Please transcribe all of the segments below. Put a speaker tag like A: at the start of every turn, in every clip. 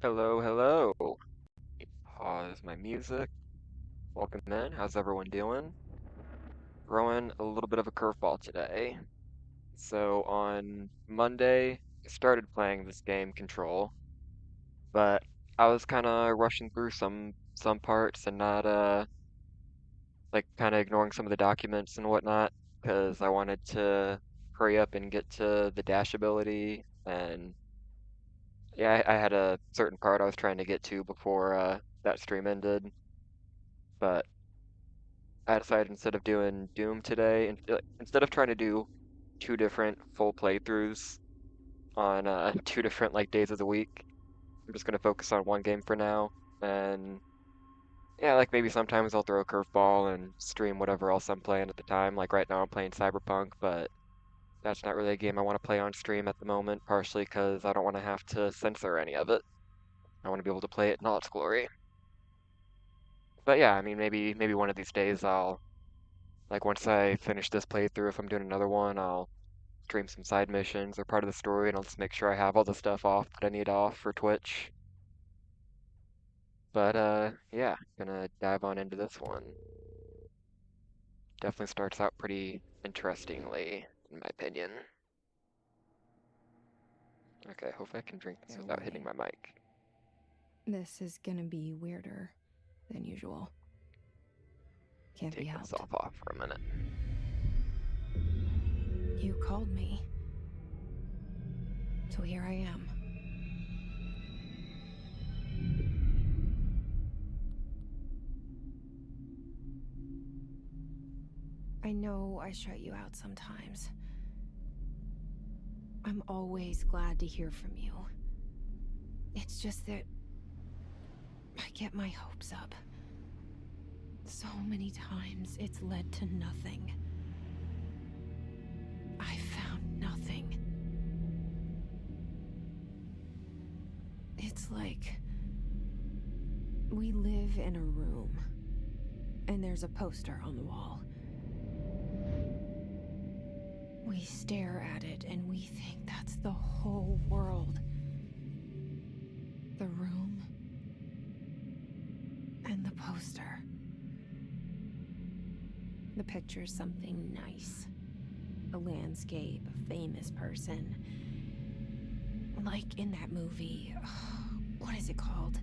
A: Hello, hello. Pause my music. Welcome in. How's everyone doing? Throwing a little bit of a curveball today. So on Monday, I started playing this game Control, but I was kind of rushing through some parts and not like kind of ignoring some of the documents and whatnot because I wanted to hurry up and get to the dash ability. And yeah, I had a certain part I was trying to get to before that stream ended, but I decided instead of doing Doom today, and instead of trying to do two different full playthroughs on two different like days of the week, I'm just gonna focus on one game for now. And yeah, like maybe sometimes I'll throw a curveball and stream whatever else I'm playing at the time. Like right now I'm playing Cyberpunk, but that's not really a game I want to play on stream at the moment, partially because I don't want to have to censor any of it. I want to be able to play it in all its glory. But yeah, I mean maybe one of these days I'll like once I finish this playthrough, if I'm doing another one, I'll stream some side missions or part of the story, and I'll just make sure I have all the stuff off that I need off for Twitch. But yeah, gonna dive on into this one. Definitely starts out pretty interestingly, in my opinion. Okay, hopefully I can drink this
B: They're
A: without hitting
B: loading.
A: my mic.
B: This is gonna be weirder than usual. Can't be
A: Take
B: helped.
A: myself off for a minute.
B: You called me. So here I am. I know I shut you out sometimes. I'm always glad to hear from you. It's just that I get my hopes up. So many times it's led to nothing. I found nothing. It's like we live in a room, and there's a poster on the wall. We stare at it and we think that's the whole world. The room and the poster. The picture's something nice. A landscape, a famous person. Like in that movie. What is it called?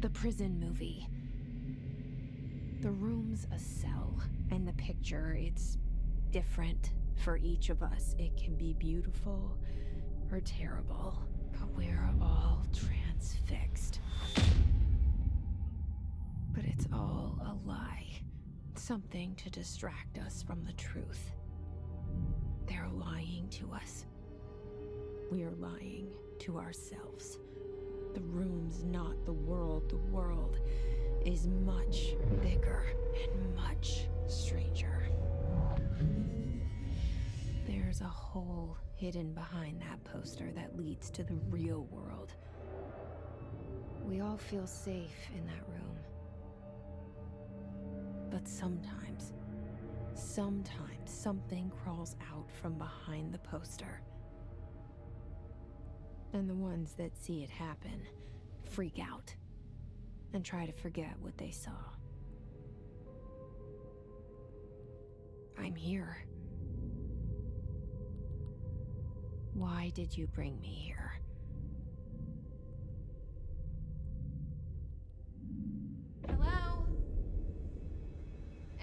B: The prison movie. The room's a cell, and the picture, it's different for each of us. It can be beautiful or terrible, but we're all transfixed. But it's all a lie. Something to distract us from the truth. They're lying to us. We're lying to ourselves. The room's not the world. The world is much bigger and much stranger. There's a hole hidden behind that poster that leads to the real world. We all feel safe in that room. But sometimes something crawls out from behind the poster. And the ones that see it happen freak out and try to forget what they saw. I'm here. Why did you bring me here? Hello?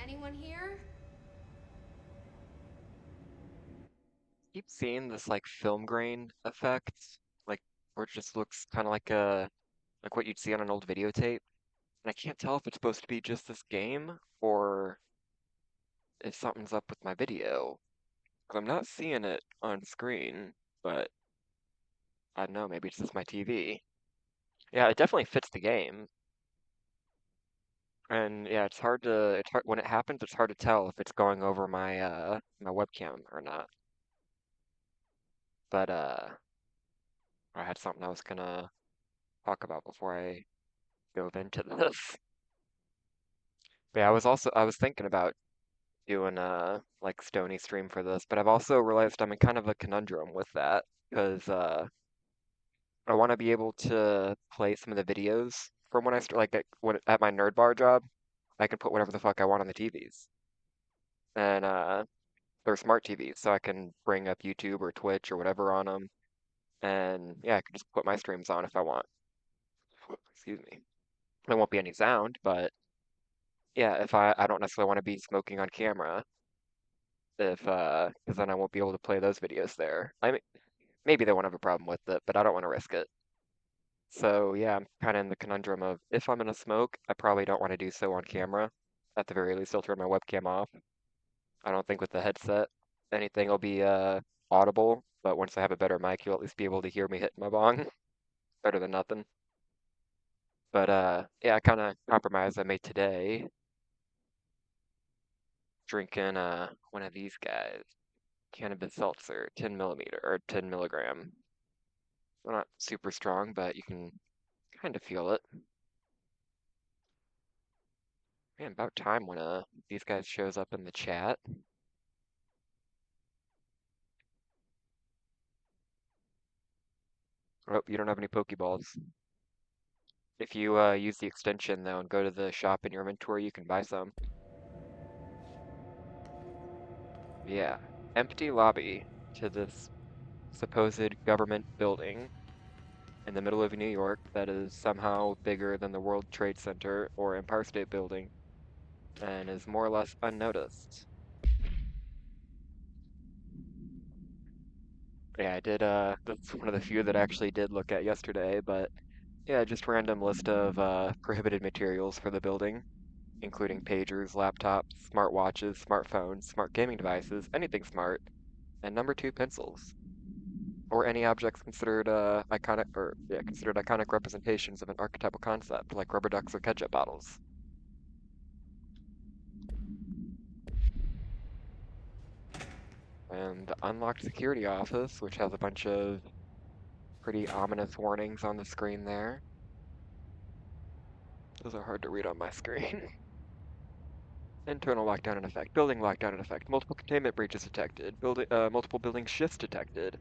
B: Anyone here?
A: Keep seeing this like film grain effect, like where it just looks kind of like what you'd see on an old videotape. And I can't tell if it's supposed to be just this game or if something's up with my video. 'Cause I'm not seeing it on screen, but I don't know, maybe it's just my TV. Yeah, it definitely fits the game. And yeah, it's hard when it happens, it's hard to tell if it's going over my webcam or not. But I had something I was gonna talk about before I dove into this. But yeah, I was thinking about doing a like Stony stream for this, but I've also realized I'm in kind of a conundrum with that because I want to be able to play some of the videos from when I start, like at my nerd bar job. I can put whatever the fuck I want on the TVs, and they're smart TVs, so I can bring up YouTube or Twitch or whatever on them, and yeah, I can just put my streams on if I want. Excuse me. There won't be any sound, but yeah, if I don't necessarily want to be smoking on camera, if because then I won't be able to play those videos there. I mean, maybe they won't have a problem with it, but I don't want to risk it. So yeah, I'm kind of in the conundrum of if I'm gonna smoke, I probably don't want to do so on camera. At the very least, I'll turn my webcam off. I don't think with the headset anything will be audible, but once I have a better mic, you'll at least be able to hear me hit my bong. Better than nothing. But yeah, I kind of compromise I made today, drinking one of these guys, cannabis seltzer, 10 millimeter or 10 milligram. They're not super strong, but you can kind of feel it. Man, about time when these guys shows up in the chat. Oh, you don't have any Pokeballs. If you use the extension though and go to the shop in your inventory, you can buy some. Yeah, empty lobby to this supposed government building in the middle of New York that is somehow bigger than the World Trade Center or Empire State Building and is more or less unnoticed. Yeah, I did that's one of the few that I actually did look at yesterday, but yeah, just random list of prohibited materials for the building, including pagers, laptops, smartwatches, smartphones, smart gaming devices, anything smart, and number two, pencils, or any objects considered considered iconic representations of an archetypal concept, like rubber ducks or ketchup bottles. And the unlocked security office, which has a bunch of pretty ominous warnings on the screen there. Those are hard to read on my screen. Internal lockdown in effect. Building lockdown in effect. Multiple containment breaches detected. Multiple building shifts detected.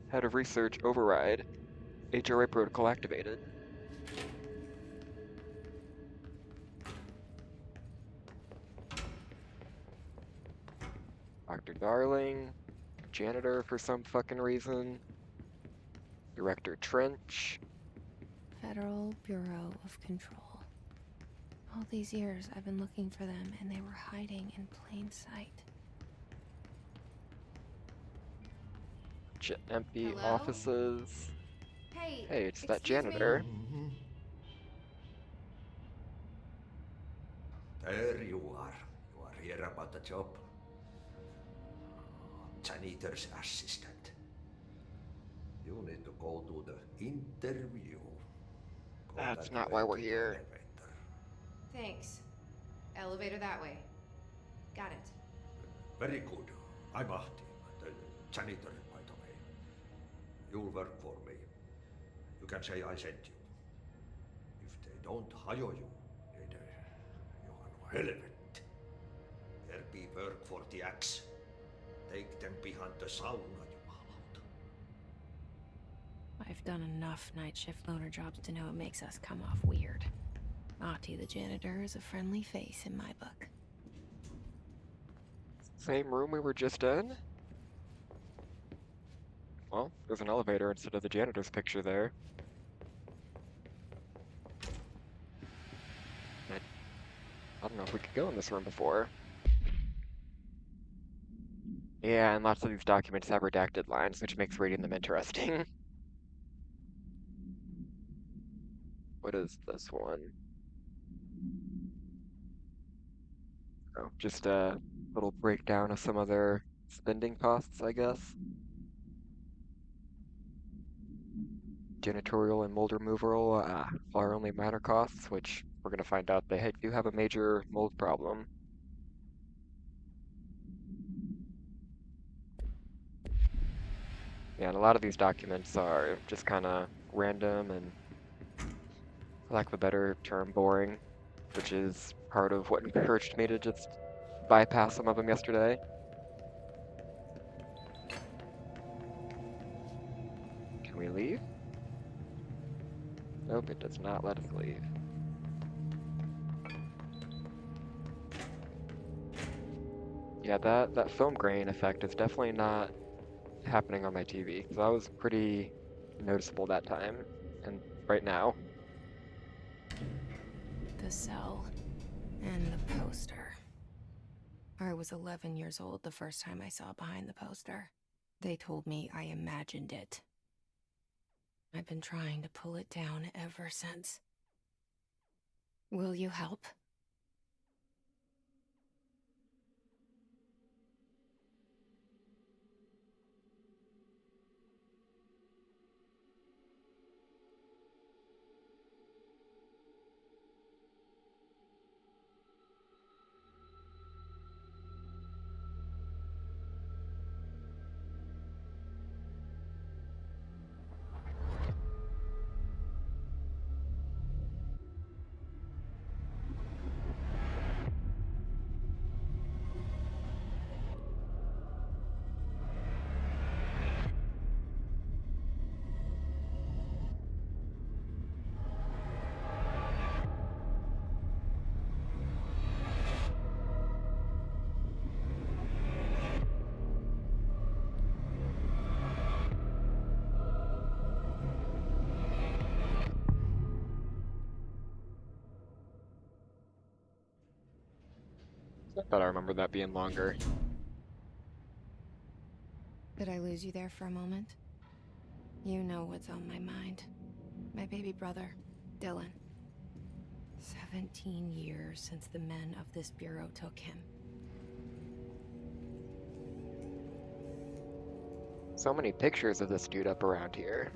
A: Head of research override. HRA protocol activated. Dr. Darling. Janitor for some fucking reason. Director Trench.
B: Federal Bureau of Control. All these years I've been looking for them and they were hiding in plain sight.
A: Empty
C: Hello?
A: offices.
C: Hey,
A: Hey, it's that
C: excuse me?
A: janitor.
D: There you are. You are here about the job. Janitor's assistant. You need to go to the interview. Go
A: That's
D: that
A: not
D: way
A: why we're
D: to the
A: here.
D: elevator.
C: Thanks. Elevator that way. Got it.
D: Very good. I'm Ahti, the janitor, by the way. You'll work for me. You can say I sent you. If they don't hire you, then you are no helvet. There be work for the axe. Take them behind the sauna, jumalauta.
B: I've done enough night shift loner jobs to know it makes us come off weird. Ahti the janitor is a friendly face in my book.
A: Same room we were just in? Well, there's an elevator instead of the janitor's picture there. I don't know if we could go in this room before. Yeah, and lots of these documents have redacted lines, which makes reading them interesting. What is this one? Oh, just a little breakdown of some of their spending costs, I guess. Janitorial and mold removal are only minor costs, which we're going to find out they do have a major mold problem. Yeah, and a lot of these documents are just kind of random and, for lack of a better term, boring, which is part of what encouraged me to just bypass some of them yesterday. Can we leave? Nope, it does not let us leave. Yeah, that foam grain effect is definitely not happening on my TV, because that was pretty noticeable that time, and right now.
B: The cell and the poster. I was 11 years old the first time I saw behind the poster. They told me I imagined it. I've been trying to pull it down ever since. Will you help?
A: I thought I remembered that being longer.
B: Did I lose you there for a moment? You know what's on my mind. My baby brother, Dylan. 17 years since the men of this bureau took him.
A: So many pictures of this dude up around here.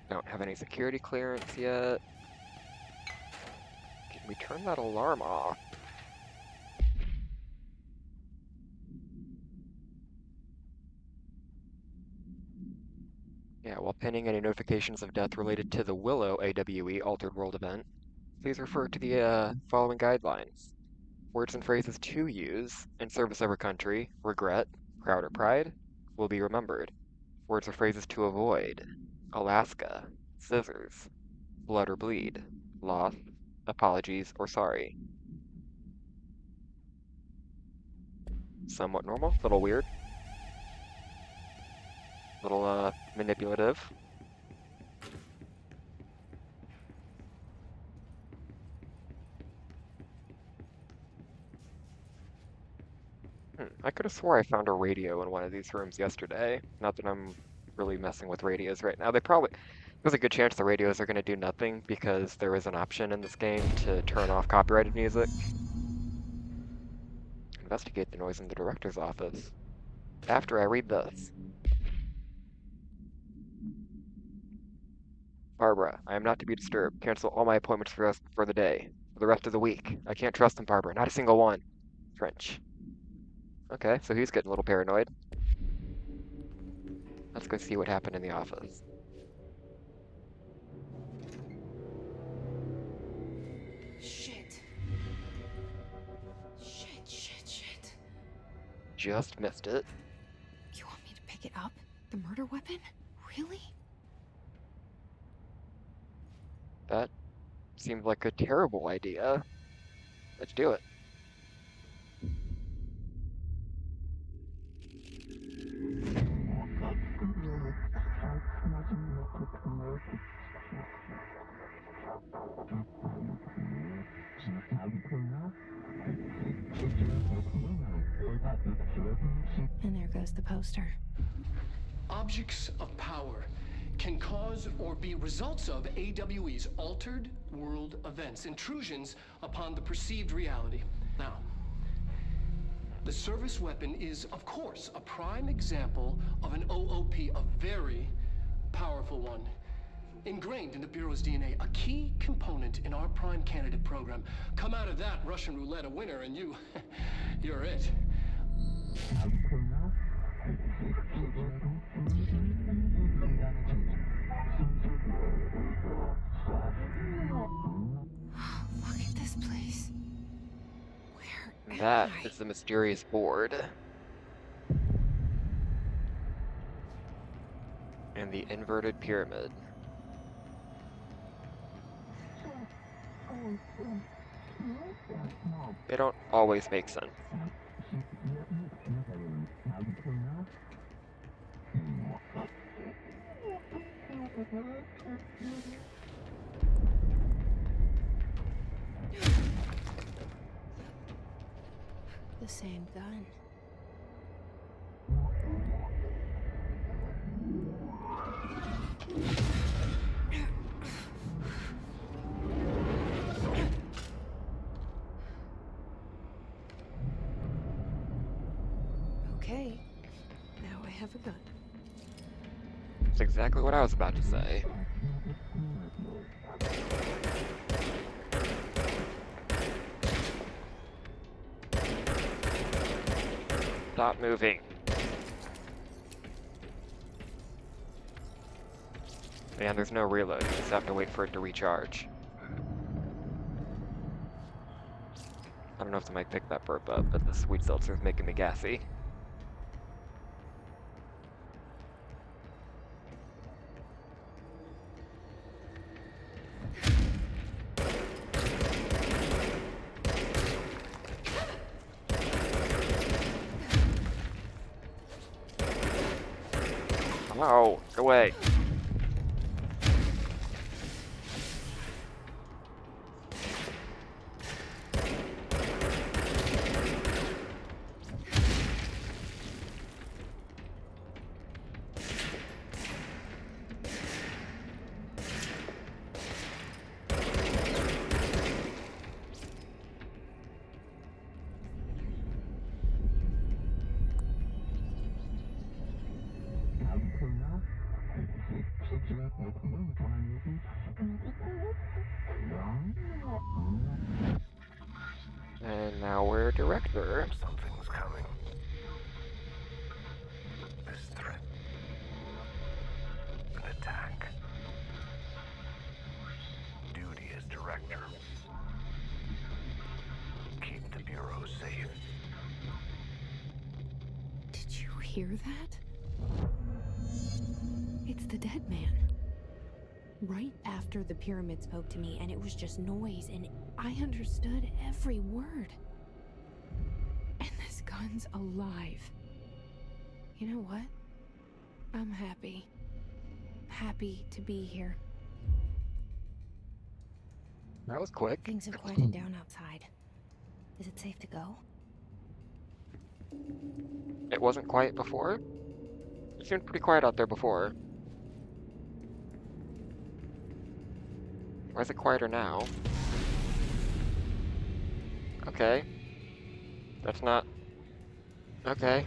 A: Don't have any security clearance yet. Can we turn that alarm off? Yeah, while pending any notifications of death related to the Willow AWE Altered World event, please refer to the following guidelines. Words and phrases to use in service of our country, regret, proud or pride, will be remembered. Words or phrases to avoid, Alaska, scissors, blood or bleed, loss, apologies, or sorry. Somewhat normal, little weird. Little manipulative. I could have swore I found a radio in one of these rooms yesterday. Not that I'm really messing with radios right now. There's a good chance the radios are going to do nothing because there is an option in this game to turn off copyrighted music. Investigate the noise in the director's office. After I read this. Barbara, I am not to be disturbed. Cancel all my appointments for the day. For the rest of the week. I can't trust them, Barbara. Not a single one. French. Okay, so he's getting a little paranoid. Let's go see what happened in the office.
B: Shit. Shit.
A: Just missed it.
B: You want me to pick it up? The murder weapon? Really?
A: That seemed like a terrible idea. Let's do it.
B: And there goes the poster.
E: Objects of power can cause or be results of AWE's altered world events, intrusions upon the perceived reality. Now, the service weapon is, of course, a prime example of an OOP, a very powerful one. Ingrained in the Bureau's DNA, a key component in our prime candidate program. Come out of that Russian roulette a winner and you're it.
B: Look at this place. Where am
A: That
B: I?
A: is the mysterious board. And the inverted pyramid. They don't always make sense.
B: The same gun. Okay, now I have a gun.
A: That's exactly what I was about to say. Stop moving. Man, there's no reload. You just have to wait for it to recharge. I don't know if the mic picked that burp up, but the sweet seltzer is making me gassy. Oh, go away. And now we're director.
F: Something's coming. This threat. An attack. Duty as director. Keep the Bureau safe.
B: Did you hear that? It's the dead man. Right after the pyramid spoke to me, and it was just noise, and I understood every word. And this gun's alive. You know what? I'm happy. Happy to be here.
A: That was quick.
B: Things have quieted down outside. Is it safe to go?
A: It wasn't quiet before? It seemed pretty quiet out there before. Why is it quieter now? Okay. That's not... Okay.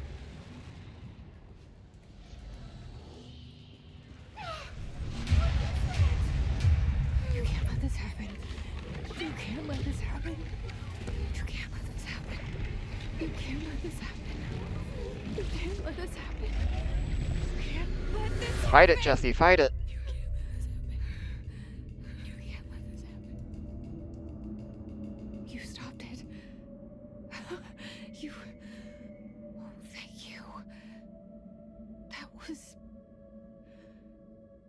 B: You can't let this happen. You can't let this happen. You can't let this happen. You can't let this happen. You can't let this happen. You can't let this happen.
A: Fight it, Jesse, fight it!
B: You can't let this happen. You stopped it. You... Oh, thank you. That was...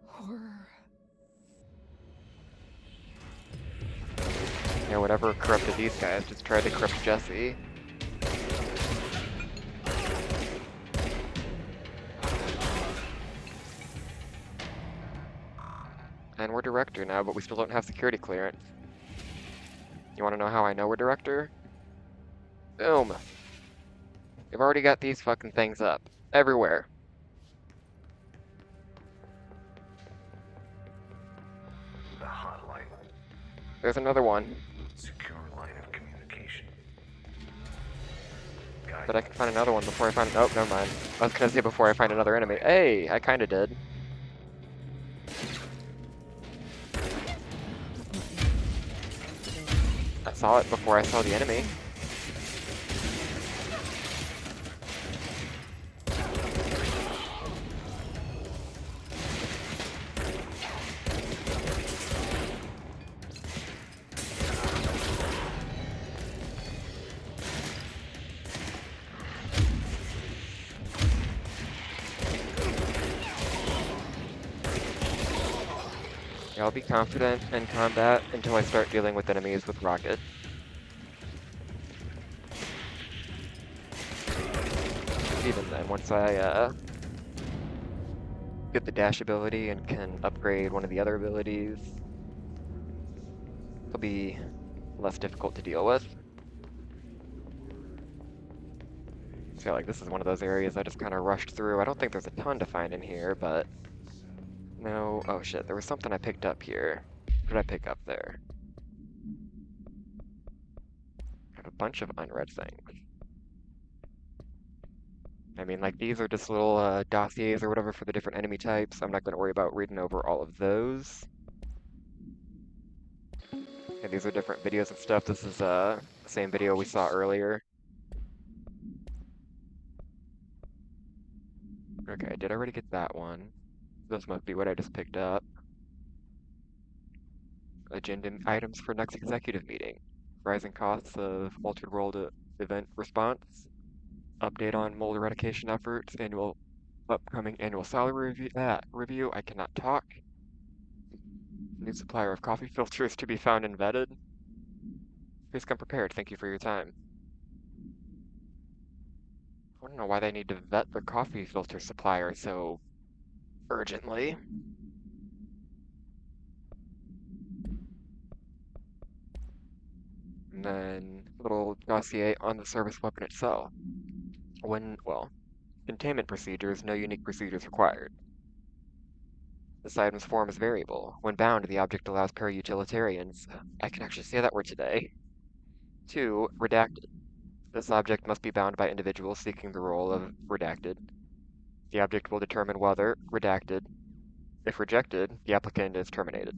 B: horror.
A: Yeah, whatever corrupted these guys just tried to corrupt Jesse. And we're director now, but we still don't have security clearance. You wanna know how I know we're director? Boom! We've already got these fucking things up. Everywhere.
F: The hotline.
A: There's another one.
F: Secure line of communication.
A: But I can find another one before I find... Oh, never mind. I was gonna say before I find another enemy. Hey, I kinda did. I saw it before I saw the enemy. I'll be confident in combat until I start dealing with enemies with rocket. Even then, once I get the dash ability and can upgrade one of the other abilities, it'll be less difficult to deal with. I feel like this is one of those areas I just kind of rushed through. I don't think there's a ton to find in here, but no. Oh shit, there was something I picked up here. What did I pick up there? I have a bunch of unread things. I mean, like, these are just little dossiers or whatever for the different enemy types. I'm not going to worry about reading over all of those. And these are different videos and stuff. This is the same video we saw earlier. Okay, did I already get that one? This must be what I just picked up. Agenda items for next executive meeting. Rising costs of Altered World event response. Update on mold eradication efforts. Upcoming annual salary review. I cannot talk. New supplier of coffee filters to be found and vetted. Please come prepared. Thank you for your time. I don't know why they need to vet the coffee filter supplier so urgently. And then a little dossier on the service weapon itself. Containment procedures, no unique procedures required. This item's form is variable. When bound, the object allows para-utilitarians. I can actually say that word today. 2. Redacted. This object must be bound by individuals seeking the role of redacted. The object will determine whether redacted. If rejected, the applicant is terminated.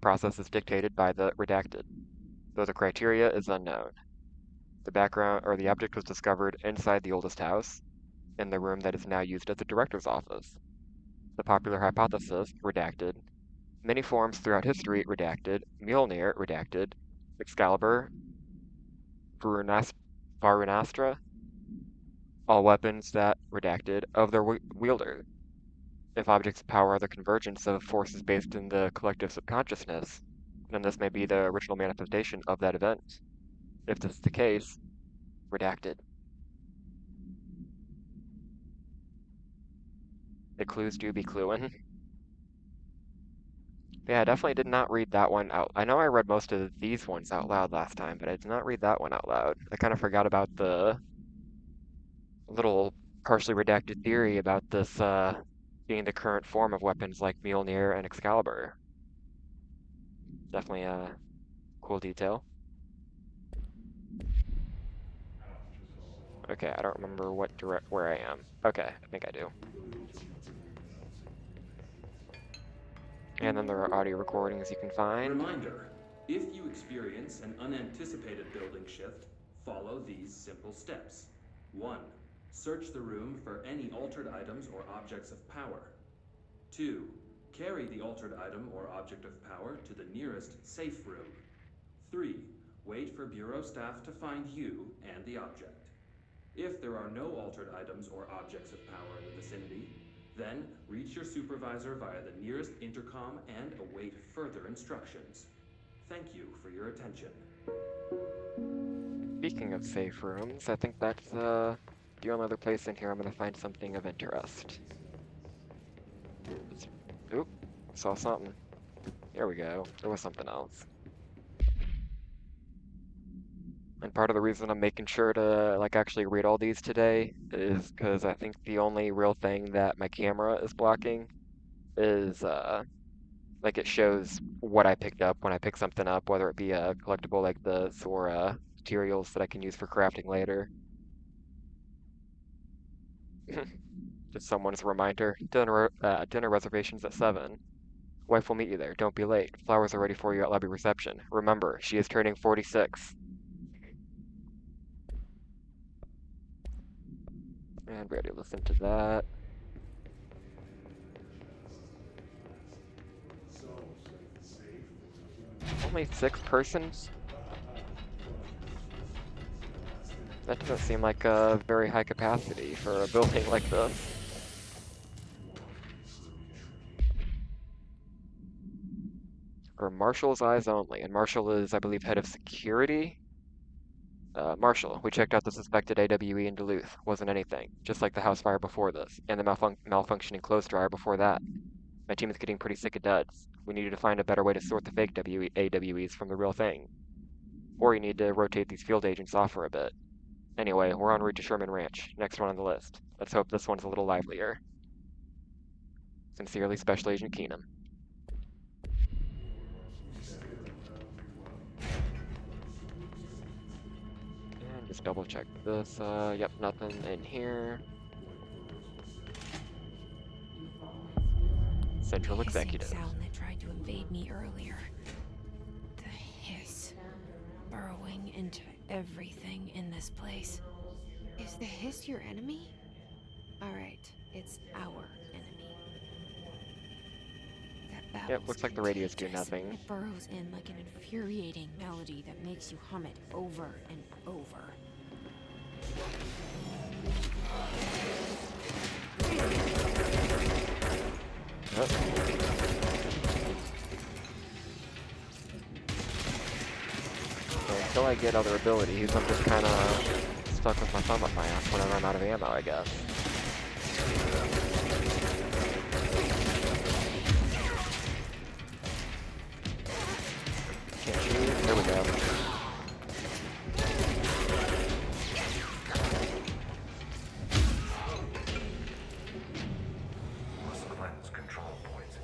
A: Process is dictated by the redacted. Though the criteria is unknown. The background or the object was discovered inside the oldest house, in the room that is now used as the director's office. The popular hypothesis, redacted. Many forms throughout history, redacted. Mjolnir, redacted. Excalibur, Varunastra, all weapons that, redacted, of their wielder. If objects of power are the convergence of forces based in the collective subconsciousness, then this may be the original manifestation of that event. If this is the case, redacted. The clues do be cluing. Yeah, I definitely did not read that one out. I know I read most of these ones out loud last time, but I did not read that one out loud. I kind of forgot about the little partially redacted theory about this being the current form of weapons like Mjolnir and Excalibur. Definitely a cool detail. Okay, I don't remember where I am. Okay, I think I do. And then there are audio recordings you can find.
G: Reminder, if you experience an unanticipated building shift, follow these simple steps. 1. Search the room for any altered items or objects of power. 2. Carry the altered item or object of power to the nearest safe room. 3. Wait for Bureau staff to find you and the object. If there are no altered items or objects of power in the vicinity, then reach your supervisor via the nearest intercom and await further instructions. Thank you for your attention.
A: Speaking of safe rooms, I think that's the only other place in here I'm going to find something of interest. Oop, saw something. There we go. There was something else. And part of the reason I'm making sure to actually read all these today is because I think the only real thing that my camera is blocking is it shows what I picked up when I pick something up, whether it be a collectible like this or materials that I can use for crafting later. Just someone's reminder. Dinner reservations at 7. Wife will meet you there. Don't be late. Flowers are ready for you at lobby reception. Remember, she is turning 46. And we already listened to that. Only 6 persons? That doesn't seem like a very high capacity for a building like this. Or Marshall's eyes only. And Marshall is, I believe, head of security. Marshall, we checked out the suspected AWE in Duluth. Wasn't anything. Just like the house fire before this, and the malfunctioning clothes dryer before that. My team is getting pretty sick of duds. We needed to find a better way to sort the fake AWEs from the real thing. Or you need to rotate these field agents off for a bit. Anyway, we're en route to Sherman Ranch. Next one on the list. Let's hope this one's a little livelier. Sincerely, Special Agent Keenum. And just double check this. Yep, nothing in here. Central
B: The hissing
A: Executive.
B: sound that tried to invade me earlier. The hiss burrowing into everything in this place. Is the hiss your enemy? Alright, it's our enemy. That babbles
A: Looks like the radios do
B: contagious.
A: nothing.
B: It burrows in like an infuriating melody that makes you hum it over and over.
A: Yep. So until I get other abilities, I'm just kind of stuck with my thumb up my ass whenever I'm out of ammo, I guess. Can't shoot. There we go.
F: Must cleanse control points.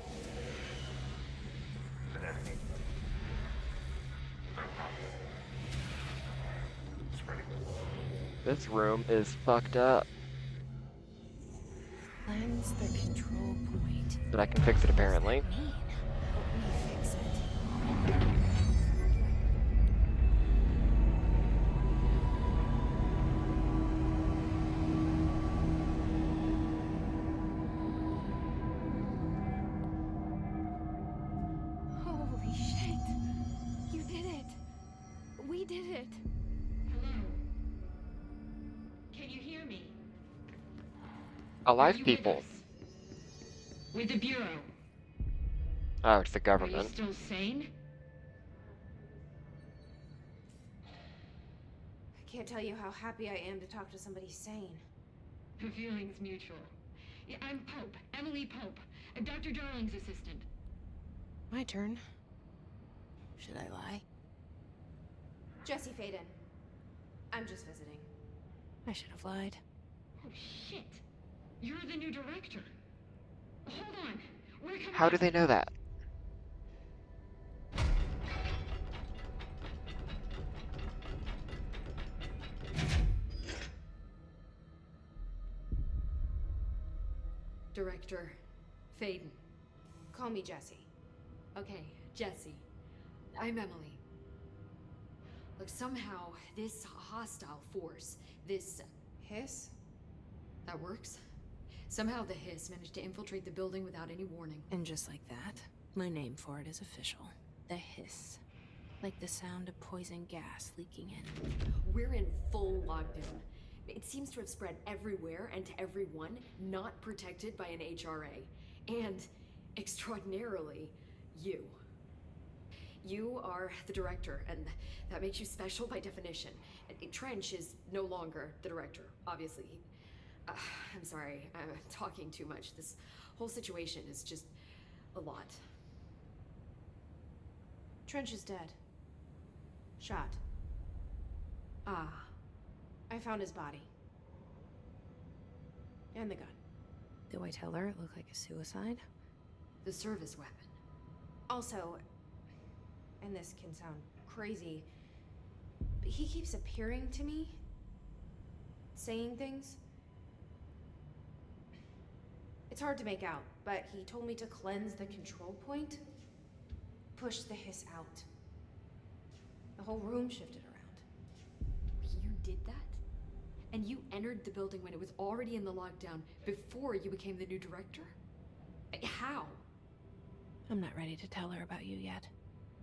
F: An enemy. Spreading.
A: This room is fucked up,
B: Cleanse the control point.
A: but I can fix it apparently.
B: What does that mean? Help me fix it. Holy shit! You did it! We did it!
H: Hello? Can you hear me?
A: Alive
H: Are you
A: people.
H: With, us? With the Bureau.
A: Oh, it's the
H: Are you
A: government.
H: still sane?
C: I can't tell you how happy I am to talk to somebody sane.
H: The feeling's mutual. Yeah, I'm Pope. Emily Pope. Dr. Darling's assistant.
B: My turn. Should I lie?
C: Jesse Faden. I'm just visiting.
B: I should have lied.
H: Oh, shit. You're the new director. Hold on. We're coming
A: How do
H: up.
A: they know that?
I: Director Faden.
C: Call me Jesse.
I: Okay, Jesse. I'm Emily. Look, somehow this hostile force, this
C: Hiss?
I: that works. Somehow the hiss managed to infiltrate the building without any warning.
B: And just like that, my name for it is official. The hiss. Like the sound of poison gas leaking in.
I: We're in full lockdown. It seems to have spread everywhere and to everyone not protected by an HRA. And, extraordinarily, you. You are the director, and that makes you special by definition. Trench is no longer the director, obviously. I'm sorry, I'm talking too much. This whole situation is just a lot.
C: Trench is dead. Shot.
I: Ah,
C: I found his body. And the gun.
B: Do I tell her it looked like a suicide?
I: the service weapon.
C: Also, and this can sound crazy, but he keeps appearing to me, saying things. It's hard to make out, but he told me to cleanse the control point, push the hiss out. The whole room shifted around.
I: You did that? And you entered the building when it was already in the lockdown before you became the new director? How?
B: I'm not ready to tell her about you yet.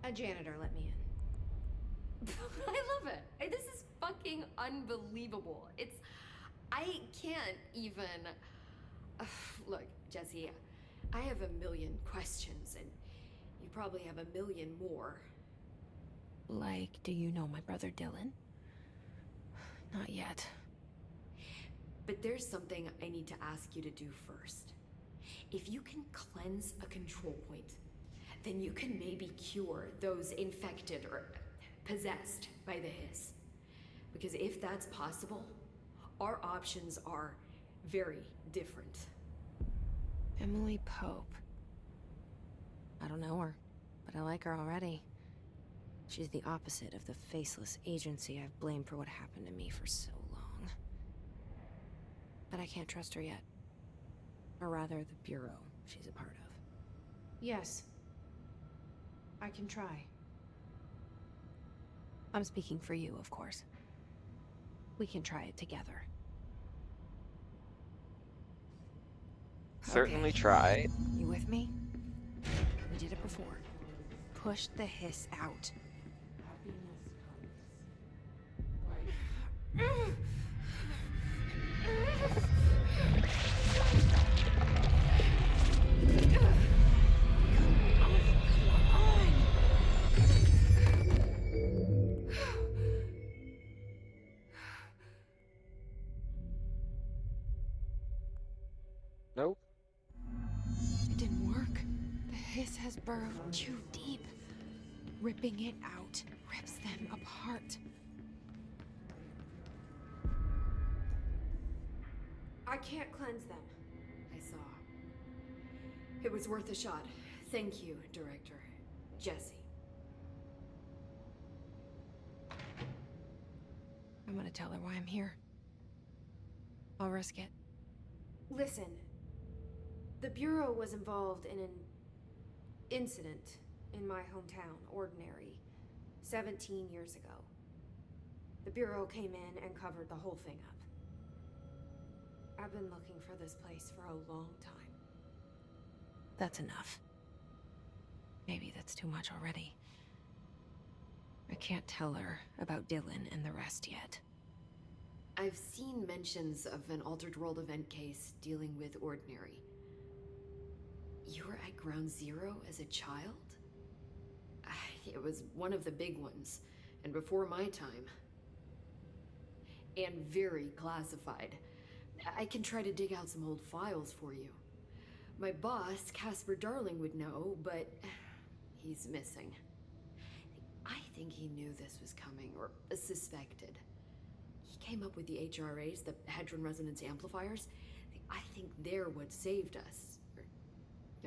C: A janitor let me in.
I: I love it. This is fucking unbelievable. I can't even... Look, Jesse, I have a million questions, and You probably have a million more.
B: Like, do you know my brother Dylan? Not yet.
I: But there's something I need to ask you to do first. If you can cleanse a control point, then you can maybe cure those infected or possessed by the hiss. Because if that's possible, our options are very different.
B: Emily Pope. I don't know her, but I like her already. She's the opposite of the faceless agency I've blamed for what happened to me for so long. But I can't trust her yet. Or rather, the Bureau she's a part of.
C: Yes. I can try.
B: I'm speaking for you, of course. We can try it together.
A: Certainly
B: Okay.
A: try.
B: You with me? We did it before. Push the hiss out.
A: Nope.
B: It didn't work. The hiss has burrowed too deep. Ripping it out rips them apart.
C: I can't cleanse them.
I: I saw. It was worth a shot. Thank you, Director. Jesse.
B: I'm gonna tell her why I'm here. I'll risk it.
C: Listen. The Bureau was involved in an incident in my hometown, Ordinary, 17 years ago. The Bureau came in and covered the whole thing up. I've been looking for this place for a long time.
B: That's enough. Maybe that's too much already. I can't tell her about Dylan and the rest yet.
I: I've seen mentions of an Altered World event case dealing with Ordinary. You were at Ground Zero as a child? It was one of the big ones, and before my time. And very classified. I can try to dig out some old files for you. My boss, Casper Darling, would know, but he's missing. I think he knew this was coming, or suspected. He came up with the HRAs, the Hadron Resonance Amplifiers. I think they're what saved us. Or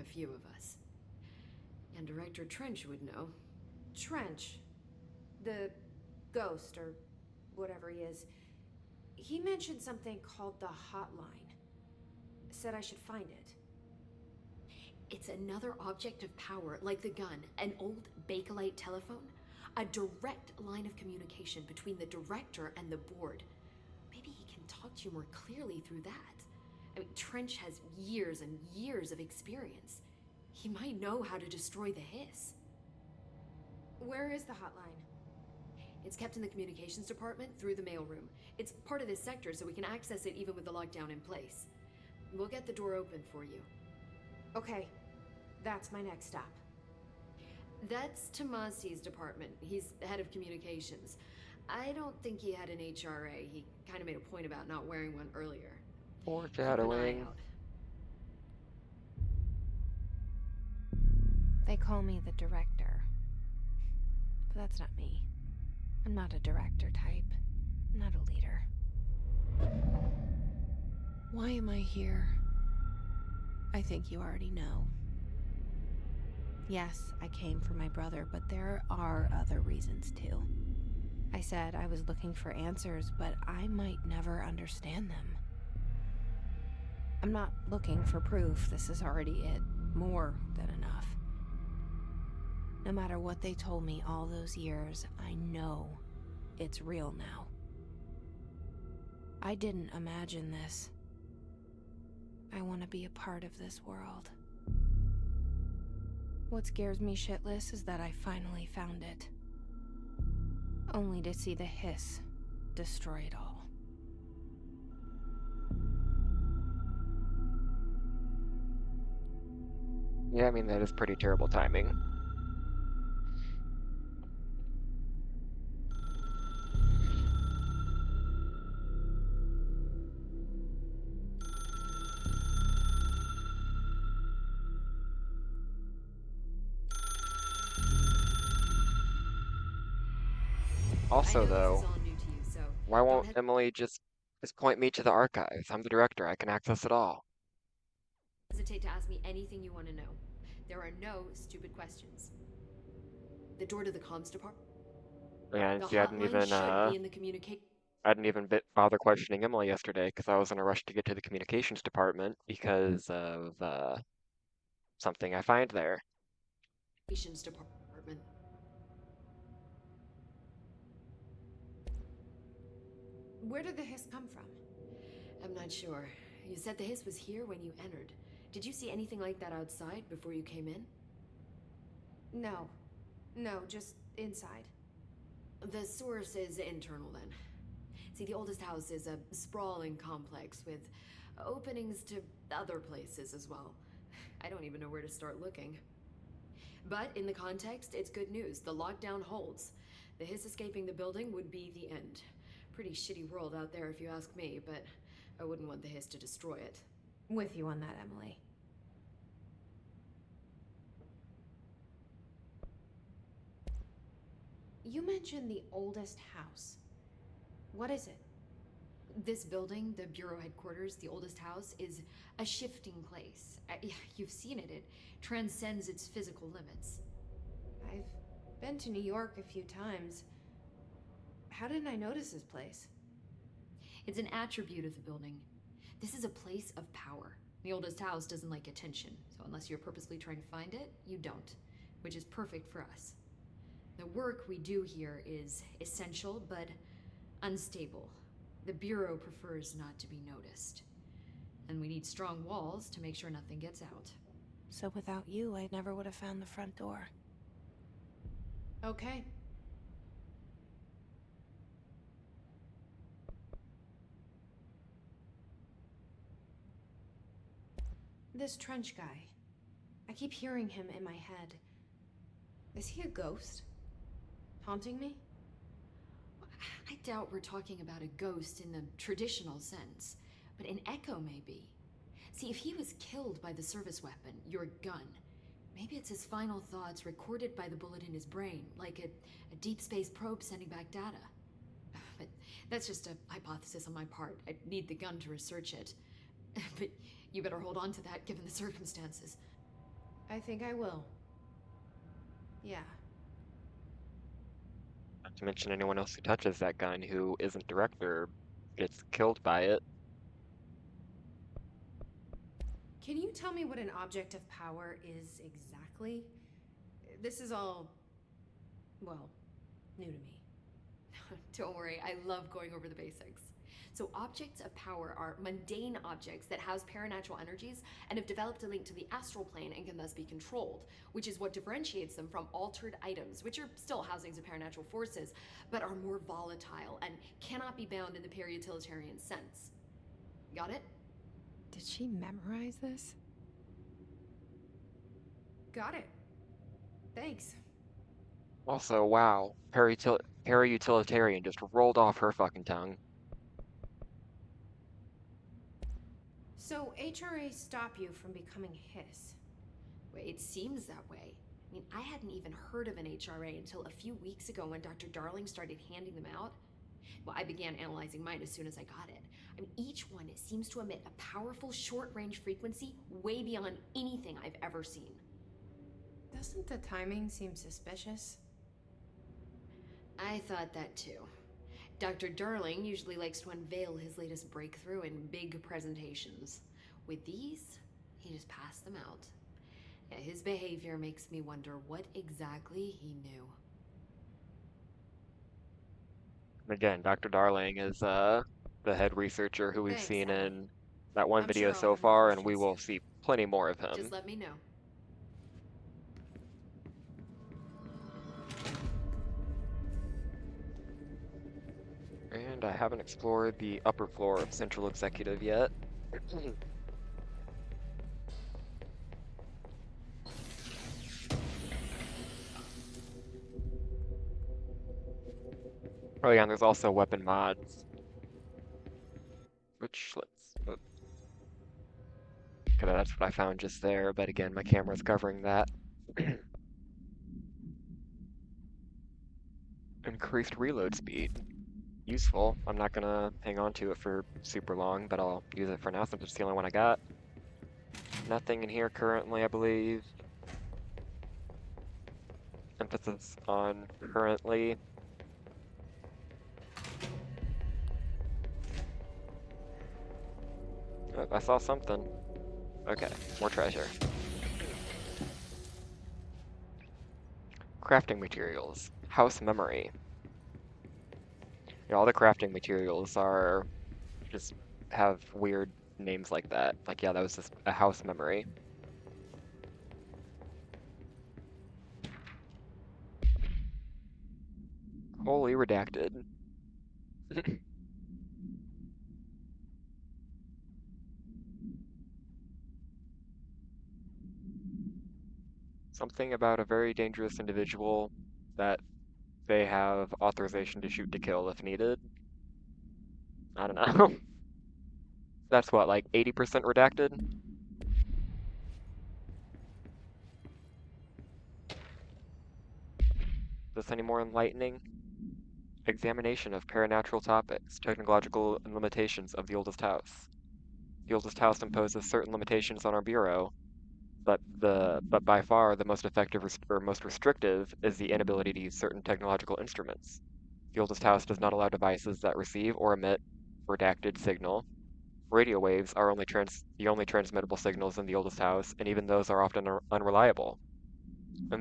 I: a few of us. And Director Trench would know.
C: Trench, the ghost, or whatever he is, he mentioned something called the Hotline. Said I should find it.
I: It's another object of power, like the gun, an old Bakelite telephone. A direct line of communication between the director and the board. Maybe he can talk to you more clearly through that. I mean, Trench has years and years of experience. He might know how to destroy the hiss.
C: Where is the hotline?
I: It's kept in the communications department through the mailroom. It's part of this sector, so we can access it even with the lockdown in place. We'll get the door open for you.
C: Okay, that's my next stop.
I: That's Tomasi's department. He's the head of communications. I don't think he had an HRA. He kind of made a point about not wearing one earlier. Keep an eye
A: Foreshadowing.
I: out.
B: They call me the director. But that's not me. I'm not a director type. I'm not a leader. Why am I here? I think you already know. Yes, I came for my brother, but there are other reasons too. I said I was looking for answers, but I might never understand them. I'm not looking for proof. This is already it. More than enough. No matter what they told me all those years, I know it's real now. I didn't imagine this. I want to be a part of this world. What scares me shitless is that I finally found it. Only to see the hiss destroy it all.
A: Yeah, I mean, that is pretty terrible timing. Also,
I: I know
A: though,
I: this is all new to you, so
A: why
I: don't
A: won't Emily just point me to the archives? I'm the director. I can access it all.
I: hesitate to ask me anything you want to know. There are no stupid questions. The door to the comms department.
A: And
I: The
A: she hadn't
I: hotline
A: even
I: should be in the communication.
A: I didn't even bother questioning Emily yesterday because I was in a rush to get to the communications department because of something I find there.
I: Department.
C: Where did the hiss come from?
I: I'm not sure. You said the hiss was here when you entered. Did you see anything like that outside before you came in?
C: No. No, just inside.
I: The source is internal then. See, the oldest house is a sprawling complex with openings to other places as well. I don't even know where to start looking. But in the context, it's good news. The lockdown holds. The hiss escaping the building would be the end. Pretty shitty world out there if you ask me, but I wouldn't want the hiss to destroy it.
C: With you on that, Emily. You mentioned the oldest house. What is it?
I: This building, the Bureau headquarters, the oldest house, is a shifting place. You've seen it. It transcends its physical limits.
C: I've been to New York a few times. How didn't I notice this place?
I: It's an attribute of the building. This is a place of power. The oldest house doesn't like attention, so unless you're purposely trying to find it, you don't, which is perfect for us. The work we do here is essential, but unstable. The Bureau prefers not to be noticed. And we need strong walls to make sure nothing gets out.
B: So without you, I never would have found the front door.
C: Okay. This Trench guy. I keep hearing him in my head. Is he a ghost? Haunting me?
I: I doubt we're talking about a ghost in the traditional sense, but an echo maybe. See, if he was killed by the service weapon, your gun, maybe it's his final thoughts recorded by the bullet in his brain, like a deep space probe sending back data. But that's just a hypothesis on my part. I'd need the gun to research it. But you better hold on to that given the circumstances.
C: I think I will. Yeah.
A: Not to mention anyone else who touches that gun who isn't director gets killed by it.
C: Can you tell me what an object of power is exactly? This is all, well, new to me.
I: Don't worry, I love going over the basics. So objects of power are mundane objects that house paranatural energies and have developed a link to the astral plane and can thus be controlled, which is what differentiates them from altered items, which are still housings of paranatural forces, but are more volatile and cannot be bound in the peri-utilitarian sense. Got it?
B: Did she memorize this?
C: Got it. Thanks.
A: Also, wow, peri-utilitarian just rolled off her fucking tongue.
C: So HRA stop you from becoming Hiss?
I: Well, it seems that way. I mean, I hadn't even heard of an HRA until a few weeks ago when Dr. Darling started handing them out. Well, I began analyzing mine as soon as I got it. I mean, each one seems to emit a powerful short-range frequency way beyond anything I've ever seen.
C: Doesn't the timing seem suspicious?
I: I thought that too. Dr. Darling usually likes to unveil his latest breakthrough in big presentations. With these, he just passed them out. Yeah, his behavior makes me wonder what exactly he knew.
A: Again, Dr. Darling is the head researcher who we've
C: Thanks,
A: seen
C: Emily.
A: in that one
C: I'm
A: video
C: sure I'll
A: so
C: have more
A: far, and we
C: questions
A: will
C: soon.
A: see plenty more of him.
I: Just let me know.
A: And I haven't explored the upper floor of Central Executive yet. Oh yeah, and there's also weapon mods. Which, let's... Okay, that's what I found just there, but again, my camera's covering that. And Increased reload speed. Useful. I'm not gonna hang on to it for super long, but I'll use it for now since it's the only one I got. Nothing in here currently, I believe. Emphasis on currently. Oh, I saw something. Okay, more treasure. Crafting materials. House memory. Yeah, all the crafting materials are just have weird names like that. Like, yeah, that was just a house memory. Wholly redacted. Something about a very dangerous individual that they have authorization to shoot to kill if needed. I don't know. That's what, like 80% redacted? Is this any more enlightening? Examination of paranatural topics, technological limitations of the oldest house. The oldest house imposes certain limitations on our bureau, but by far the most effective or most restrictive is the inability to use certain technological instruments. The oldest house does not allow devices that receive or emit redacted signal. Radio waves are the only transmittable signals in the oldest house, and even those are often unreliable. And if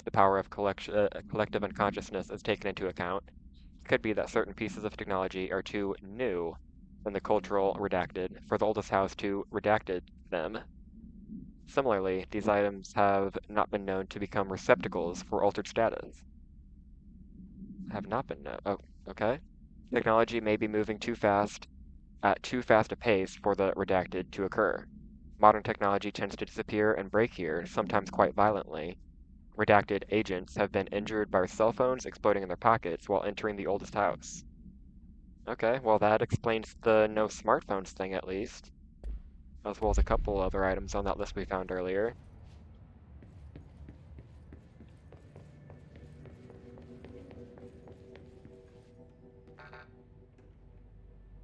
A: the power of collective unconsciousness is taken into account, it could be that certain pieces of technology are too new in the cultural redacted for the oldest house to redacted them. Similarly, these items have not been known to become receptacles for altered status. Have not been known. Oh, okay. Technology may be moving too fast at too fast a pace for the redacted to occur. Modern technology tends to disappear and break here, sometimes quite violently. Redacted agents have been injured by cell phones exploding in their pockets while entering the oldest house. Okay, well that explains the no smartphones thing at least, as well as a couple other items on that list we found earlier.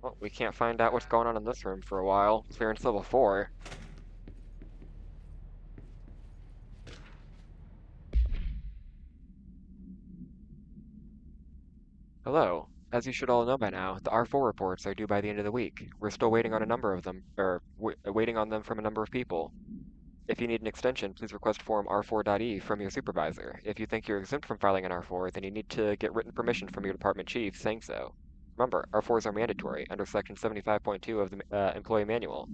A: Well, we can't find out what's going on in this room for a while. Clearance level 4. Hello. As you should all know by now, the R4 reports are due by the end of the week. We're still waiting on a number of them, waiting on them from a number of people. If you need an extension, please request form R4.E from your supervisor. If you think you're exempt from filing an R4, then you need to get written permission from your department chief saying so. Remember, R4s are mandatory under Section 75.2 of the Employee Manual.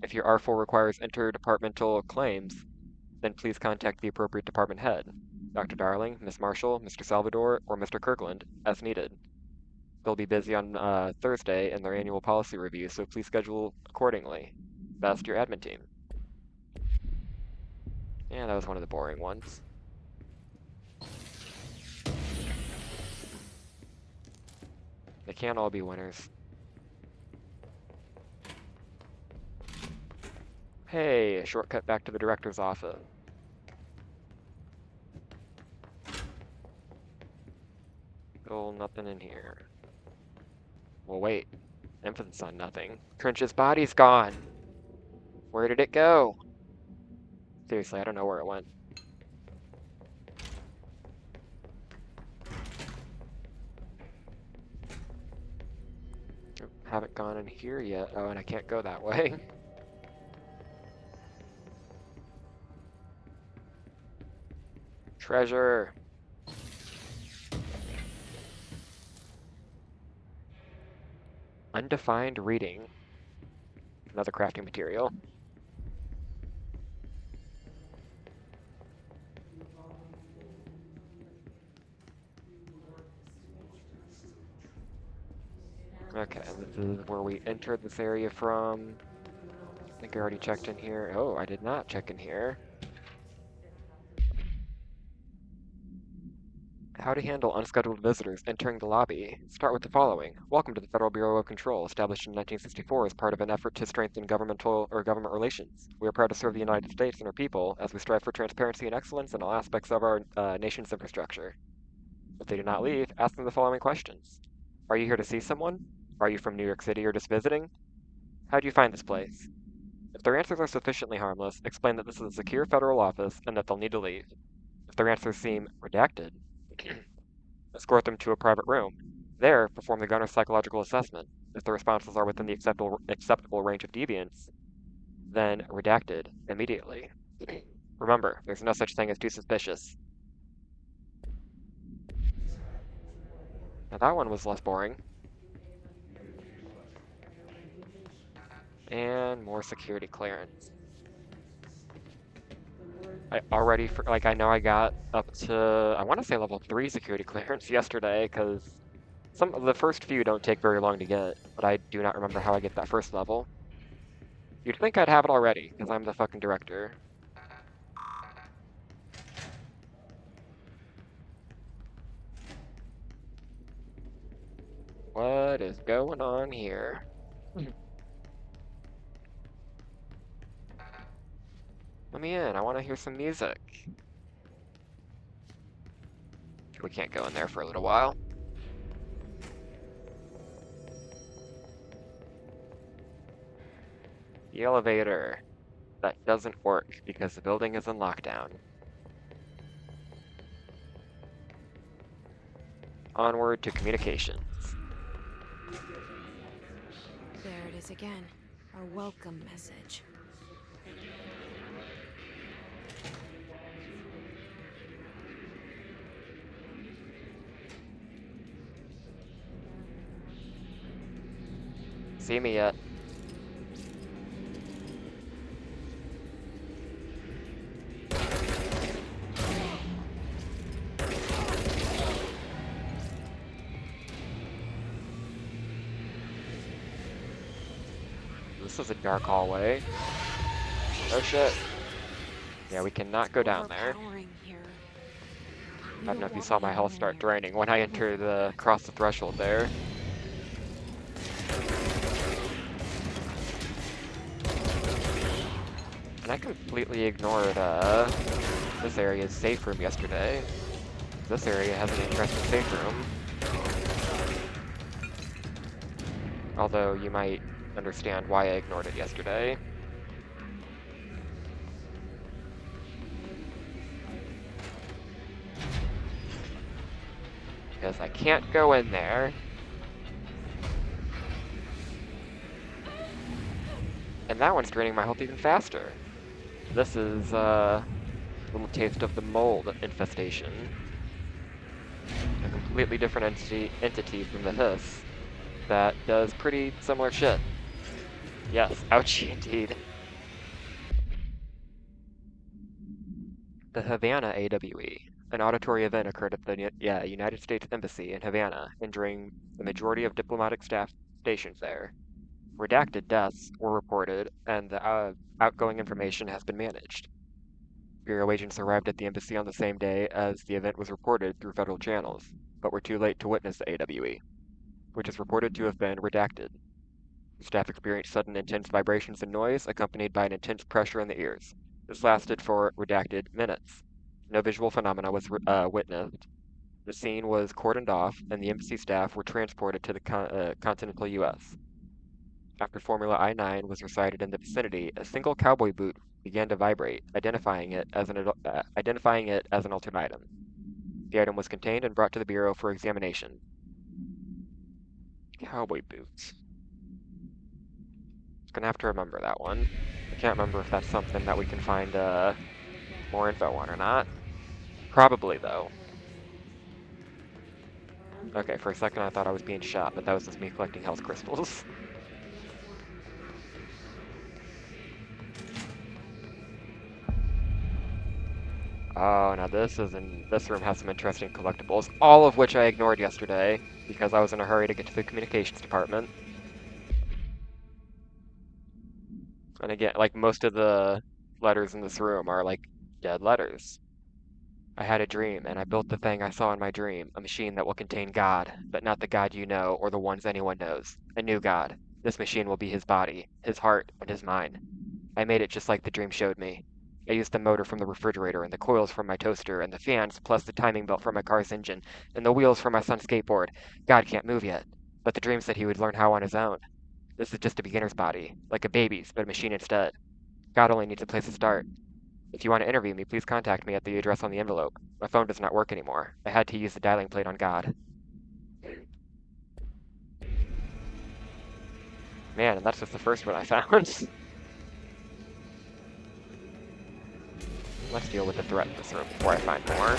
A: If your R4 requires interdepartmental claims, then please contact the appropriate department head, Dr. Darling, Miss Marshall, Mr. Salvador, or Mr. Kirkland, as needed. They'll be busy on Thursday in their annual policy review, so please schedule accordingly. Best, your admin team. Yeah, that was one of the boring ones. They can't all be winners. Hey, a shortcut back to the director's office. Still nothing in here. Well, wait. Emphasis on nothing. Trench's body's gone. Where did it go? Seriously, I don't know where it went. Haven't gone in here yet. Oh, and I can't go that way. Treasure. Undefined reading. Another crafting material. Okay, this is where we entered this area from. I think I already checked in here. Oh, I did not check in here. How to handle unscheduled visitors entering the lobby. Start with the following. Welcome to the Federal Bureau of Control, established in 1964 as part of an effort to strengthen government relations. We are proud to serve the United States and our people as we strive for transparency and excellence in all aspects of our nation's infrastructure. If they do not leave, ask them the following questions. Are you here to see someone? Are you from New York City or just visiting? How do you find this place? If their answers are sufficiently harmless, explain that this is a secure federal office and that they'll need to leave. If their answers seem redacted, escort them to a private room. There, perform the gunner's psychological assessment. If the responses are within the acceptable range of deviance, then redacted immediately. Remember, there's no such thing as too suspicious. Now that one was less boring. And more security clearance. I know I got up to, I want to say level 3 security clearance yesterday, because some of the first few don't take very long to get, but I do not remember how I get that first level. You'd think I'd have it already, because I'm the fucking director. What is going on here? Let me in, I want to hear some music. We can't go in there for a little while. The elevator. That doesn't work because the building is in lockdown. Onward to communications.
B: There it is again. Our welcome message.
A: See me yet? This is a dark hallway. Oh shit. Yeah, we cannot go down there. I don't know if you saw my health start draining when I entered across the threshold there. And I completely ignored this area's safe room yesterday. This area has an interesting safe room. Although you might understand why I ignored it yesterday. Because I can't go in there. And that one's draining my health even faster. This is a little taste of the mold infestation. A completely different entity from the Hiss that does pretty similar shit. Yes, ouchie indeed. The Havana AWE. An auditory event occurred at the United States Embassy in Havana, injuring the majority of diplomatic staff stationed there. Redacted deaths were reported, and the outgoing information has been managed. Bureau agents arrived at the embassy on the same day as the event was reported through federal channels, but were too late to witness the AWE, which is reported to have been redacted. The staff experienced sudden intense vibrations and noise, accompanied by an intense pressure in the ears. This lasted for redacted minutes. No visual phenomena was witnessed. The scene was cordoned off, and the embassy staff were transported to the continental U.S. After Formula I-9 was recited in the vicinity, a single cowboy boot began to vibrate, identifying it as an altered item. The item was contained and brought to the Bureau for examination. Cowboy boots. Gonna have to remember that one. I can't remember if that's something that we can find more info on or not. Probably, though. Okay, for a second I thought I was being shot, but that was just me collecting health crystals. Oh, now this room has some interesting collectibles, all of which I ignored yesterday because I was in a hurry to get to the communications department. And again, like most of the letters in this room are like dead letters. I had a dream, and I built the thing I saw in my dream, a machine that will contain God, but not the God you know or the ones anyone knows. A new God. This machine will be his body, his heart, and his mind. I made it just like the dream showed me. I used the motor from the refrigerator, and the coils from my toaster, and the fans, plus the timing belt from my car's engine, and the wheels for my son's skateboard. God can't move yet, but the dream said he would learn how on his own. This is just a beginner's body, like a baby's, but a machine instead. God only needs a place to start. If you want to interview me, please contact me at the address on the envelope. My phone does not work anymore. I had to use the dialing plate on God. Man, and that's just the first one I found. Let's deal with the threat in this room before I find more.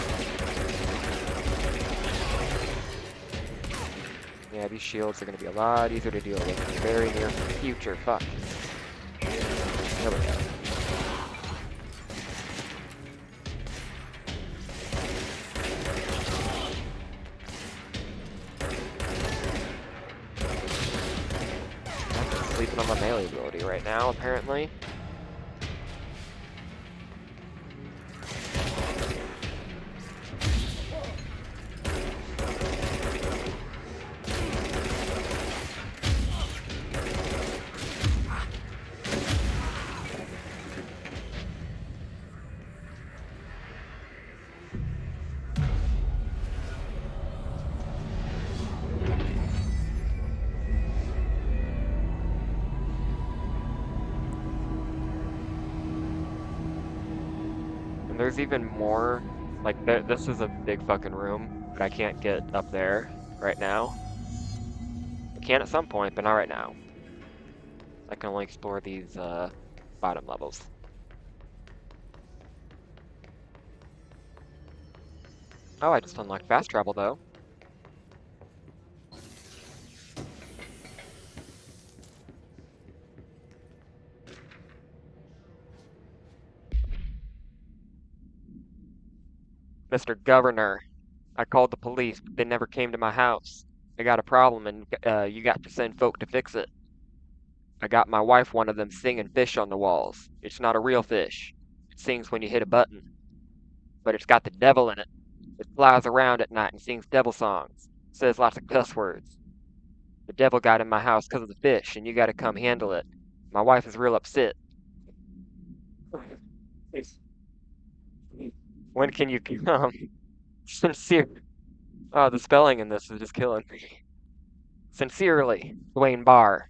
A: Yeah, these shields are going to be a lot easier to deal with in the very near future. Fuck. There we go. I'm sleeping on my melee ability right now, apparently. And there's even more, like, this is a big fucking room, but I can't get up there right now. I can at some point, but not right now. I can only explore these, bottom levels. Oh, I just unlocked fast travel, though. Mr. Governor, I called the police, but they never came to my house. I got a problem, and you got to send folk to fix it. I got my wife one of them singing fish on the walls. It's not a real fish. It sings when you hit a button. But it's got the devil in it. It flies around at night and sings devil songs. Says lots of cuss words. The devil got in my house 'cause of the fish, and you gotta come handle it. My wife is real upset. When can you come? Sincere. Oh, the spelling in this is just killing me. Sincerely, Dwayne Barr.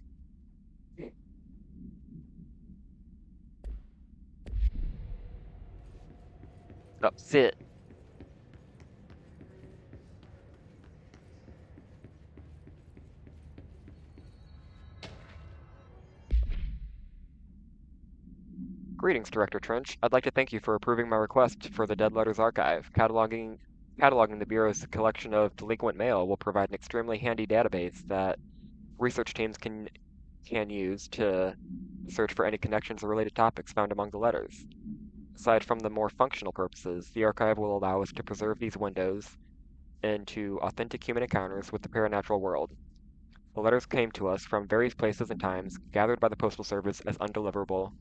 A: Upset. Greetings, Director Trench. I'd like to thank you for approving my request for the Dead Letters Archive. Cataloging the Bureau's collection of delinquent mail will provide an extremely handy database that research teams can use to search for any connections or related topics found among the letters. Aside from the more functional purposes, the archive will allow us to preserve these windows into authentic human encounters with the paranatural world. The letters came to us from various places and times, gathered by the Postal Service as undeliverable.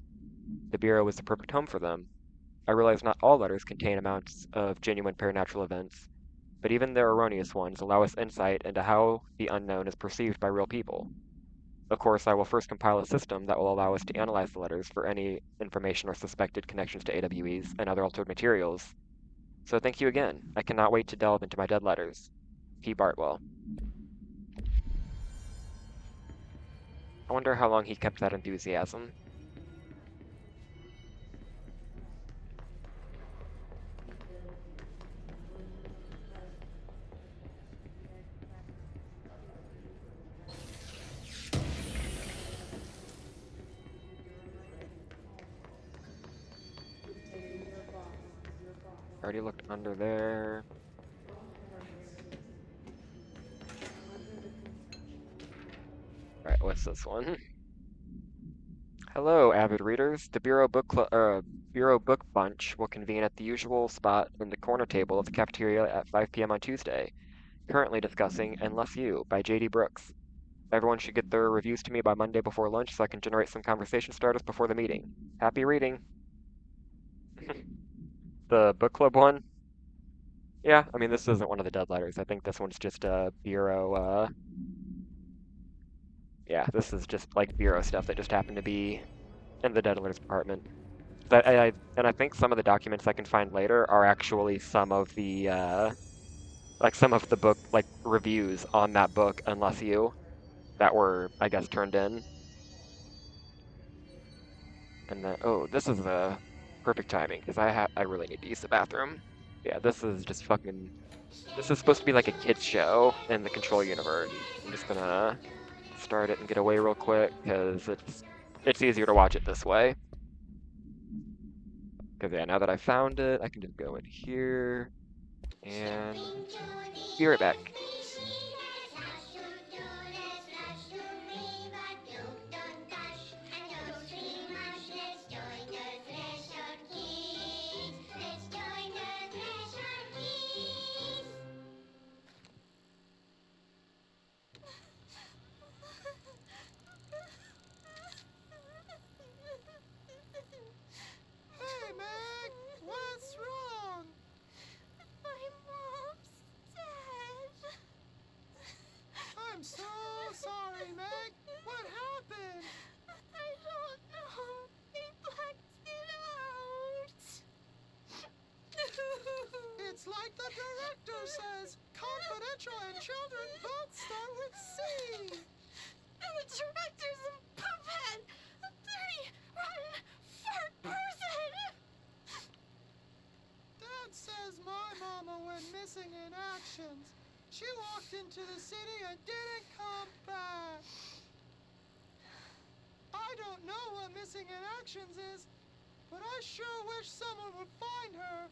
A: The Bureau is the perfect home for them. I realize not all letters contain amounts of genuine paranatural events, but even the erroneous ones allow us insight into how the unknown is perceived by real people. Of course, I will first compile a system that will allow us to analyze the letters for any information or suspected connections to AWEs and other altered materials. So thank you again. I cannot wait to delve into my dead letters. P. Bartwell. I wonder how long he kept that enthusiasm. Already looked under there. Alright, what's this one? Hello, avid readers. The Bureau Book Bunch will convene at the usual spot in the corner table of the cafeteria at 5 p.m. on Tuesday. Currently discussing Endless You by J.D. Brooks. Everyone should get their reviews to me by Monday before lunch so I can generate some conversation starters before the meeting. Happy reading! The book club one? Yeah, I mean, this isn't one of the dead letters. I think this one's just a Bureau, yeah, this is just like Bureau stuff that just happened to be in the dead letters department. And I think some of the documents I can find later are actually some of the like some of the book like reviews on that book, Unless You, that were, I guess, turned in. And then, oh, this is the perfect timing because I really need to use the bathroom. Yeah, this is just fucking. This is supposed to be like a kids show in the Control universe. I'm just gonna start it and get away real quick because it's easier to watch it this way. Because yeah, now that I found it, I can just go in here and be right back.
J: Hey, Meg! What's wrong?
B: My mom's dead.
J: I'm so sorry, Meg. What happened?
B: I don't know. They blacked it out.
J: It's like the director says. Confidential and children both start with C.
B: And the director's a puppet. A dirty, rotten, fart person.
J: Dad says my mama went missing in actions. She walked into the city and didn't come back. I don't know what missing in actions is, but I sure wish someone would find her.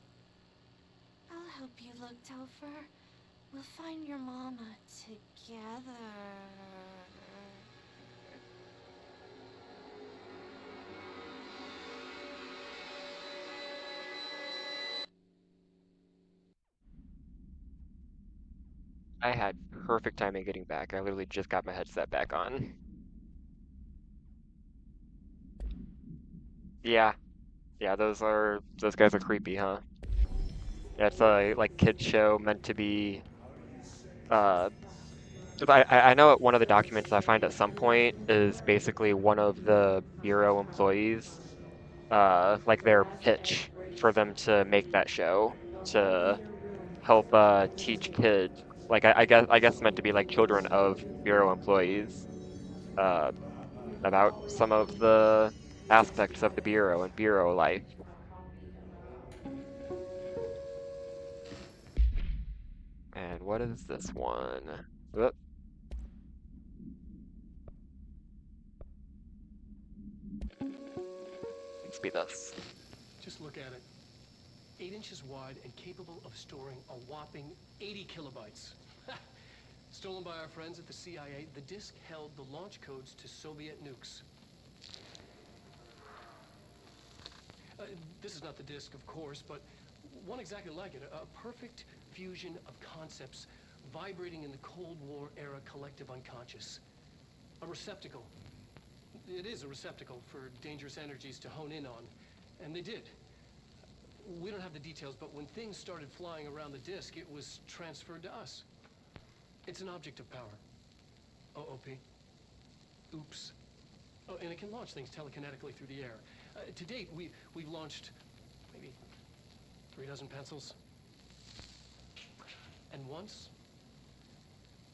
B: I'll help you look, Telfer. We'll find your mama together.
A: I had perfect timing getting back. I literally just got my headset back on. Yeah. Yeah, those guys are creepy, huh? Yeah, it's a like kids show meant to be 'cause I know one of the documents I find at some point is basically one of the Bureau employees, like their pitch for them to make that show to help teach kids. Like I guess it's meant to be like children of Bureau employees, about some of the aspects of the Bureau and Bureau life. And what is this one? Whoop. Let's be this.
E: Just look at it. 8 inches wide and capable of storing a whopping 80 kilobytes. Stolen by our friends at the CIA, the disk held the launch codes to Soviet nukes. This is not the disk, of course, but one exactly like it. A perfect fusion of concepts vibrating in the Cold War era collective unconscious. A receptacle. It is a receptacle for dangerous energies to hone in on. And they did. We don't have the details, but when things started flying around the disk, it was transferred to us. It's an object of power. OOP. Oops. Oh, and it can launch things telekinetically through the air. To date, we've launched maybe 3 dozen pencils. And once,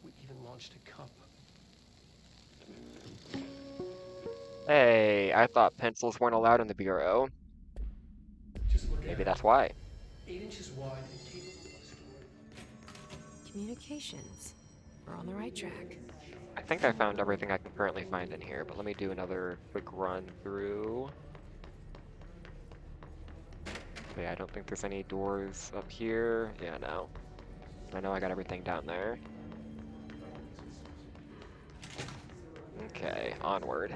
E: we even launched a cup.
A: Hey, I thought pencils weren't allowed in the Bureau.
E: Just look
A: Maybe
E: at
A: that's why.
E: 8 inches wide and capable of storing.
B: Communications. We're on the right track.
A: I think I found everything I can currently find in here, but let me do another quick run through. But yeah, I don't think there's any doors up here. Yeah, no. I know I got everything down there. Okay, onward.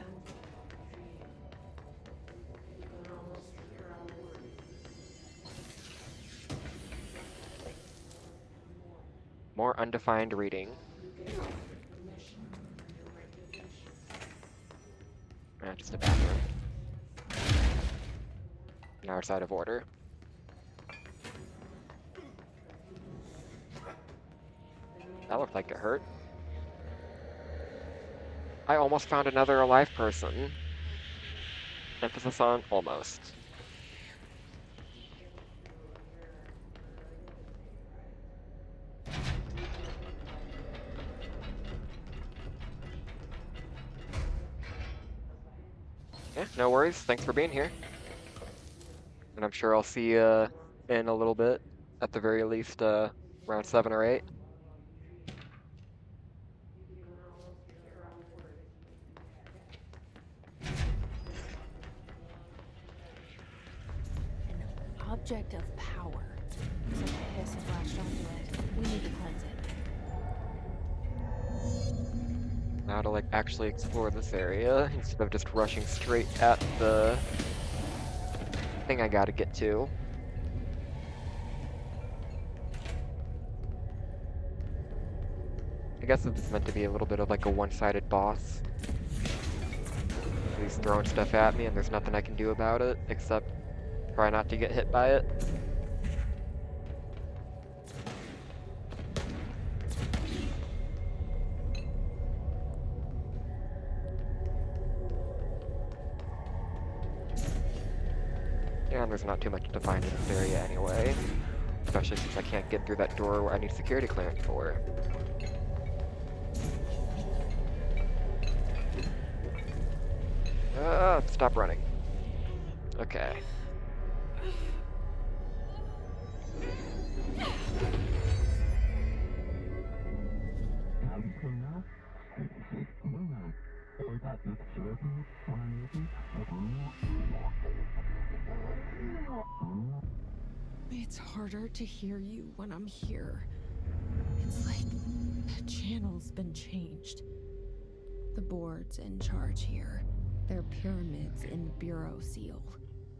A: More undefined reading. Just a bathroom. Now it's out of order. That looked like it hurt. I almost found another alive person. Emphasis on almost. Yeah, no worries. Thanks for being here. And I'm sure I'll see you in a little bit, at the very least, around 7 or 8.
B: An object of power. So the hiss has latched onto it. We need to cleanse it.
A: Now to like actually explore this area instead of just rushing straight at the thing I gotta get to. I guess it's meant to be a little bit of like a one-sided boss. He's throwing stuff at me and there's nothing I can do about it except try not to get hit by it. Yeah, and there's not too much to find in this area anyway. Especially since I can't get through that door where I need security clearance for. Stop running. Okay.
B: It's harder to hear you when I'm here. It's like the channel's been changed. The board's in charge here. They're pyramids in the Bureau seal.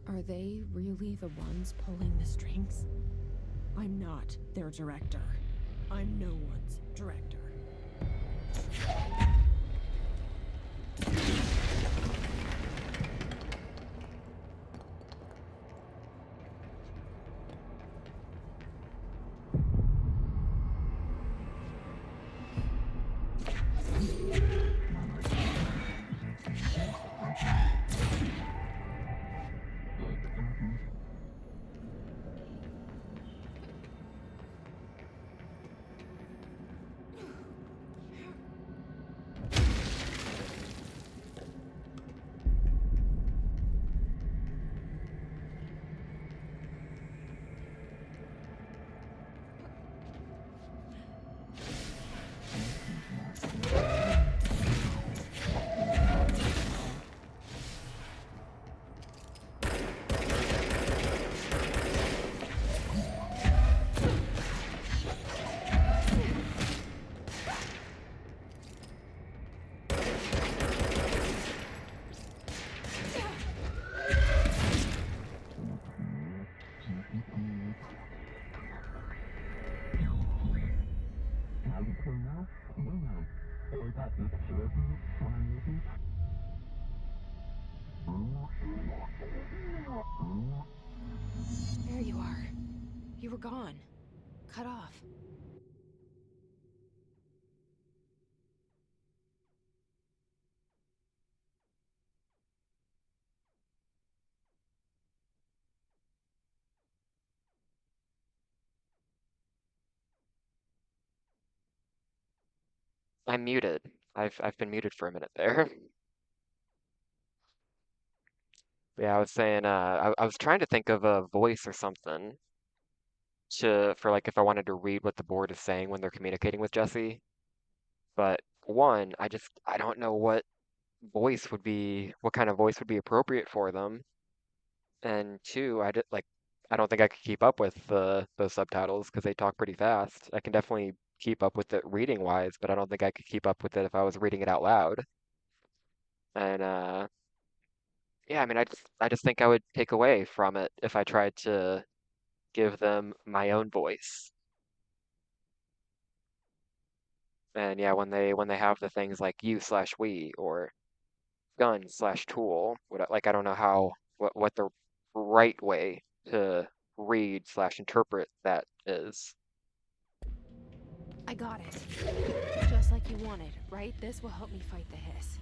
B: Are they really the ones pulling the strings? I'm not their director. I'm no one's director. There you are. You were gone. Cut off.
A: I'm muted. I've been muted for a minute there. Yeah, I was saying, I was trying to think of a voice or something for like if I wanted to read what the board is saying when they're communicating with Jesse. But one, I don't know what kind of voice would be appropriate for them. And two, I don't think I could keep up with those subtitles because they talk pretty fast. I can definitely keep up with it reading wise, but I don't think I could keep up with it if I was reading it out loud. And yeah, I mean, I just think I would take away from it if I tried to give them my own voice. And yeah, when they have the things like you/we or gun/tool, like I don't know what the right way to read/interpret that is.
B: I got it. Just like you wanted, right? This will help me fight the hiss.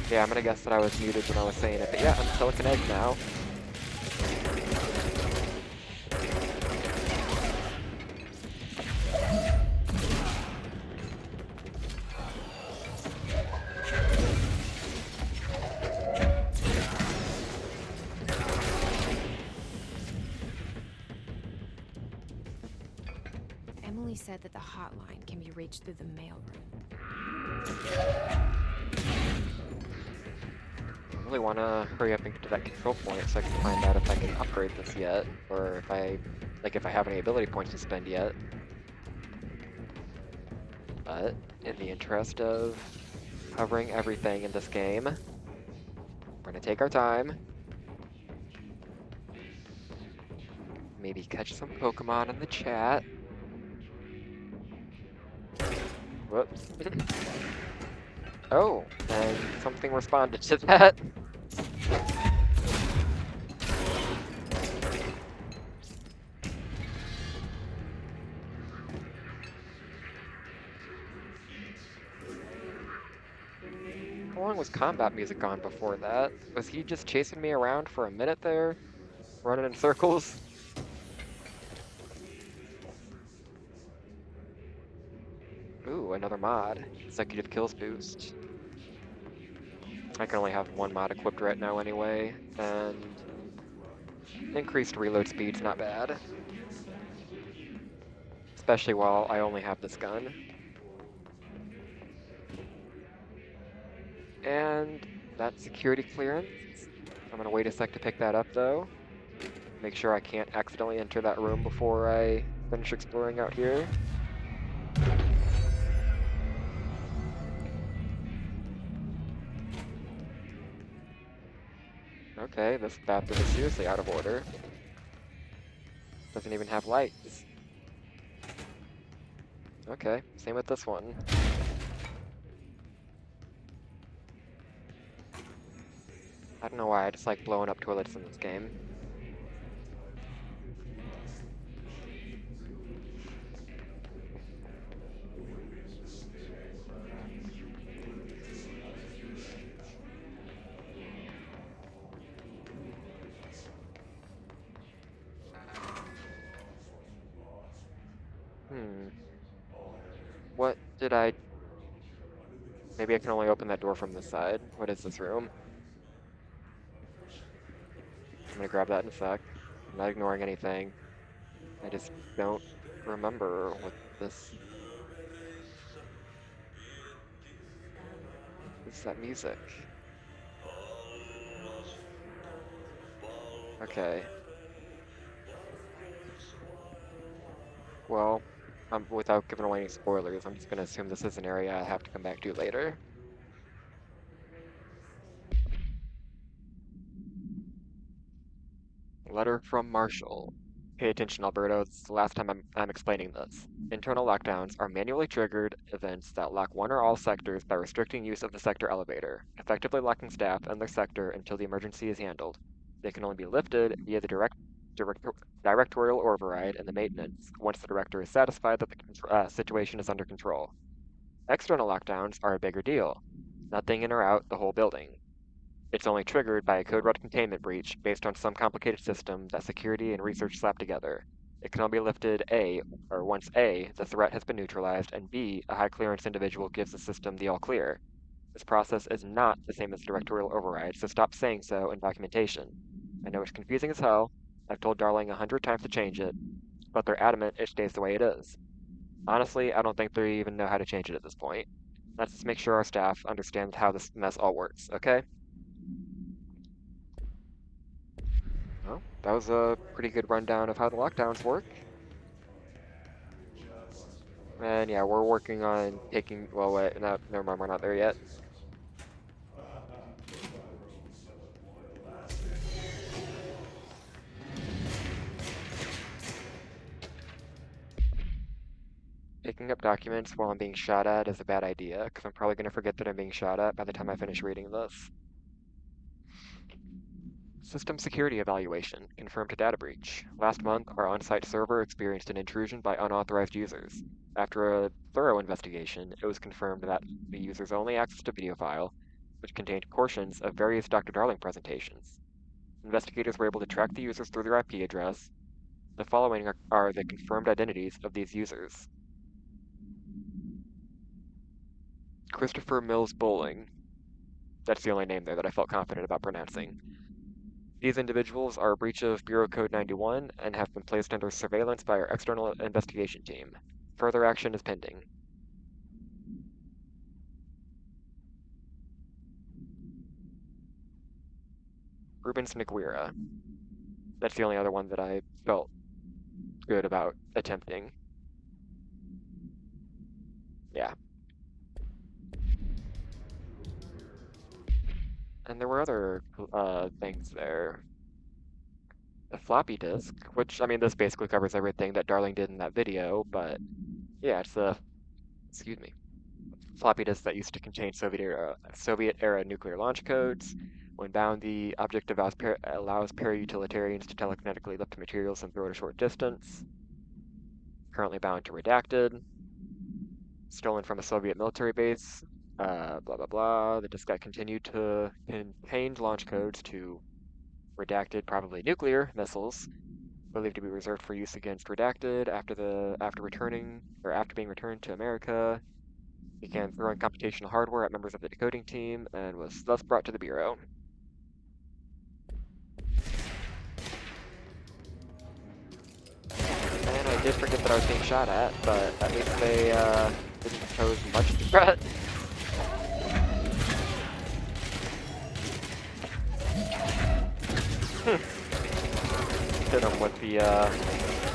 A: Yeah, I'm gonna guess that I was muted when I was saying it, but yeah, I'm Silicon Egg now.
B: said that the hotline can be reached through the mailroom.
A: I really want to hurry up and get to that control point so I can find out if I can upgrade this yet, or if I have any ability points to spend yet. But in the interest of covering everything in this game, we're gonna take our time. Maybe catch some Pokemon in the chat. Whoops. Oh, and something responded to that. How long was combat music on before that? Was he just chasing me around for a minute there? Running in circles? Ooh, another mod. Consecutive kills boost. I can only have one mod equipped right now anyway, and increased reload speed's not bad. Especially while I only have this gun. And that's security clearance. I'm gonna wait a sec to pick that up though. Make sure I can't accidentally enter that room before I finish exploring out here. Okay, this bathroom is seriously out of order. Doesn't even have lights. Okay, same with this one. I don't know why, I just like blowing up toilets in this game. What did I... Maybe I can only open that door from this side. What is this room? I'm gonna grab that in a sec. I'm not ignoring anything. I just don't remember what this... What's that music? Okay. Well, without giving away any spoilers, I'm just gonna assume this is an area I have to come back to later. Letter from Marshall. Pay attention, Alberto. This is the last time I'm explaining this. Internal lockdowns are manually triggered events that lock one or all sectors by restricting use of the sector elevator, effectively locking staff and their sector until the emergency is handled. They can only be lifted via the directorial override and the maintenance once the director is satisfied that the situation is under control. External lockdowns are a bigger deal. Nothing in or out the whole building. It's only triggered by a code red containment breach based on some complicated system that security and research slap together. It can only be lifted once A, the threat has been neutralized, and B, a high clearance individual gives the system the all clear. This process is not the same as directorial override, so stop saying so in documentation. I know it's confusing as hell. I've told Darling 100 times to change it, but they're adamant it stays the way it is. Honestly, I don't think they even know how to change it at this point. Let's just make sure our staff understand how this mess all works, okay? Well, that was a pretty good rundown of how the lockdowns work. And yeah, we're working on taking, well wait, no, never mind, we're not there yet. Picking up documents while I'm being shot at is a bad idea, because I'm probably going to forget that I'm being shot at by the time I finish reading this. System security evaluation. Confirmed a data breach. Last month, our on-site server experienced an intrusion by unauthorized users. After a thorough investigation, it was confirmed that the user's only accessed a video file, which contained portions of various Dr. Darling presentations. Investigators were able to track the users through their IP address. The following are the confirmed identities of these users. Christopher Mills Bowling. That's the only name there that I felt confident about pronouncing. These individuals are a breach of Bureau Code 91 and have been placed under surveillance by our external investigation team. Further action is pending. Rubens Niguira. That's the only other one that I felt good about attempting. Yeah. And there were other things there. The floppy disk, which, I mean, this basically covers everything that Darling did in that video, but yeah, it's a, excuse me, floppy disk that used to contain Soviet-era nuclear launch codes. When bound, the object allows para-utilitarians to telekinetically lift materials and throw it a short distance. Currently bound to redacted. Stolen from a Soviet military base. Blah, blah, blah. The disk continued to contain launch codes to redacted, probably nuclear missiles, believed to be reserved for use against redacted after being returned to America. Began throwing computational hardware at members of the decoding team and was thus brought to the Bureau. And I did forget that I was being shot at, but at least they didn't pose much threat. Hit him with the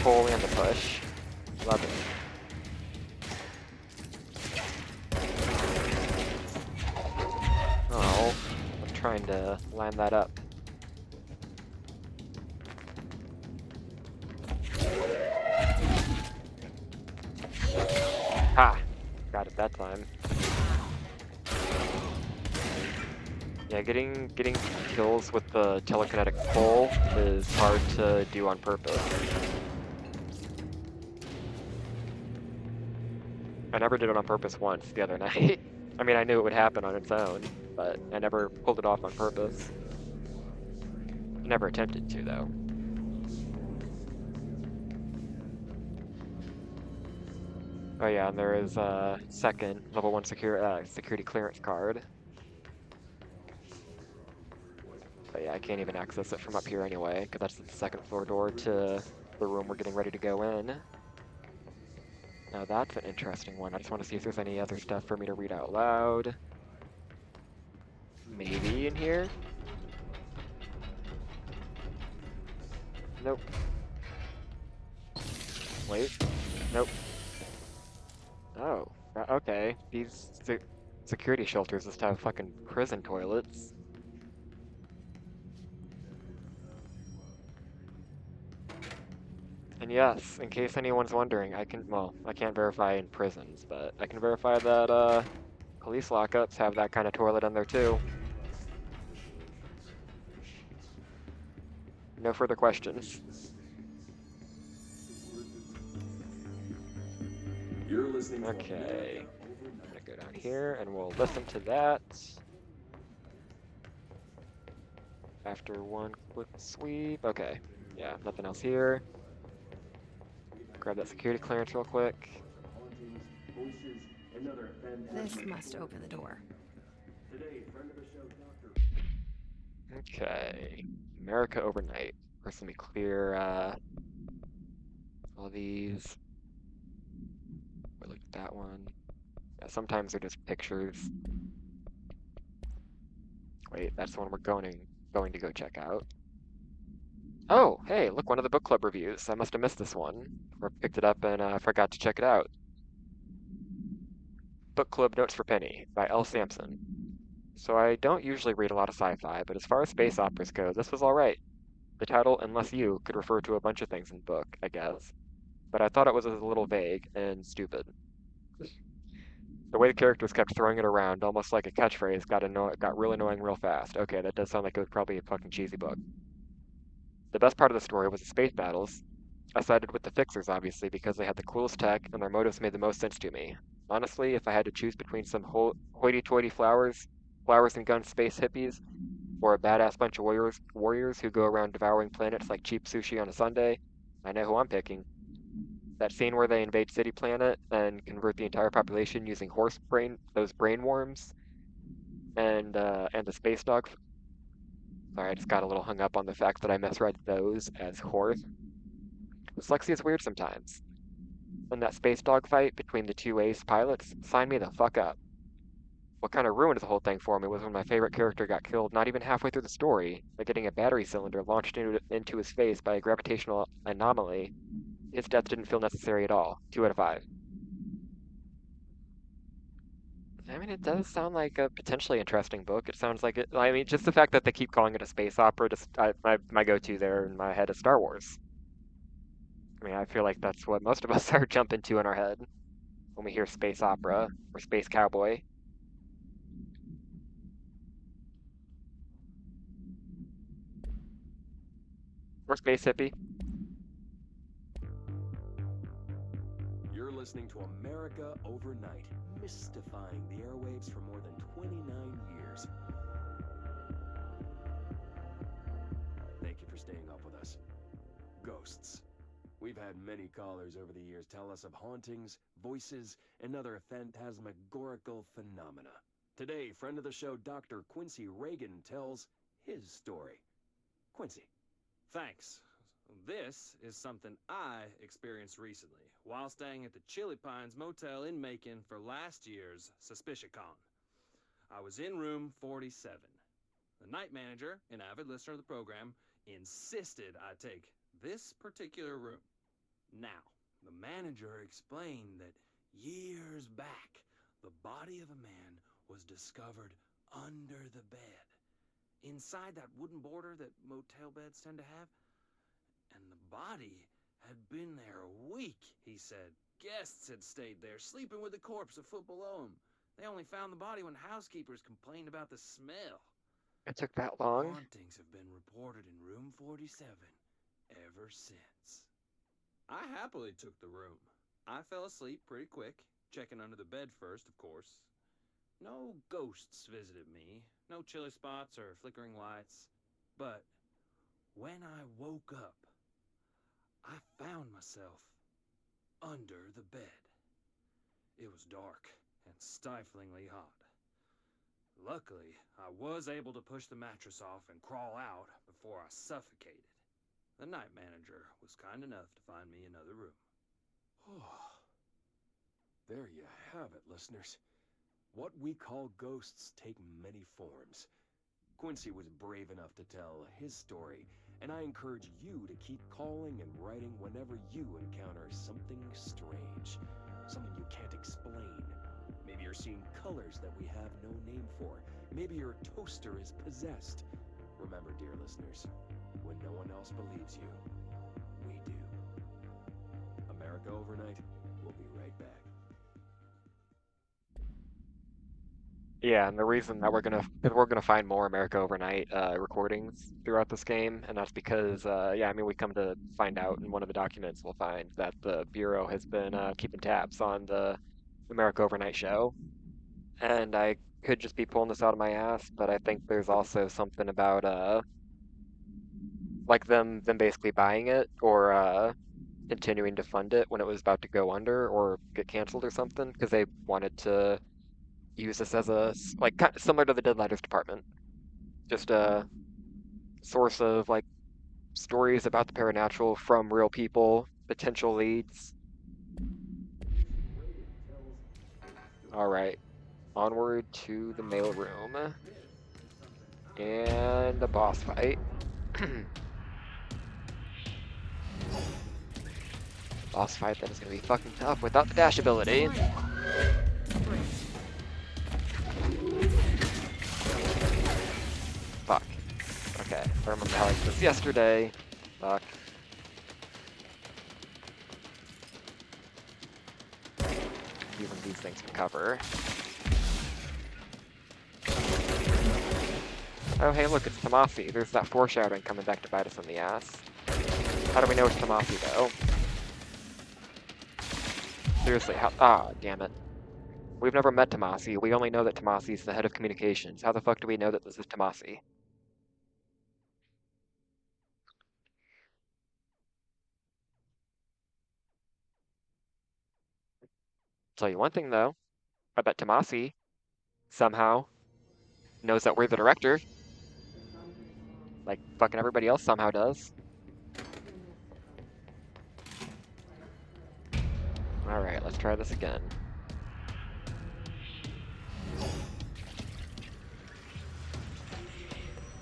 A: pull and the push. Love it. Oh, I'm trying to line that up. Ha! Got it that time. Yeah, getting kills with the telekinetic pull is hard to do on purpose. I never did it on purpose once the other night. I mean, I knew it would happen on its own, but I never pulled it off on purpose. I never attempted to, though. Oh yeah, and there is a second level 1 security clearance card. But yeah, I can't even access it from up here anyway, because that's the second floor door to the room we're getting ready to go in. Now that's an interesting one. I just want to see if there's any other stuff for me to read out loud. Maybe in here? Nope. Wait. Nope. Oh, okay. These security shelters just have fucking prison toilets. And yes, in case anyone's wondering, I can't verify in prisons, but I can verify that police lockups have that kind of toilet in there too. No further questions.
G: You're listening.
A: Okay. I'm gonna go down here and we'll listen to that. After one quick sweep. Okay. Yeah, nothing else here. Grab that security clearance real quick.
B: This must open the door.
A: Okay. America Overnight. First, let me clear all these. I look at that one. Yeah, sometimes they're just pictures. Wait, that's the one we're going to go check out. Oh, hey, look, one of the book club reviews. I must have missed this one, or picked it up and forgot to check it out. Book Club Notes for Penny by L. Sampson. So I don't usually read a lot of sci-fi, but as far as space operas go, this was alright. The title, Unless You, could refer to a bunch of things in the book, I guess. But I thought it was a little vague and stupid. The way the characters kept throwing it around, almost like a catchphrase, got real annoying real fast. Okay, that does sound like it was probably a fucking cheesy book. The best part of the story was the space battles. I sided with the Fixers, obviously, because they had the coolest tech and their motives made the most sense to me. Honestly, if I had to choose between some hoity-toity flowers and gun space hippies, or a badass bunch of warriors who go around devouring planets like cheap sushi on a Sunday, I know who I'm picking. That scene where they invade City Planet and convert the entire population using those brain worms, and the space dog. Sorry, I just got a little hung up on the fact that I misread those as horse. Dyslexia is weird sometimes. in that space dogfight between the two ace pilots, sign me the fuck up. What kind of ruined the whole thing for me was when my favorite character got killed not even halfway through the story, by getting a battery cylinder launched into his face by a gravitational anomaly. His death didn't feel necessary at all. 2 out of 5. I mean, it does sound like a potentially interesting book. It sounds like it. I mean, just the fact that they keep calling it a space opera, just my go-to there in my head is Star Wars. I mean, I feel like that's what most of us are jumping to in our head when we hear space opera or space cowboy. Or space hippie.
K: You're listening to America Overnight, mystifying the airwaves for more than 29 years. Thank you for staying up with us. Ghosts. We've had many callers over the years tell us of hauntings, voices, and other phantasmagorical phenomena. Today, friend of the show, Dr. Quincy Reagan, tells his story. Quincy.
G: Thanks. This is something I experienced recently while staying at the Chili Pines Motel in Macon for last year's SuspiciaCon. I was in room 47. The night manager, an avid listener of the program, insisted I take this particular room. Now, the manager explained that years back, the body of a man was discovered under the bed, inside that wooden border that motel beds tend to have. And the body had been there a week, he said. Guests had stayed there, sleeping with the corpse a foot below him. They only found the body when housekeepers complained about the smell.
A: It took that long?
G: Hauntings have been reported in room 47 ever since. I happily took the room. I fell asleep pretty quick, checking under the bed first, of course. No ghosts visited me, no chilly spots or flickering lights. But when I woke up, I found myself under the bed. It was dark and stiflingly hot. Luckily, I was able to push the mattress off and crawl out before I suffocated. The night manager was kind enough to find me another room.
K: There you have it, listeners. What we call ghosts take many forms. Quincy was brave enough to tell his story, and I encourage you to keep calling and writing whenever you encounter something strange, something you can't explain. Maybe you're seeing colors that we have no name for. Maybe your toaster is possessed. Remember, dear listeners, when no one else believes you, we do. America Overnight, we'll be right back.
A: Yeah, and the reason that we're gonna find more America Overnight recordings throughout this game, and that's because yeah, I mean, we come to find out in one of the documents we'll find that the Bureau has been keeping tabs on the America Overnight show, and I could just be pulling this out of my ass, but I think there's also something about like them basically buying it or continuing to fund it when it was about to go under or get canceled or something, because they wanted to use this as a, like, kind of similar to the Deadlighters department, just a source of, like, stories about the paranatural from real people, potential leads. Alright, onward to the mail room, and a boss fight. Boss fight that is going to be fucking tough without the dash ability. Fuck. Okay, I remember how I did this yesterday. Fuck. Even these things can cover. Oh hey, look, it's Tomasi. There's that foreshadowing coming back to bite us in the ass. How do we know it's Tomasi, though? Seriously, how— ah, damn it. We've never met Tomasi. We only know that Tomasi is the head of communications. How the fuck do we know that this is Tomasi? Tell you one thing, though. I bet Tomasi somehow knows that we're the director. Like, fucking everybody else somehow does. Alright, let's try this again.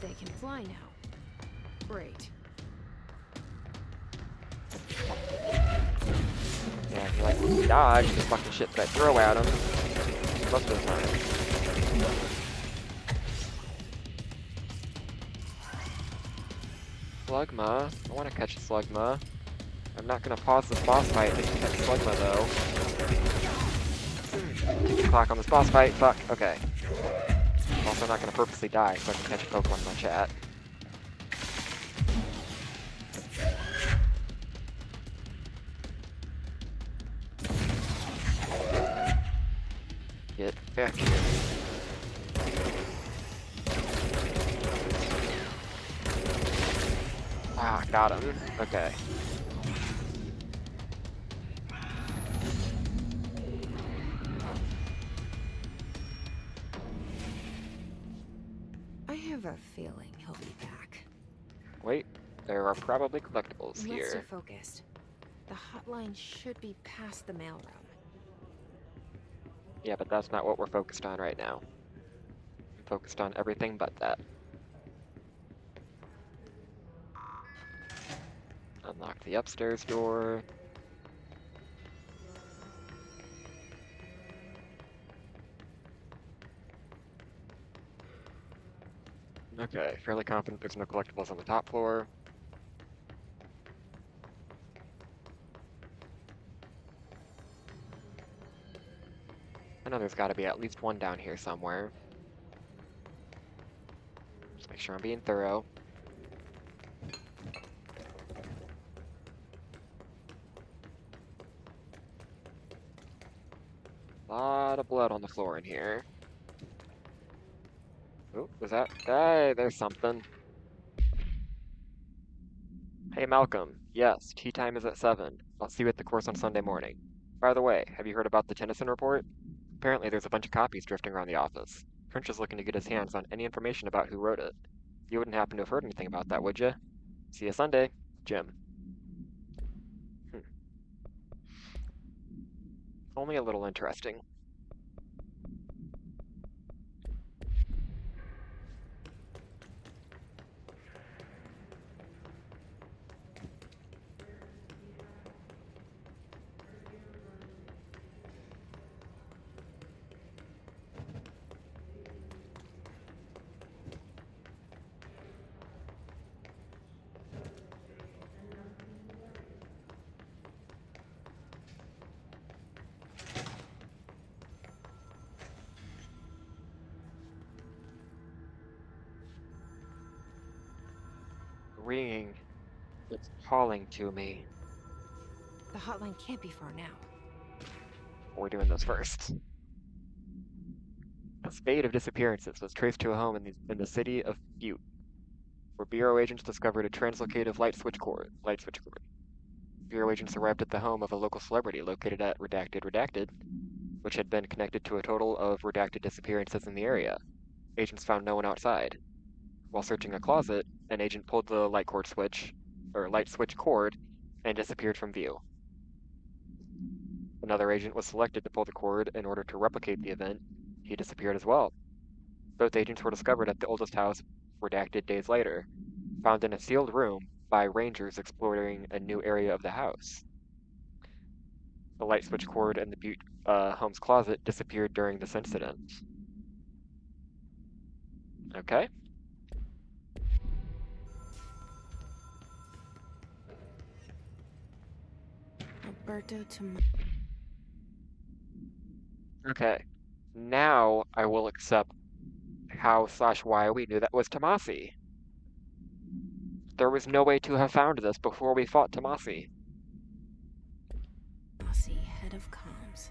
B: They can fly now. Great.
A: Yeah, he like dodge the fucking shit that I throw at him most of the time. Slugma. I want to catch a Slugma. I'm not gonna pause this boss fight to catch Slugma though. Clock on this boss fight. Fuck. Okay. I'm also not gonna purposely die so I can catch a Pokemon in my chat. Get back here. Ah, got him. Okay.
B: I have a feeling he'll be back.
A: Wait, there are probably collectibles
B: Let's stay
A: here.
B: focused. The hotline should be past the mailroom.
A: Yeah, but that's not what we're focused on right now. I'm focused on everything but that. Unlock the upstairs door. Okay, fairly confident there's no collectibles on the top floor. I know there's got to be at least one down here somewhere. Just make sure I'm being thorough. Lot of blood on the floor in here. Oh, was that? Hey, there's something. Hey, Malcolm. Yes, tea time is at 7. I'll see you at the course on Sunday morning. By the way, have you heard about the Tennyson report? Apparently there's a bunch of copies drifting around the office. Prince is looking to get his hands on any information about who wrote it. You wouldn't happen to have heard anything about that, would you? See you Sunday, Jim. Only a little interesting. Ringing. It's calling to me.
B: The hotline can't be far now.
A: We're doing this first. A spate of disappearances was traced to a home in the city of Butte, where Bureau agents discovered a translocative light switch cord. Bureau agents arrived at the home of a local celebrity located at Redacted, which had been connected to a total of redacted disappearances in the area. Agents found no one outside. While searching a closet, an agent pulled the light switch cord and disappeared from view. Another agent was selected to pull the cord in order to replicate the event. He disappeared as well. Both agents were discovered at the oldest house, redacted days later, found in a sealed room by rangers exploring a new area of the house. The light switch cord in the Butte home's closet disappeared during this incident. Okay.
B: Alberto Tomasi.
A: Okay. Now I will accept how/why we knew that was Tomasi. There was no way to have found this before we fought Tomasi.
B: Tomasi, head of comms.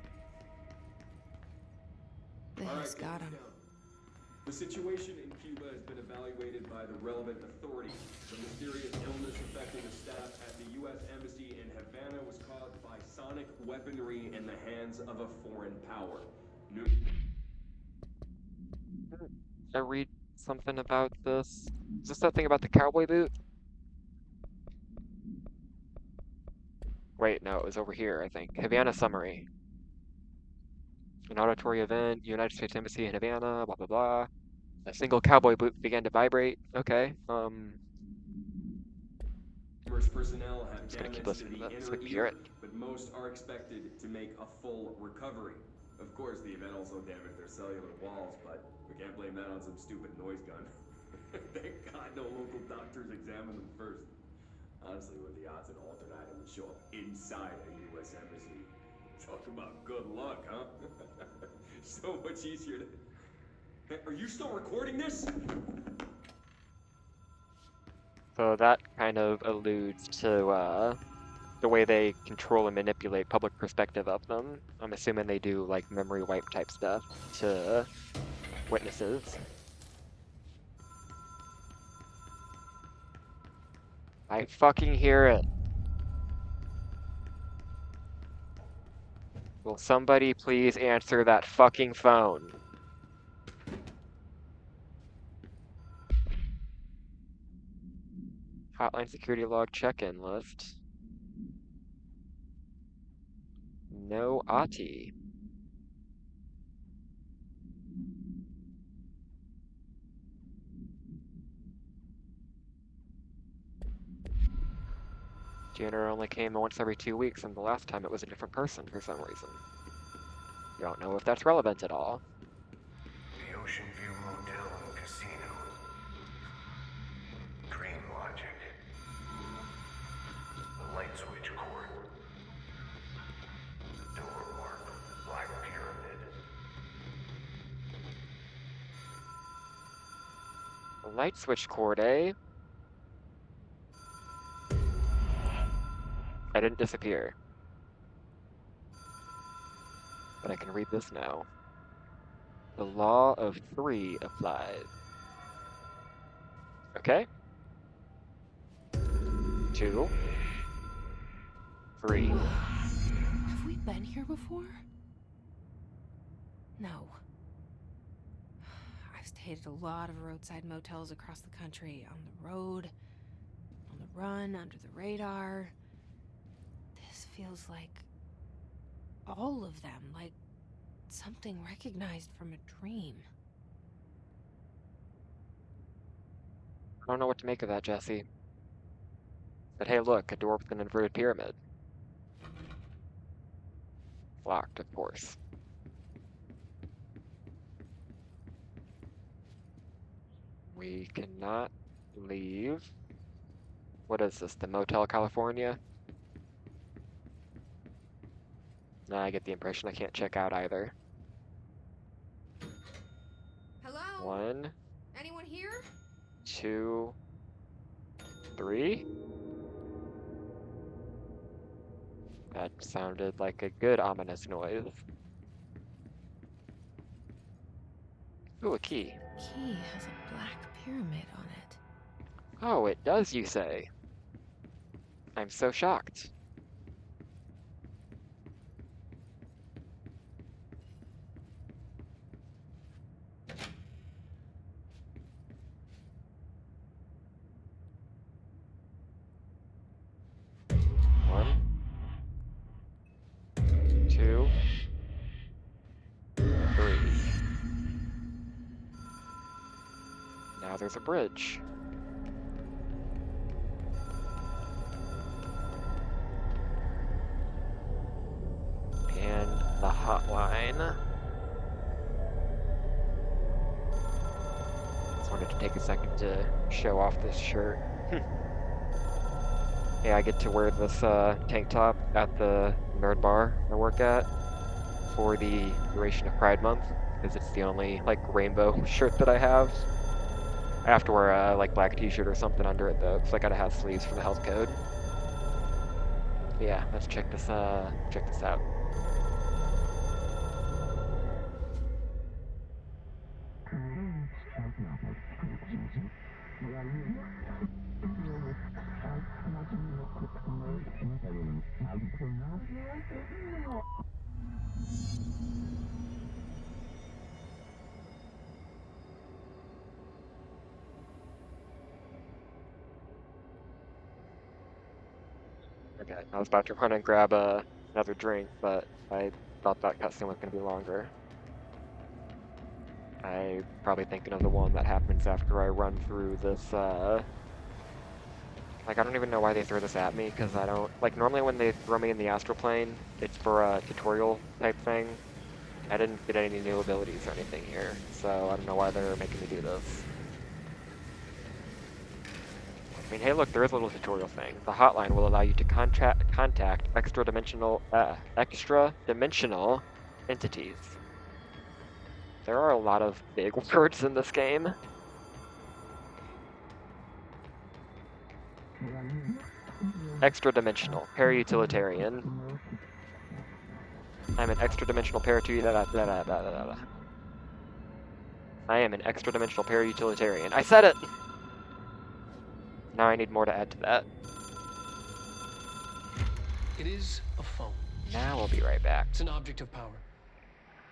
B: The Hills got him.
K: The situation in Cuba has been evaluated by the relevant authorities. The mysterious illness affecting the staff at the U.S. Embassy in Havana was caused by sonic weaponry in the hands of a foreign power.
A: I read something about this. Is this that thing about the cowboy boot? Wait, no, it was over here, I think. Havana summary. An auditory event, United States Embassy in Havana, blah, blah, blah. A single cowboy boot began to vibrate. Okay,
G: Commerce personnel have
A: just gonna keep
G: damage to
A: listening
G: the
A: to this.
G: inner
A: Like, hear
G: ear,
A: it.
G: but most are expected to make a full recovery. Of course, the event also damaged their cellular walls, but we can't blame that on some stupid noise gun. Thank God no local doctors examined them first. Honestly, what are the odds an altered item would show up inside a U.S. embassy? Talk about good luck, huh? So much easier to... Hey, are you still recording this?
A: So that kind of alludes to the way they control and manipulate public perspective of them. I'm assuming they do like memory wipe type stuff to witnesses. I fucking hear it. Will somebody please answer that fucking phone? Hotline security log check-in list. No Ati. Janitor only came once every 2 weeks, and the last time it was a different person for some reason. Don't know if that's relevant at all.
F: The Ocean View Motel and Casino. Dream Logic. The light switch cord. The door mark. Black Pyramid.
A: A light switch cord, eh? I didn't disappear. But I can read this now. The law of 3 applies. Okay. 2. 3.
B: Have we been here before? No. I've stayed at a lot of roadside motels across the country, on the road, on the run, under the radar. This feels like all of them, like something recognized from a dream.
A: I don't know what to make of that, Jesse. But hey, look, a door with an inverted pyramid. Locked, of course. We cannot leave. What is this, the Motel California? No, I get the impression I can't check out either.
C: Hello?
A: 1,
C: Anyone here?
A: 2, 3. That sounded like a good ominous noise. Ooh, a key.
B: Key has a black pyramid on it.
A: Oh, it does, you say? I'm so shocked. One, 2, 3. Now there's a bridge. And the hotline. Just wanted to take a second to show off this shirt. Yeah, I get to wear this tank top at the nerd bar I work at for the duration of Pride Month, because it's the only like rainbow shirt that I have. I have to wear a like black t-shirt or something under it though, because I gotta have sleeves for the health code. Yeah, let's check this out. Okay, I was about to run and grab another drink, but I thought that cutscene was going to be longer. I'm probably thinking of the one that happens after I run through this, like, I don't even know why they throw this at me, because I don't... Like, normally when they throw me in the astral plane, it's for a tutorial type thing. I didn't get any new abilities or anything here, so I don't know why they're making me do this. I mean, hey look, there is a little tutorial thing. The hotline will allow you to contact extra-dimensional entities. There are a lot of big words in this game. Extra-dimensional, para-utilitarian. I'm an extra-dimensional I am an extra-dimensional para-utilitarian. I said it! Now I need more to add to that.
E: It is a phone.
A: Now we'll be right back.
E: It's an object of power.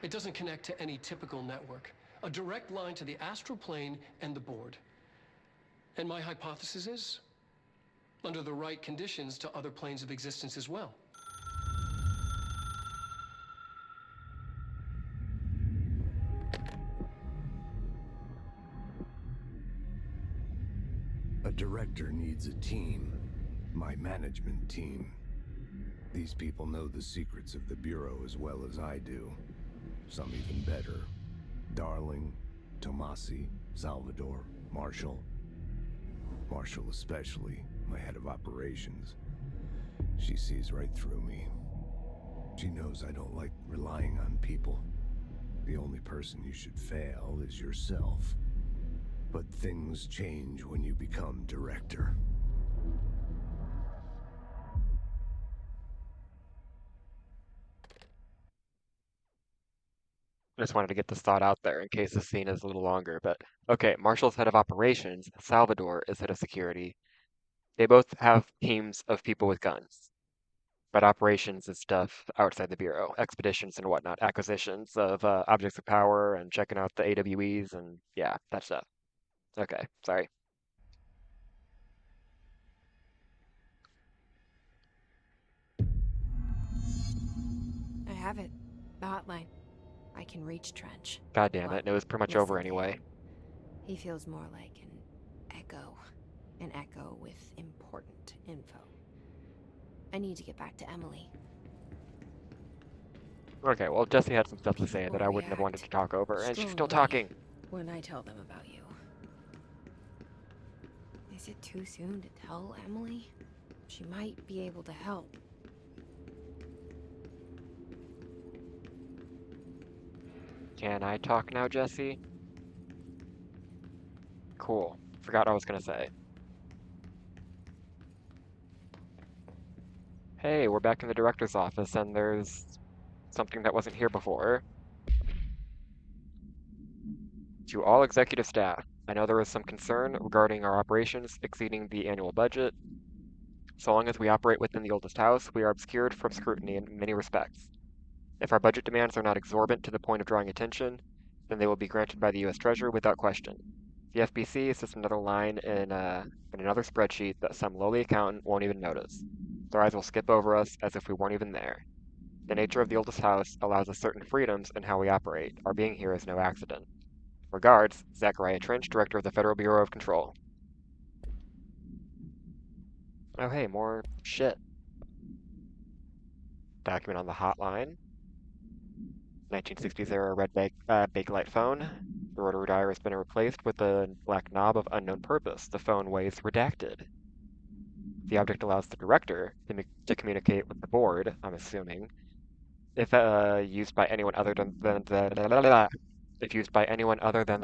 E: It doesn't connect to any typical network. A direct line to the astral plane and the board. And my hypothesis is, under the right conditions, to other planes of existence as well.
F: A director needs a team. My management team. These people know the secrets of the Bureau as well as I do. Some even better. Darling, Tomasi, Salvador, Marshall. Marshall especially, my head of operations. She sees right through me. She knows I don't like relying on people. The only person you should fail is yourself. But things change when you become director.
A: I just wanted to get this thought out there in case the scene is a little longer, but okay, Marshall's head of operations, Salvador is head of security. They both have teams of people with guns. But operations is stuff outside the Bureau, expeditions and whatnot, acquisitions of objects of power and checking out the AWEs and yeah, that stuff. Okay, sorry.
B: I have it. The hotline. I can reach Trench.
A: God damn
B: Well,
A: it, and it was pretty much
B: listen
A: over
B: to
A: anyway.
B: him. He feels more like an echo. An echo with important info. I need to get back to Emily.
A: Okay, well, Jesse had some stuff to say that I
B: Or
A: wouldn't have wanted
B: react
A: to talk over, and she's still
B: strongly
A: talking.
B: when I tell them about you. Is it too soon to tell Emily? She might be able to help.
A: Can I talk now, Jesse? Cool. Forgot what I was gonna say. Hey, we're back in the director's office, and there's something that wasn't here before. To all executive staff, I know there is some concern regarding our operations exceeding the annual budget. So long as we operate within the oldest house, we are obscured from scrutiny in many respects. If our budget demands are not exorbitant to the point of drawing attention, then they will be granted by the U.S. Treasury without question. The FBC is just another line in another spreadsheet that some lowly accountant won't even notice. Their eyes will skip over us as if we weren't even there. The nature of the oldest house allows us certain freedoms in how we operate. Our being here is no accident. Regards, Zachariah Trench, Director of the Federal Bureau of Control. Oh hey, more shit. Document on the hotline. 1960s era red Bakelite phone. The rotary dial has been replaced with a black knob of unknown purpose. The phone weighs redacted. The object allows the director to communicate with the board, I'm assuming. If used by anyone other than the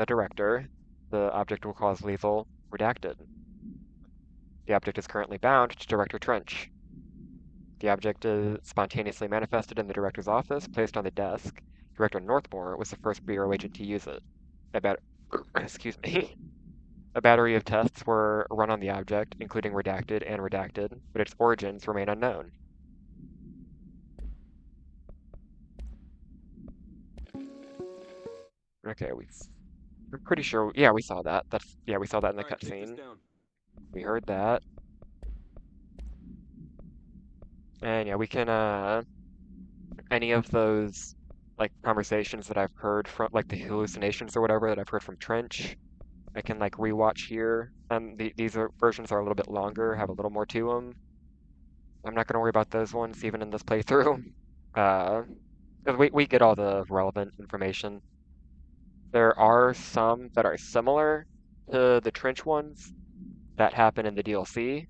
A: director, the object will cause lethal redacted. The object is currently bound to Director Trench. The object is spontaneously manifested in the director's office, placed on the desk. Director Northmore was the first Bureau agent to use it. Excuse me. A battery of tests were run on the object, including redacted and redacted, but its origins remain unknown. Okay, we're pretty sure. Yeah, we saw that. We saw that in the cutscene. We heard that. And yeah, we can any of those like conversations that I've heard from like the hallucinations or whatever that I've heard from Trench, I can like rewatch here. These versions are a little bit longer, have a little more to them. I'm not gonna worry about those ones even in this playthrough. Because we get all the relevant information. There are some that are similar to the Trench ones that happen in the DLC.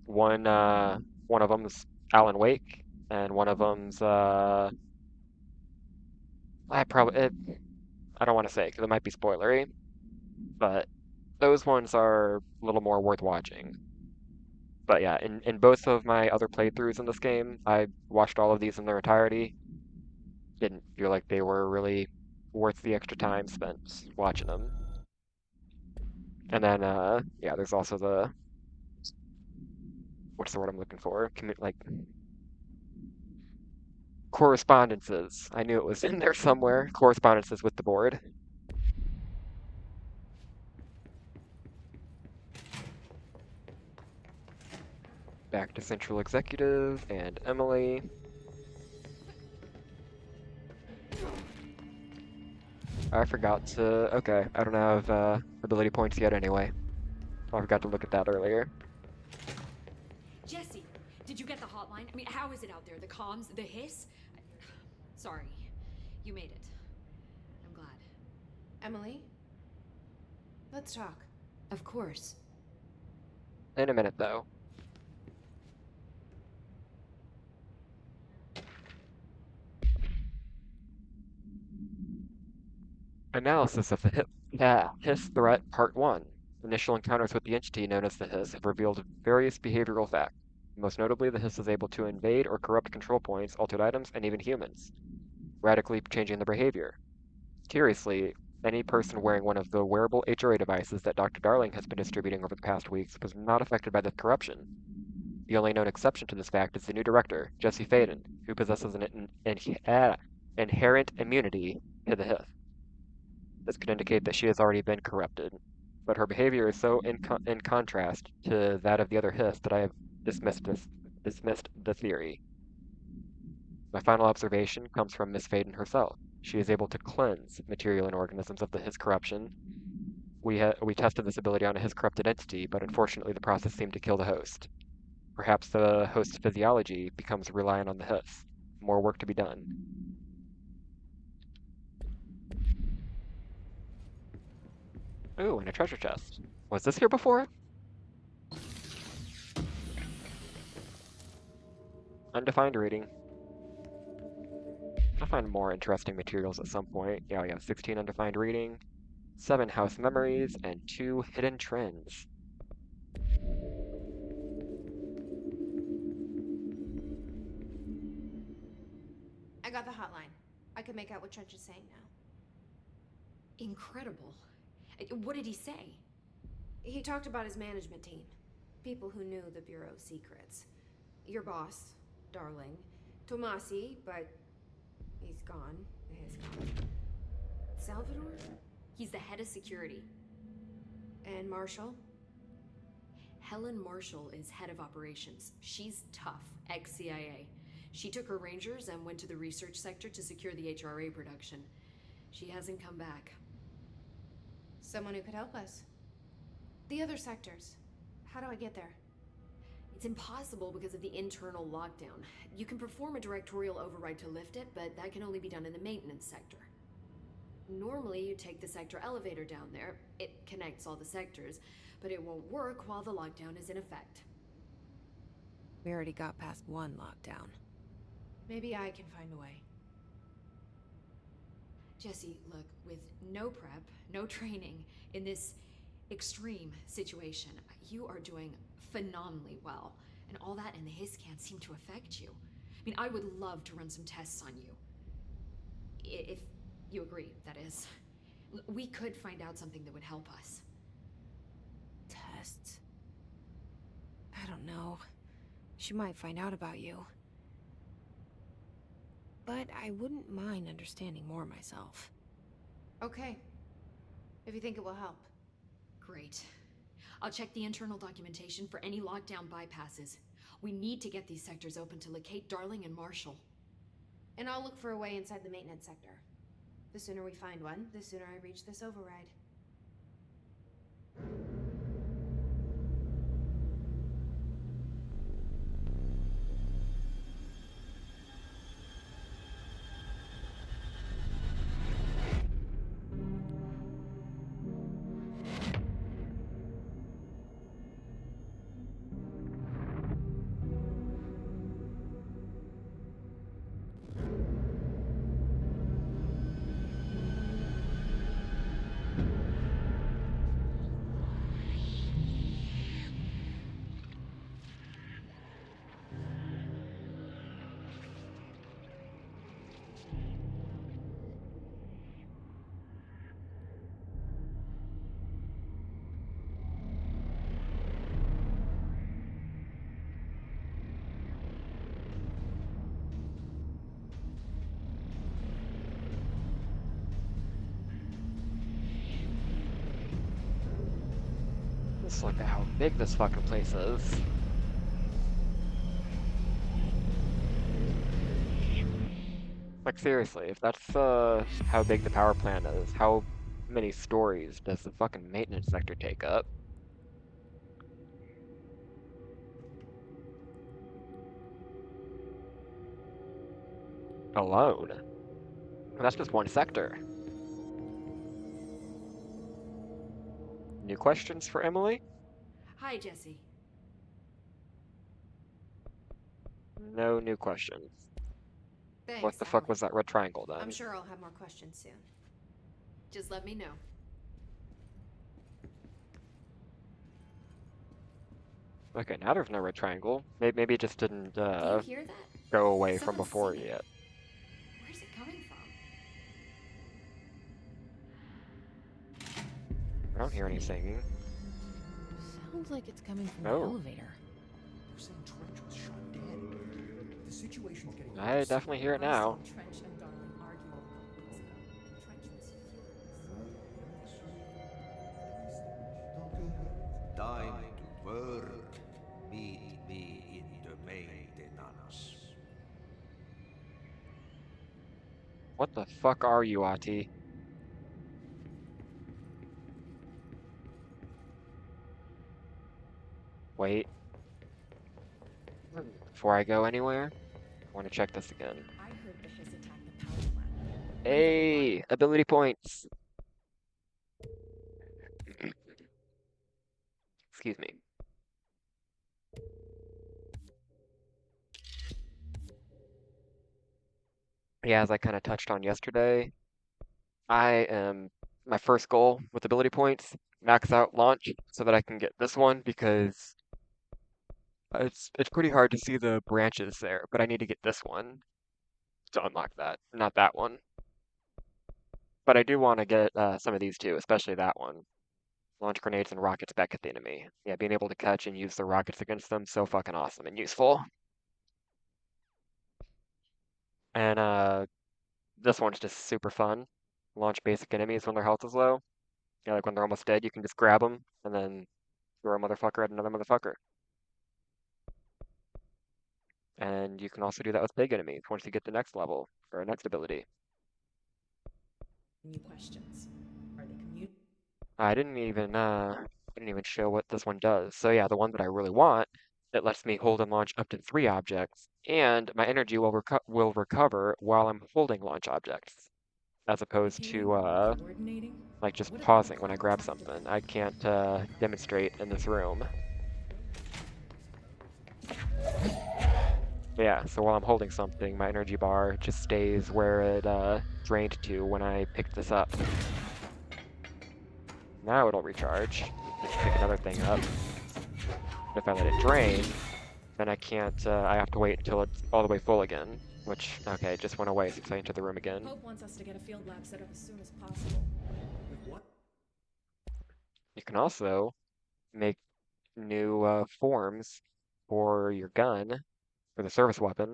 A: One of them's Alan Wake, and one of them's I don't want to say because it might be spoilery, but those ones are a little more worth watching. But yeah, in both of my other playthroughs in this game, I watched all of these in their entirety. Didn't feel like they were really worth the extra time spent watching them. And then yeah, there's also the what's the word I'm looking for? Like correspondences. I knew it was in there somewhere. Correspondences with the board. Back to Central Executive and Emily. I forgot to... Okay, I don't have ability points yet anyway. I forgot to look at that earlier.
I: Jesse, did you get the hotline? I mean, how is it out there? The comms, the hiss? Sorry, you made it. I'm glad.
C: Emily? Let's talk.
I: Of course.
A: In a minute, though. Analysis of the Hiss Threat Part 1. Initial encounters with the entity known as the Hiss have revealed various behavioral facts. Most notably, the Hiss is able to invade or corrupt control points, altered items, and even humans, radically changing their behavior. Curiously, any person wearing one of the wearable HRA devices that Dr. Darling has been distributing over the past weeks was not affected by the corruption. The only known exception to this fact is the new director, Jesse Faden, who possesses an inherent immunity to the Hiss. This could indicate that she has already been corrupted, but her behavior is so in contrast to that of the other Hiss that I have dismissed the theory. My final observation comes from Miss Faden herself. She is able to cleanse material and organisms of the Hiss corruption. We tested this ability on a Hiss corrupted entity, but unfortunately the process seemed to kill the host. Perhaps the host's physiology becomes reliant on the Hiss. More work to be done. Ooh, and a treasure chest. Was this here before? Undefined reading. I'll find more interesting materials at some point. Yeah, we have 16 undefined reading, 7 house memories, and 2 hidden trends.
C: I got the hotline. I can make out what Trench is saying now.
I: Incredible. What did he say?
C: He talked about his management team. People who knew the Bureau's secrets. Your boss, Darling. Tomasi, but he's gone. He's gone. Salvador?
I: He's the head of security.
C: And Marshall?
I: Helen Marshall is head of operations. She's tough, ex-CIA. She took her Rangers and went to the research sector to secure the HRA production. She hasn't come back.
C: Someone who could help us. The other sectors. How do I get there?
I: It's impossible because of the internal lockdown. You can perform a directorial override to lift it, but that can only be done in the maintenance sector. Normally, you take the sector elevator down there. It connects all the sectors, but it won't work while the lockdown is in effect.
B: We already got past one lockdown.
C: Maybe I can find a way.
I: Jesse, look, with no prep, no training, in this extreme situation, you are doing phenomenally well. And all that and the Hiss can't seem to affect you. I mean, I would love to run some tests on you. If you agree, that is. We could find out something that would help us.
B: Tests? I don't know. She might find out about you. But I wouldn't mind understanding more myself.
C: Okay. If you think it will help.
I: Great. I'll check the internal documentation for any lockdown bypasses. We need to get these sectors open to locate Darling and Marshall.
C: And I'll look for a way inside the maintenance sector. The sooner we find one, the sooner I reach this override.
A: Just look at how big this fucking place is. Like seriously, if that's how big the power plant is, how many stories does the fucking maintenance sector take up? Alone. And that's just one sector. New questions for Emily?
I: Hi, Jesse.
A: No new questions.
C: Thanks,
A: What the fuck
C: Emily.
A: was that red triangle then?
C: I'm sure I'll have more questions soon.
I: Just let me know.
A: Okay, now there's no red triangle. Maybe it just didn't
I: Do you hear that?
A: go away from
I: Someone's
A: before
I: singing.
A: yet.
I: Where's it coming from?
A: I don't hear any singing.
B: Sounds like it's coming from the
A: Oh.
B: elevator.
L: They're saying Trench was shot dead. The situation's getting
A: I
L: worse.
A: definitely hear it now.
M: Trench and Darling argue over the police. Trench was furious.
D: Time to work. Meet me in the maintenance.
A: What the fuck are you, Ati? Wait. Before I go anywhere, I want to check this again.
M: I heard the Hiss attack the power plant.
A: Hey, ability points. Excuse me. Yeah, as I kind of touched on yesterday, my first goal with ability points, max out launch so that I can get this one because it's pretty hard to see the branches there, but I need to get this one to unlock that, not that one. But I do want to get some of these too, especially that one. Launch grenades and rockets back at the enemy. Yeah, being able to catch and use the rockets against them, so fucking awesome and useful. And this one's just super fun. Launch basic enemies when their health is low. Yeah, like when they're almost dead, you can just grab them and then throw a motherfucker at another motherfucker. And you can also do that with big enemies once you get the next level or next ability.
M: New questions. Are they commute?
A: I didn't even show what this one does. So yeah, the one that I really want, it lets me hold and launch up to 3 objects, and my energy will recover while I'm holding launch objects, as opposed to
M: Coordinating?
A: like just
M: What if
A: pausing
M: I'm
A: when I grab
M: contacted?
A: something. I can't demonstrate in this room. Yeah, so while I'm holding something, my energy bar just stays where it drained to when I picked this up. Now it'll recharge. Just pick another thing up. If I let it drain, then I can't, I have to wait until it's all the way full again. Which, okay, it just went away since I entered the room again.
M: Pope wants us to get a field lab set up as soon as possible.
L: With what?
A: You can also make new forms for your gun, for the service weapon.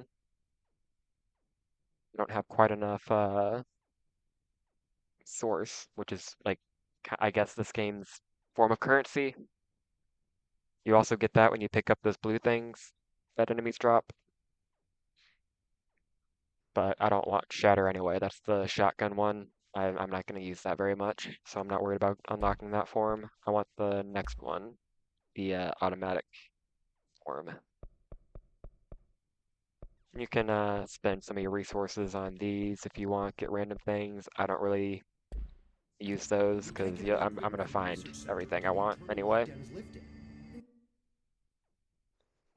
A: You don't have quite enough source, which is like, I guess this game's form of currency. You also get that when you pick up those blue things that enemies drop. But I don't want Shatter anyway. That's the shotgun one. I'm not going to use that very much, so I'm not worried about unlocking that form. I want the next one, the automatic form. You can spend some of your resources on these if you want, get random things. I don't really use those because yeah, I'm gonna find everything I want anyway.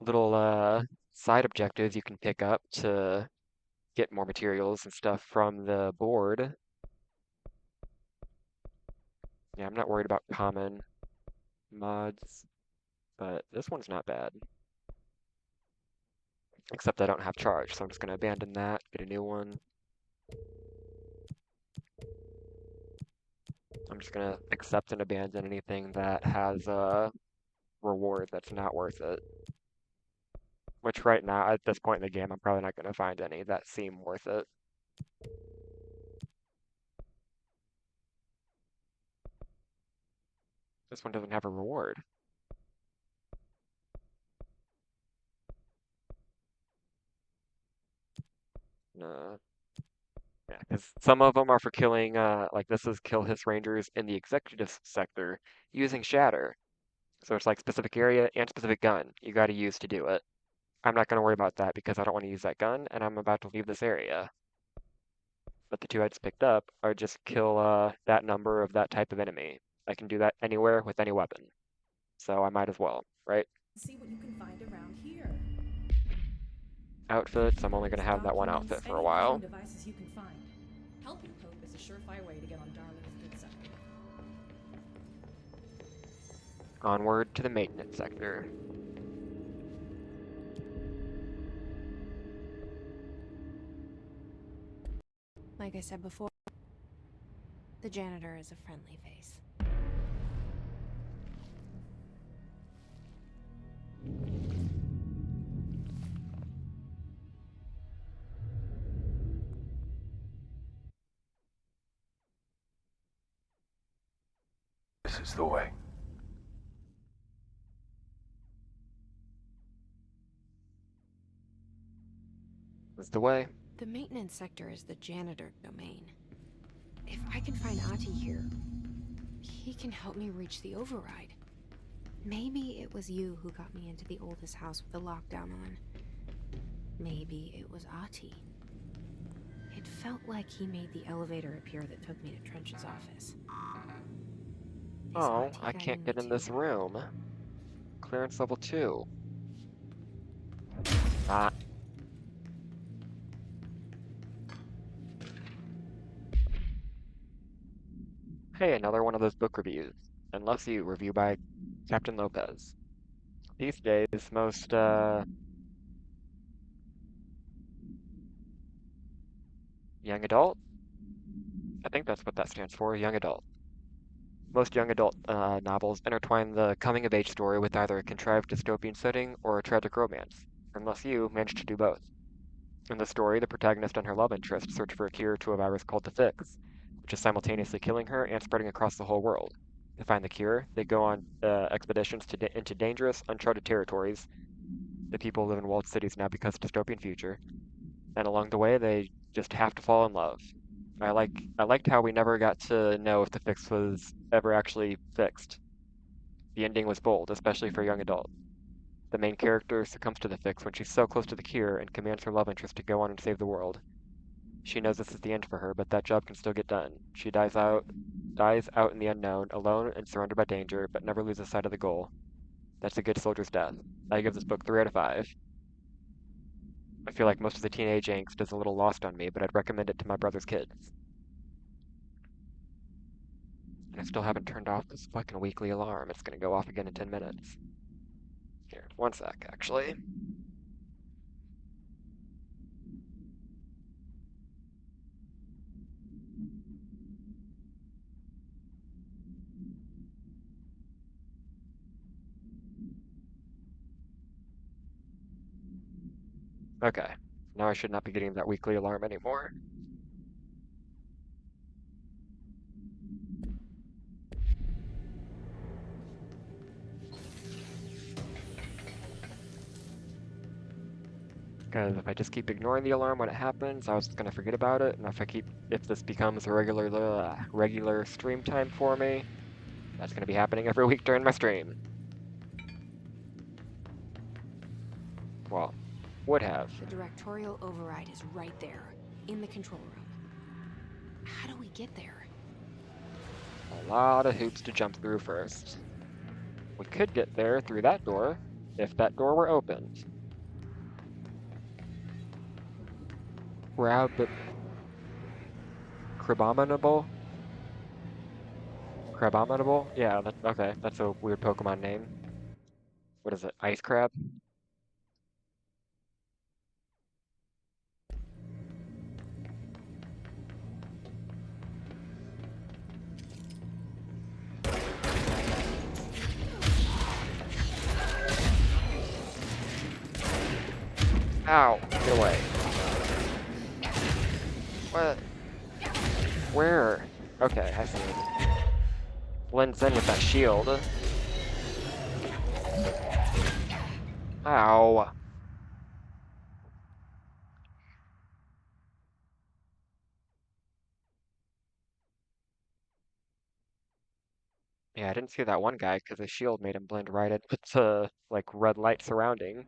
A: Little side objectives you can pick up to get more materials and stuff from the board. Yeah, I'm not worried about common mods, but this one's not bad. Except I don't have charge, so I'm just gonna abandon that, get a new one. I'm just gonna accept and abandon anything that has a reward that's not worth it. Which right now, at this point in the game, I'm probably not gonna find any that seem worth it. This one doesn't have a reward. No. Yeah, because some of them are for killing, like this is kill Hiss Rangers in the executive sector using Shatter. So it's like specific area and specific gun you gotta use to do it. I'm not gonna worry about that because I don't want to use that gun and I'm about to leave this area. But the two I just picked up are just kill that number of that type of enemy. I can do that anywhere with any weapon. So I might as well, right?
M: See what you can find around here.
A: Outfits, I'm only gonna have that one outfit for a while.
M: Devices you can find. Helping Pope is a surefire way to get on Darling's good side.
A: Onward to the maintenance sector.
B: Like I said before, the janitor is a friendly face.
F: This is the way.
A: This is the way.
B: The maintenance sector is the janitor domain. If I can find Ahti here, he can help me reach the override. Maybe it was you who got me into the oldest house with the lockdown on. Maybe it was Ahti. It felt like he made the elevator appear that took me to Trench's office.
A: Oh, I can't get in this room. Clearance level 2. Ah. Hey, another one of those book reviews. Unless you review by Captain Lopez. These days, most, young adult? I think that's what that stands for, young adult. Most young adult novels intertwine the coming-of-age story with either a contrived dystopian setting or a tragic romance, unless you manage to do both. In the story, the protagonist and her love interest search for a cure to a virus called the Fix, which is simultaneously killing her and spreading across the whole world. To find the cure, they go on expeditions into dangerous, uncharted territories. The people live in walled cities now because of dystopian future, and along the way, they just have to fall in love. I liked how we never got to know if the fix was ever actually fixed. The ending was bold, especially for a young adult. The main character succumbs to the fix when she's so close to the cure and commands her love interest to go on and save the world. She knows this is the end for her, but that job can still get done. She dies out in the unknown, alone and surrounded by danger, but never loses sight of the goal. That's a good soldier's death. I give this book 3 out of 5. I feel like most of the teenage angst is a little lost on me, but I'd recommend it to my brother's kids. And I still haven't turned off this fucking weekly alarm. It's gonna go off again in 10 minutes. Here, one sec, actually. Okay, now I should not be getting that weekly alarm anymore. Because if I just keep ignoring the alarm when it happens, I was just gonna forget about it. And if this becomes a regular stream time for me, that's gonna be happening every week during my stream. Well, would have.
B: The directorial override is right there, in the control room. How do we get there?
A: A lot of hoops to jump through first. We could get there through that door, if that door were opened. Crabominable? Crabominable? Yeah, okay, that's a weird Pokemon name. What is it, Ice Crab? Ow, get away. What? Where? Okay, I see it. Blends in with that shield. Ow. Yeah, I didn't see that one guy because the shield made him blend right in with the, like, red light surrounding.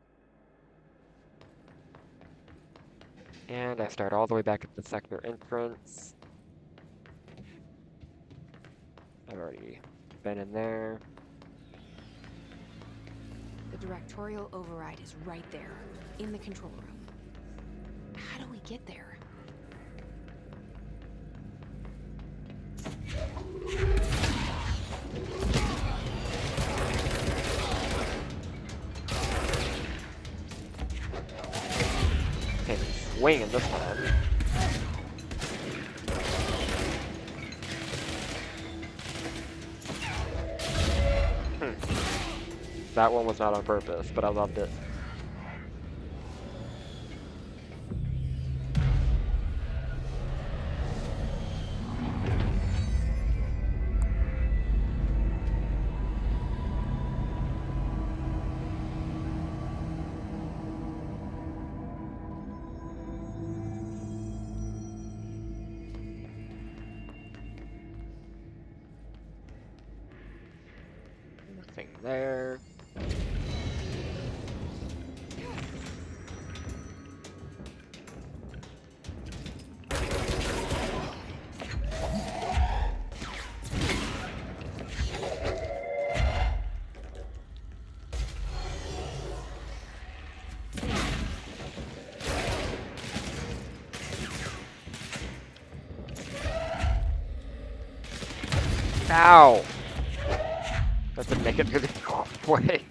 A: And I start all the way back at the sector entrance. I've already been in there.
B: The directorial override is right there, in the control room. How do we get there?
A: Okay, swinging this time. That one was not on purpose, but I loved it. Nothing there. Ow! That didn't make it through the way.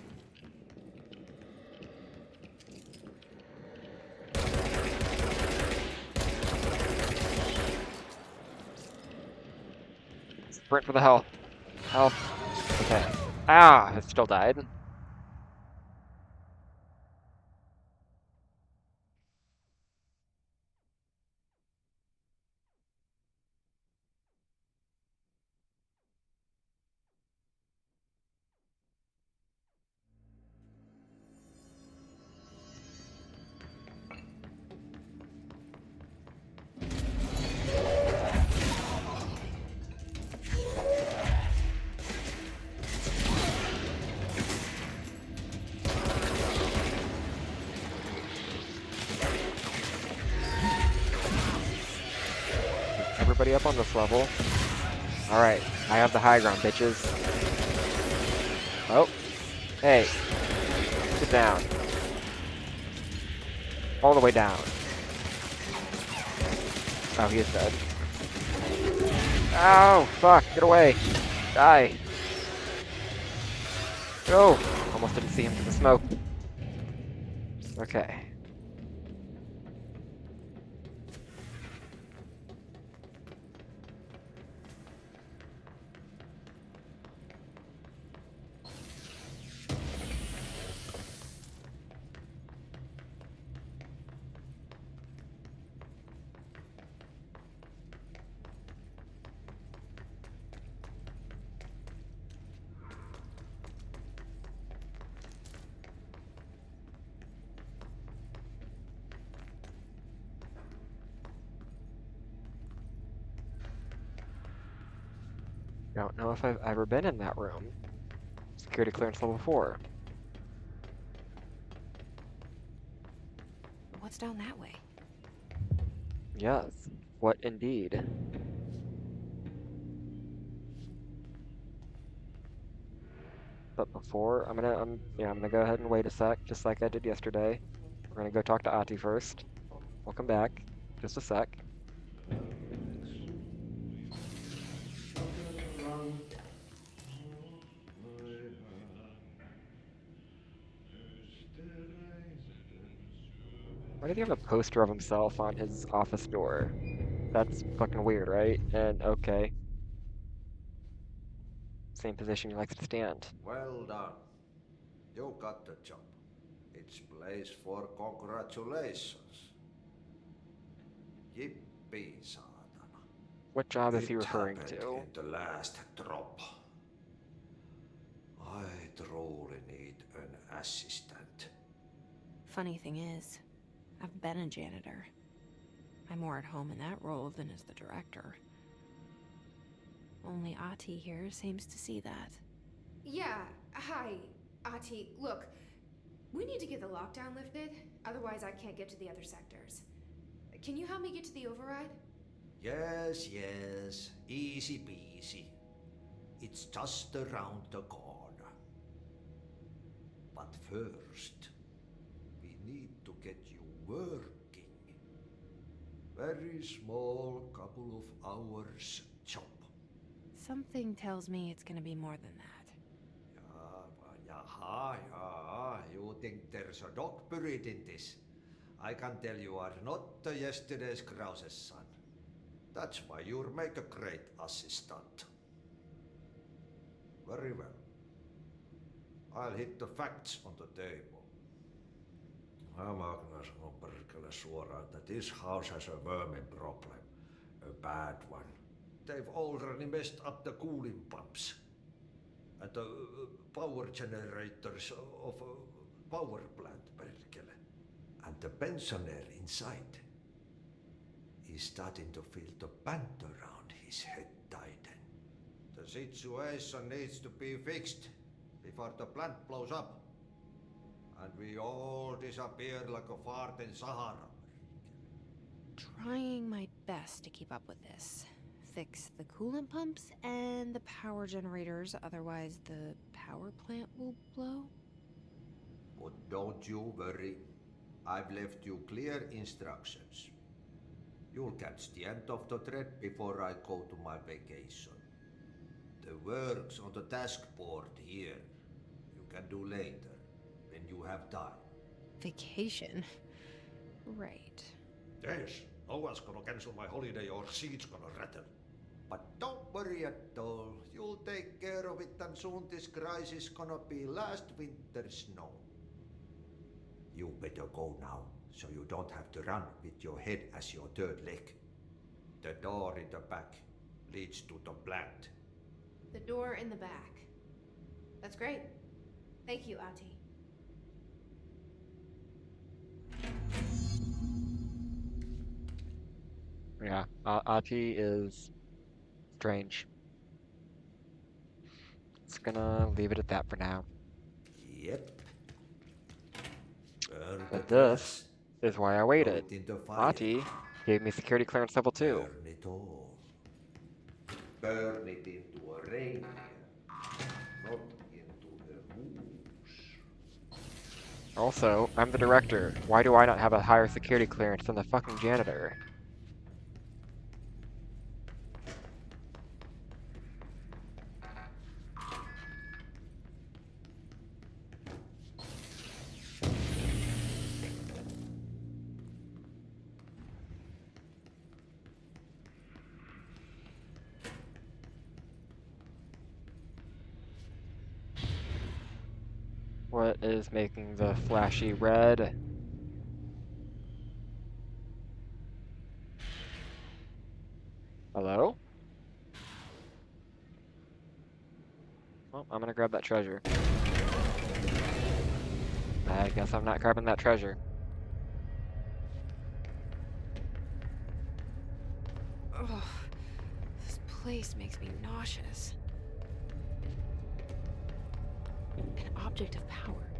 A: Sprint for the health. Health. Okay. Ah, it still died. Everybody up on this level. Alright, I have the high ground, bitches. Oh. Hey. Sit down. All the way down. Oh, he is dead. Ow! Fuck! Get away! Die! Go! Almost didn't see him through the smoke. Okay. Don't know if I've ever been in that room. Security clearance level 4.
B: What's down that way?
A: Yes, what indeed? But before, I'm gonna go ahead and wait a sec, just like I did yesterday. We're gonna go talk to Ahti first. We'll come back. Just a sec. Why did he have a poster of himself on his office door? That's fucking weird, right? And okay. Same position he likes to stand.
D: Well done. You got the job. It's place for congratulations. Yippee, saatana.
A: What job is he
D: It
A: referring
D: happened
A: to?
D: in the last drop. I truly need an assistant.
B: Funny thing is, I've been a janitor. I'm more at home in that role than as the director. Only Ahti here seems to see that.
C: Yeah, hi, Ahti. Look, we need to get the lockdown lifted, otherwise I can't get to the other sectors. Can you help me get to the override?
D: Yes, easy peasy. It's just around the corner. But first, we need to get you working. Very small couple of hours job.
B: Something tells me it's gonna be more than that.
D: Yeah, you think there's a dog buried in this? I can tell you are not yesterday's Krause's son. That's why you'll make a great assistant. Very well. I'll hit the facts on the table. I'm gonna sanoa perkele suoraan, that this house has a vermin problem. A bad one. They've already messed up the cooling pumps. And the power generators of a power plant, perkele. And the pensioner inside is starting to feel the band around his head tighten. The situation needs to be fixed before the plant blows up. And we all disappear like a fart in Sahara.
B: Trying my best to keep up with this. Fix the coolant pumps and the power generators, otherwise the power plant will blow.
D: But don't you worry. I've left you clear instructions. You'll catch the end of the thread before I go to my vacation. The work's on the task board here. You can do later, when you have time.
B: Vacation? Right.
D: Yes, no one's gonna cancel my holiday or seat's gonna rattle. But don't worry at all. You'll take care of it and soon this crisis gonna be last winter's snow. You better go now, so you don't have to run with your head as your third leg. The door in the back leads to the plant.
C: The door in the back. That's great. Thank you, Ahti.
A: Yeah, Ahti is strange. Just gonna leave it at that for now.
D: Yep.
A: But this is why I waited. Ahti gave me security clearance level 2.
D: Burn it all. Burn it into a reindeer, not into a moose.
A: Also, I'm the director. Why do I not have a higher security clearance than the fucking janitor? What is making the flashy red? Hello? Well, I'm gonna grab that treasure. I guess I'm not grabbing that treasure.
B: Ugh, this place makes me nauseous. An object of power.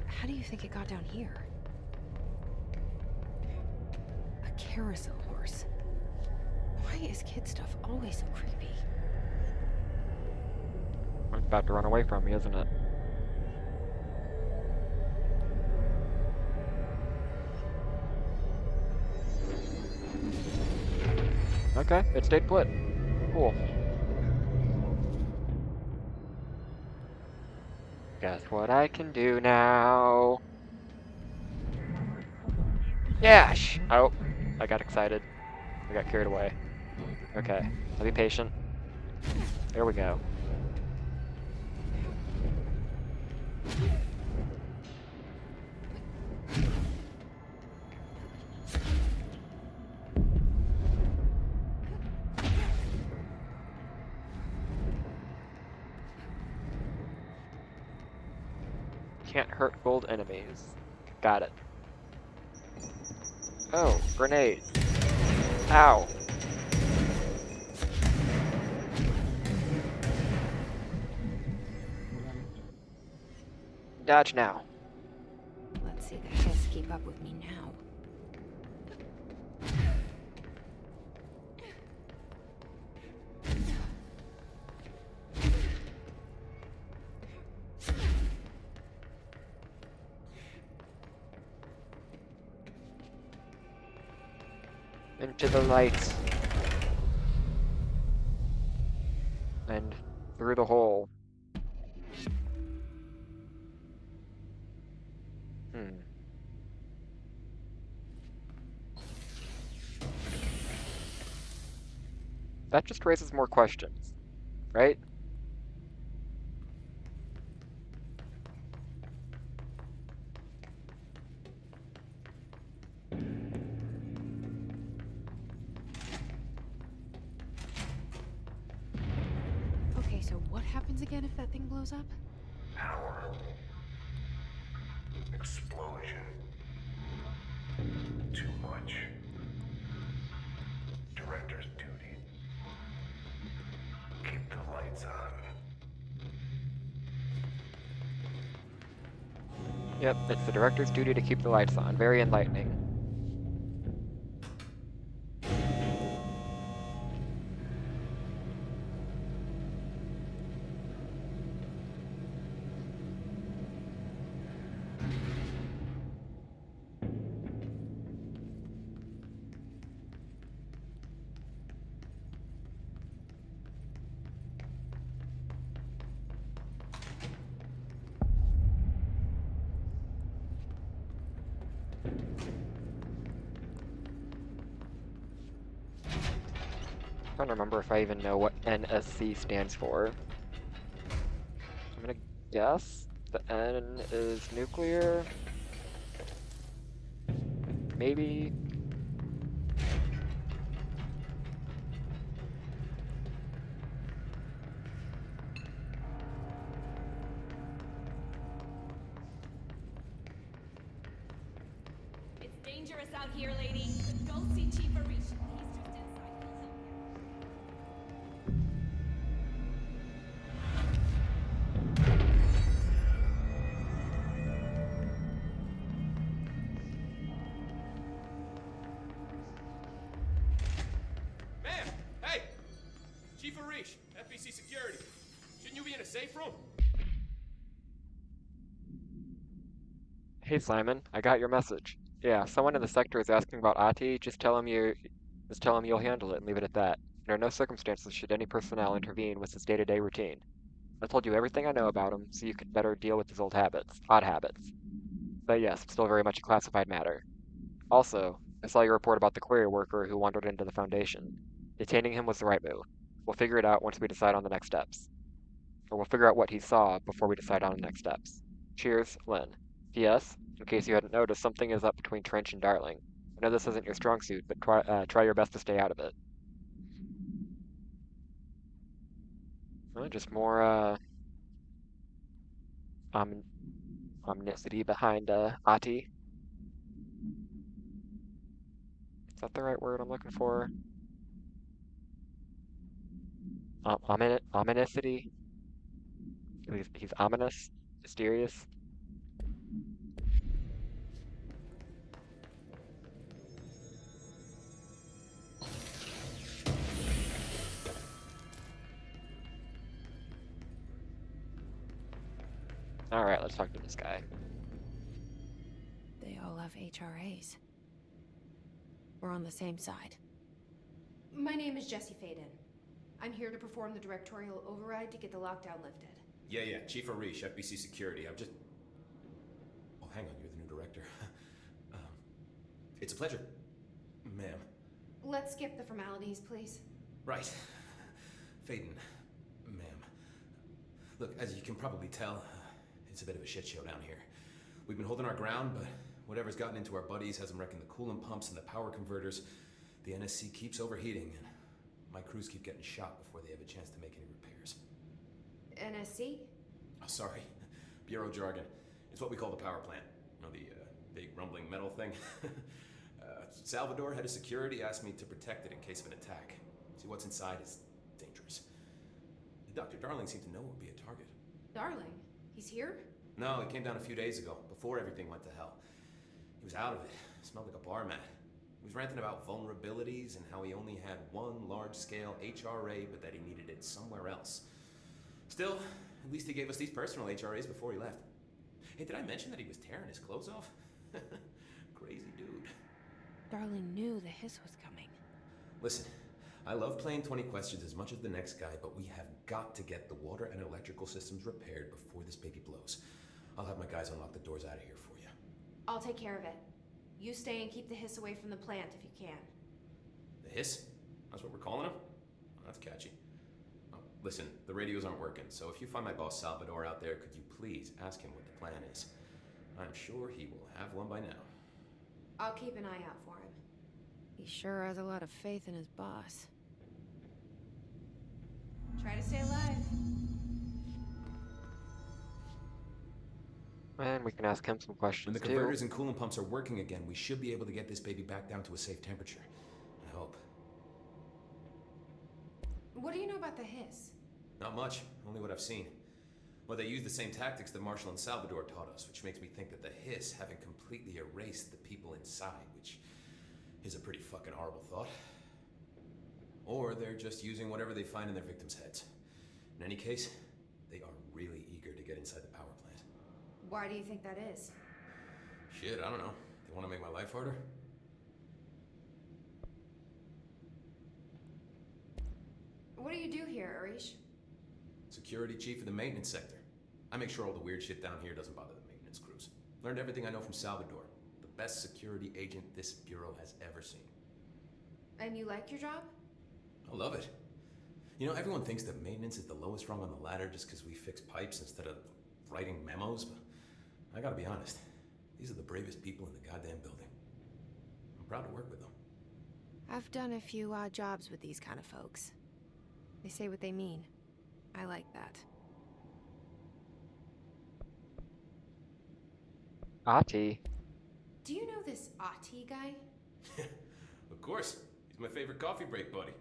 B: How do you think it got down here? A carousel horse. Why is kid stuff always so creepy?
A: It's about to run away from me, isn't it? Okay, it stayed put. Cool. Guess what I can do now? Yash! Oh, I got excited. I got carried away. Okay, I'll be patient. There we go. Can't hurt gold enemies. Got it. Oh, grenade. Ow. Dodge now.
B: Let's see the Hiss keep up with me now.
A: Into the lights. And through the hole. That just raises more questions, right?
B: Okay, so what happens again if that thing blows up?
F: Power. Explosion. Too much. Director's duty. Keep the lights on.
A: Yep, it's the director's duty to keep the lights on. Very enlightening. I don't remember if I even know what NSC stands for. I'm gonna guess the N is nuclear. Maybe.
M: It's dangerous out here, lady. Go see Chief Arish. He's just inside.
N: Ma'am! Hey! Chief Arish, FBC Security. Shouldn't you be in a safe room?
A: Hey Simon, I got your message. Yeah, someone in the sector is asking about Ahti. Just tell him you'll handle it and leave it at that. Under no circumstances should any personnel intervene with his day-to-day routine. I told you everything I know about him, so you could better deal with his odd habits. But yes, it's still very much a classified matter. Also, I saw your report about the query worker who wandered into the Foundation. Detaining him was the right move. We'll figure it out once we decide on the next steps. Or we'll figure out what he saw before we decide on the next steps. Cheers, Lynn. P.S. In case you hadn't noticed, something is up between Trench and Darling. I know this isn't your strong suit, but try your best to stay out of it. Well, just more, omnicity behind, Ahti. Is that the right word I'm looking for? Omnicity? He's ominous, mysterious. All right, let's talk to this guy.
B: They all have HRAs. We're on the same side.
C: My name is Jesse Faden. I'm here to perform the directorial override to get the lockdown lifted.
N: Yeah, Chief Arish, FBC Security. I'm just... Oh, hang on, you're the new director. It's a pleasure, ma'am.
C: Let's skip the formalities, please.
N: Right. Faden, ma'am. Look, as you can probably tell, it's a bit of a shit show down here. We've been holding our ground, but whatever's gotten into our buddies has them wrecking the coolant pumps and the power converters. The NSC keeps overheating, and my crews keep getting shot before they have a chance to make any repairs.
C: NSC?
N: Oh, sorry. Bureau jargon. It's what we call the power plant. You know, the big rumbling metal thing? Salvador, head of security, asked me to protect it in case of an attack. See, what's inside is dangerous. Dr. Darling seemed to know it would be a target.
C: Darling? He's here?
N: No, he came down a few days ago, before everything went to hell. He was out of it. Smelled like a bar mat. He was ranting about vulnerabilities and how he only had one large-scale HRA, but that he needed it somewhere else. Still, at least he gave us these personal HRAs before he left. Hey, did I mention that he was tearing his clothes off? Crazy dude.
B: Darling knew the hiss was coming.
N: Listen, I love playing 20 questions as much as the next guy, but we have got to get the water and electrical systems repaired before this baby blows. I'll have my guys unlock the doors out of here for you.
C: I'll take care of it. You stay and keep the hiss away from the plant if you can.
N: The hiss? That's what we're calling him? Oh, that's catchy. Oh, listen, the radios aren't working, so if you find my boss Salvador out there, could you please ask him what the plan is? I'm sure he will have one by now.
C: I'll keep an eye out for him.
B: He sure has a lot of faith in his boss.
C: Try to stay alive.
A: And we can ask him some questions
N: When the
A: too.
N: converters and coolant pumps are working again, we should be able to get this baby back down to a safe temperature. I hope.
C: What do you know about the hiss?
N: Not much, only what I've seen. Well, they use the same tactics that Marshall and Salvador taught us, which makes me think that the hiss haven't completely erased the people inside, which is a pretty fucking horrible thought. Or they're just using whatever they find in their victims' heads. In any case, they are really eager to get inside the power plant.
C: Why do you think that is?
N: Shit, I don't know. They want to make my life harder?
C: What do you do here, Arish?
N: Security chief of the maintenance sector. I make sure all the weird shit down here doesn't bother the maintenance crews. Learned everything I know from Salvador. The best security agent this bureau has ever seen.
C: And you like your job?
N: I love it. You know, everyone thinks that maintenance is the lowest rung on the ladder just because we fix pipes instead of writing memos, but I gotta be honest. These are the bravest people in the goddamn building. I'm proud to work with them.
B: I've done a few odd jobs with these kind of folks. They say what they mean. I like that.
A: Ati.
C: Do you know this Ati guy?
N: Of course. He's my favorite coffee break buddy.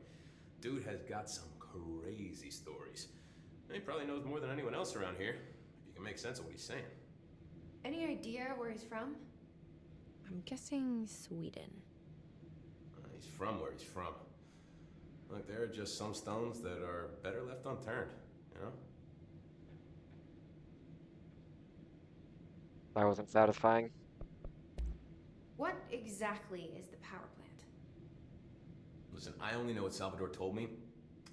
N: Dude has got some crazy stories. And he probably knows more than anyone else around here, if you can make sense of what he's saying.
C: Any idea where he's from?
B: I'm guessing Sweden.
N: He's from where he's from. Look, there are just some stones that are better left unturned, you know?
A: That wasn't satisfying.
C: What exactly is the power plant?
N: Listen, I only know what Salvador told me,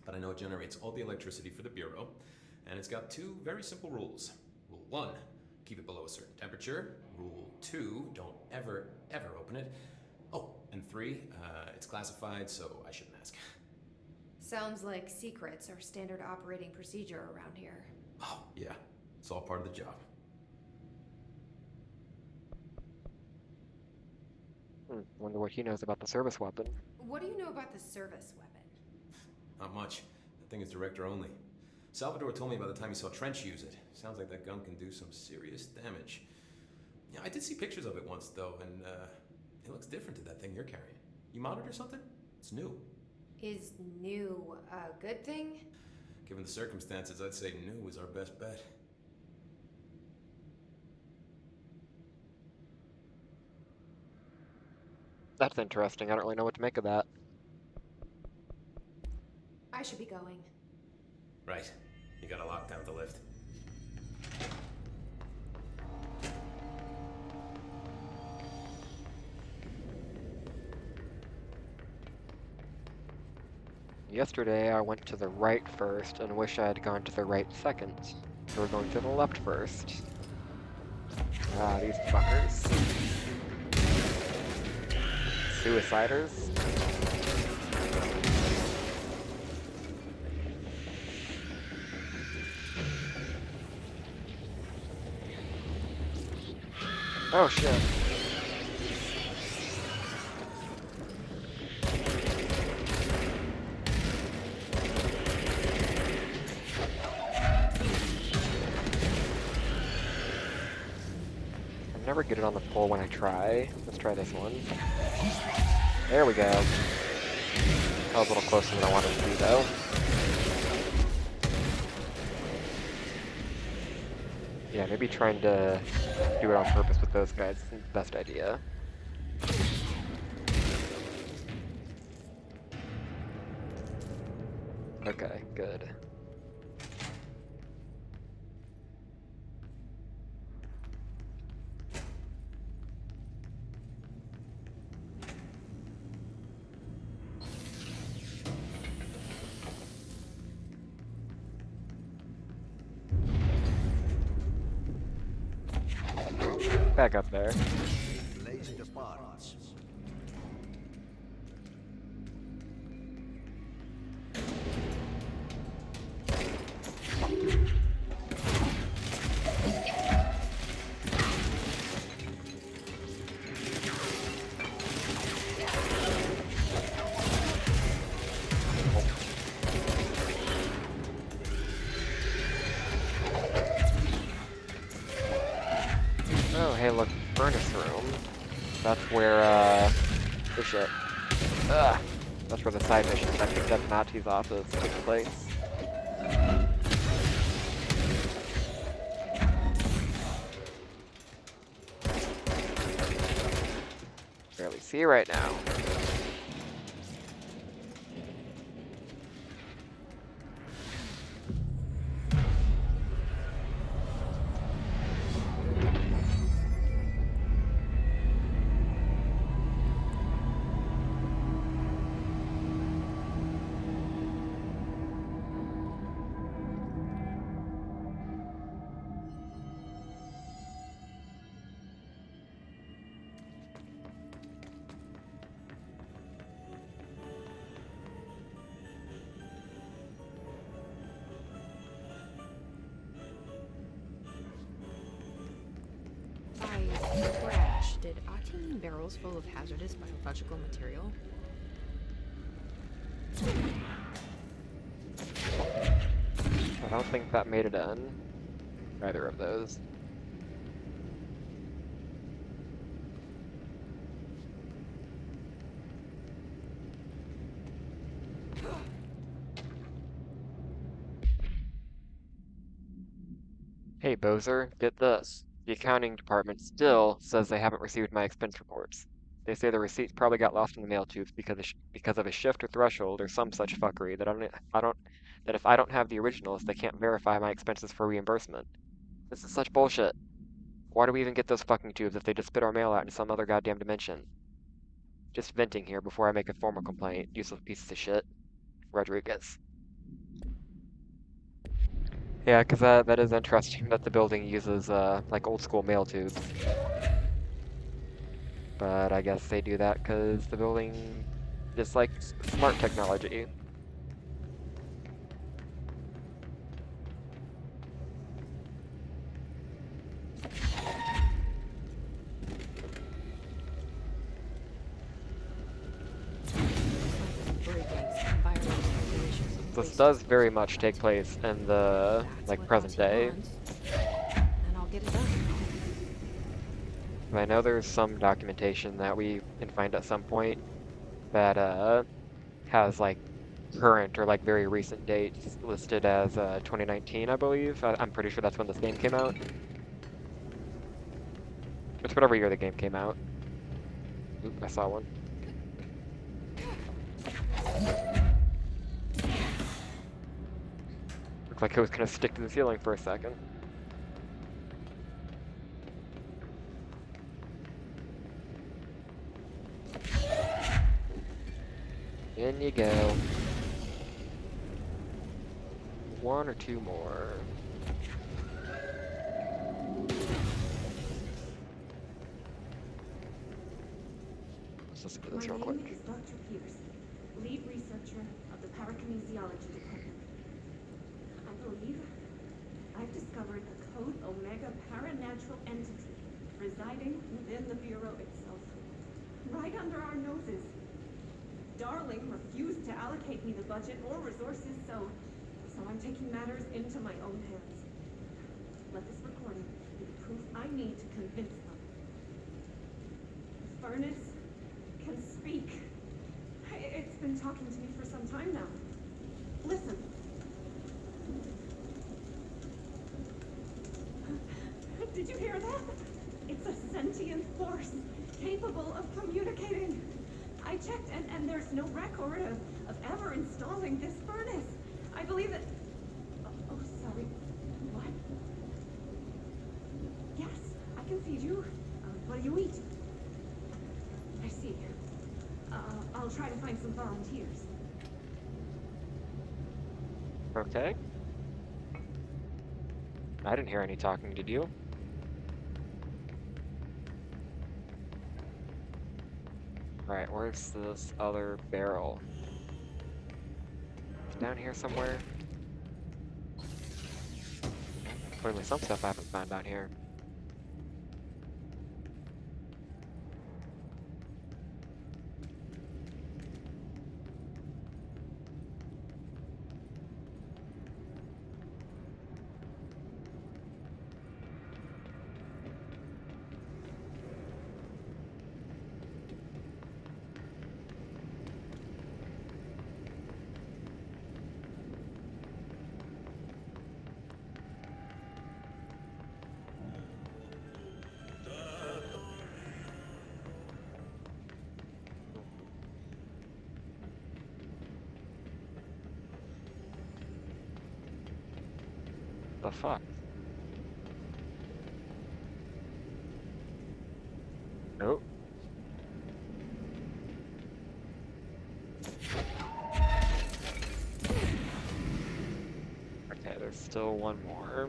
N: but I know it generates all the electricity for the Bureau, and it's got two very simple rules. Rule 1, keep it below a certain temperature. Rule 2, don't ever, ever open it. Oh, and 3, it's classified, so I shouldn't ask.
C: Sounds like secrets are standard operating procedure around here.
N: Oh, yeah. It's all part of the job.
A: Wonder what he knows about the service weapon.
C: What do you know about the service weapon?
N: Not much. That thing is director only. Salvador told me by the time he saw Trench use it. Sounds like that gun can do some serious damage. Yeah, I did see pictures of it once, though, and it looks different to that thing you're carrying. You modded or something? It's new.
C: Is new a good thing?
N: Given the circumstances, I'd say new is our best bet.
A: That's interesting. I don't really know what to make of that.
C: I should be going.
N: Right. You gotta lock down the lift.
A: Yesterday I went to the right first and wish I had gone to the right second. So we're going to the left first. Ah, these fuckers. Suiciders? Oh shit. I never get it on the pole when I try. Let's try this one. There we go. That was a little closer than I wanted to be though. Yeah, maybe trying to do it on purpose with those guys isn't the best idea. Okay, good. Back up there.
L: Blaze the parts.
A: Oh, hey, look, furnace room. That's where, oh shit. Ugh. That's where the side missions I picked up Nachi's office took place. Barely see right now.
B: Crash. Did Ahti mean barrels full of hazardous biological material?
A: I don't think that made it in. Either of those. Hey Bozer, get this. The accounting department still says they haven't received my expense reports. They say the receipts probably got lost in the mail tubes because of a shift or threshold or some such fuckery that if I don't have the originals, they can't verify my expenses for reimbursement. This is such bullshit. Why do we even get those fucking tubes if they just spit our mail out into some other goddamn dimension? Just venting here before I make a formal complaint. Useless pieces of shit. Rodriguez. Yeah, because that is interesting that the building uses, like, old-school mail tubes. But I guess they do that because the building is, like, smart technology. This does very much take place in the, like, present day.
B: And I'll get it done.
A: I know there's some documentation that we can find at some point that has, like, current or, like, very recent dates listed as 2019, I believe. I'm pretty sure that's when this game came out. It's whatever year the game came out. Oop, I saw one. Looked like it was gonna stick to the ceiling for a second. In you go. One or two more. Let's listen to this real quick.
O: My name is Dr. Pierce, lead researcher of the Parakinesiology Department. I believe I've discovered a Code Omega paranatural entity residing within the Bureau itself, right under our noses. Darling refused to allocate me the budget or resources, so I'm taking matters into my own hands. Let this recording be the proof I need to convince them. The furnace can speak. It's been talking to me for some time now. Listen. Did you hear that? It's a sentient force capable of communicating. I checked, and there's no record of ever installing this furnace. I believe that... Oh, sorry. What? Yes, I can feed you. What do you eat? I see. I'll try to find some volunteers.
A: Okay. I didn't hear any talking, did you? Alright, where's this other barrel? Down here somewhere? Clearly some stuff I haven't found down here. The fuck? Nope. Okay, there's still one more.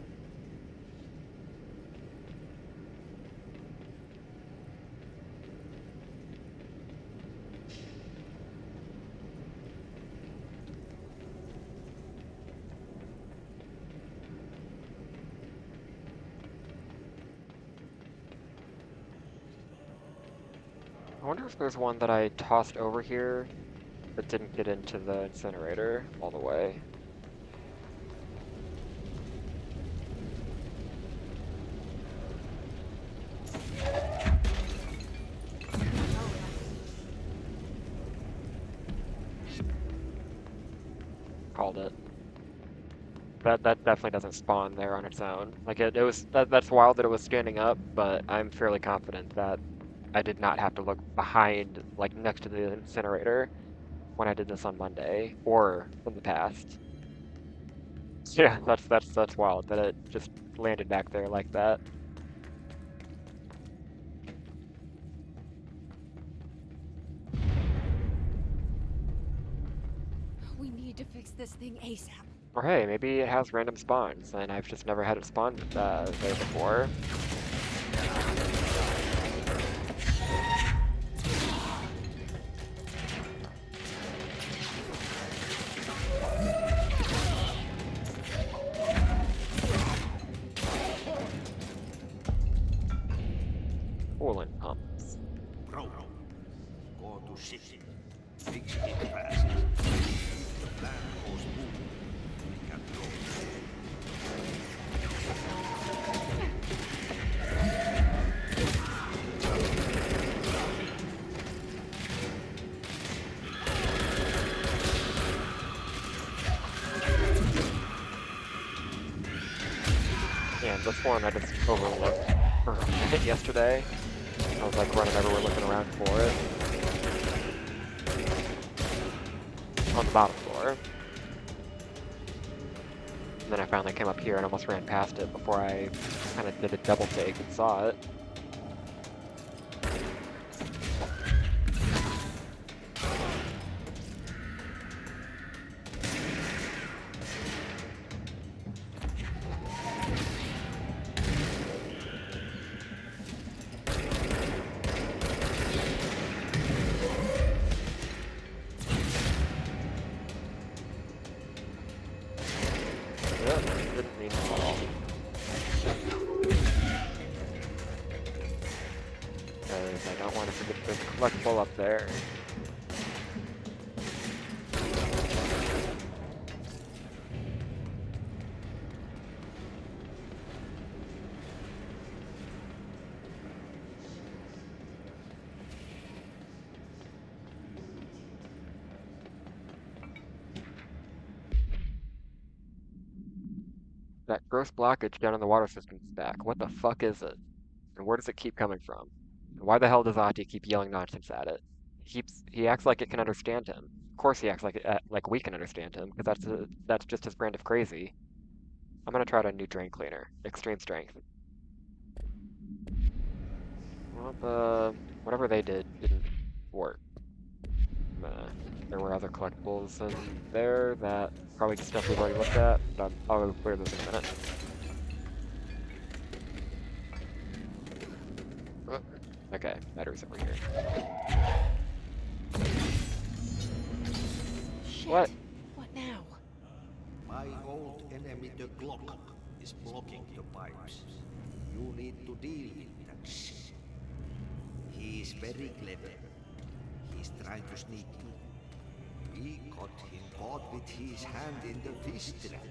A: I wonder if there's one that I tossed over here that didn't get into the incinerator all the way. Called it. That definitely doesn't spawn there on its own. Like it was that's wild that it was standing up, but I'm fairly confident that I did not have to look behind, like next to the incinerator, when I did this on Monday or in the past. Yeah, that's wild that it just landed back there like that.
B: We need to fix this thing ASAP.
A: Or hey, maybe it has random spawns, and I've just never had it spawn there before. Coolant pumps.
D: Go to city. Fix it fast. The plan goes boom. We can go.
A: Yeah, and this one I just overlooked for a minute yesterday. I was like running everywhere looking around for it. On the bottom floor. And then I finally came up here and almost ran past it before I kind of did a double take and saw it. Didn't mean to fall. Because I don't want to forget the collectible up there. That gross blockage down in the water system stack, what the fuck is it? And where does it keep coming from? And why the hell does Ahti keep yelling nonsense at it? He acts like it can understand him. Of course he acts like we can understand him, because that's just his brand of crazy. I'm gonna try out a new drain cleaner. Extreme strength. Well, whatever they did didn't work. There were other collectibles in there that probably stuff we've already looked at, but I'll clear those in a minute. Oh, okay, batteries over here.
B: Shit.
A: What?
B: What now?
D: My old enemy, the Glock, is blocking the pipes. You need to deal with that shit. He is very clever. He's trying to sneak in. We got him caught with his hand in the fish trap.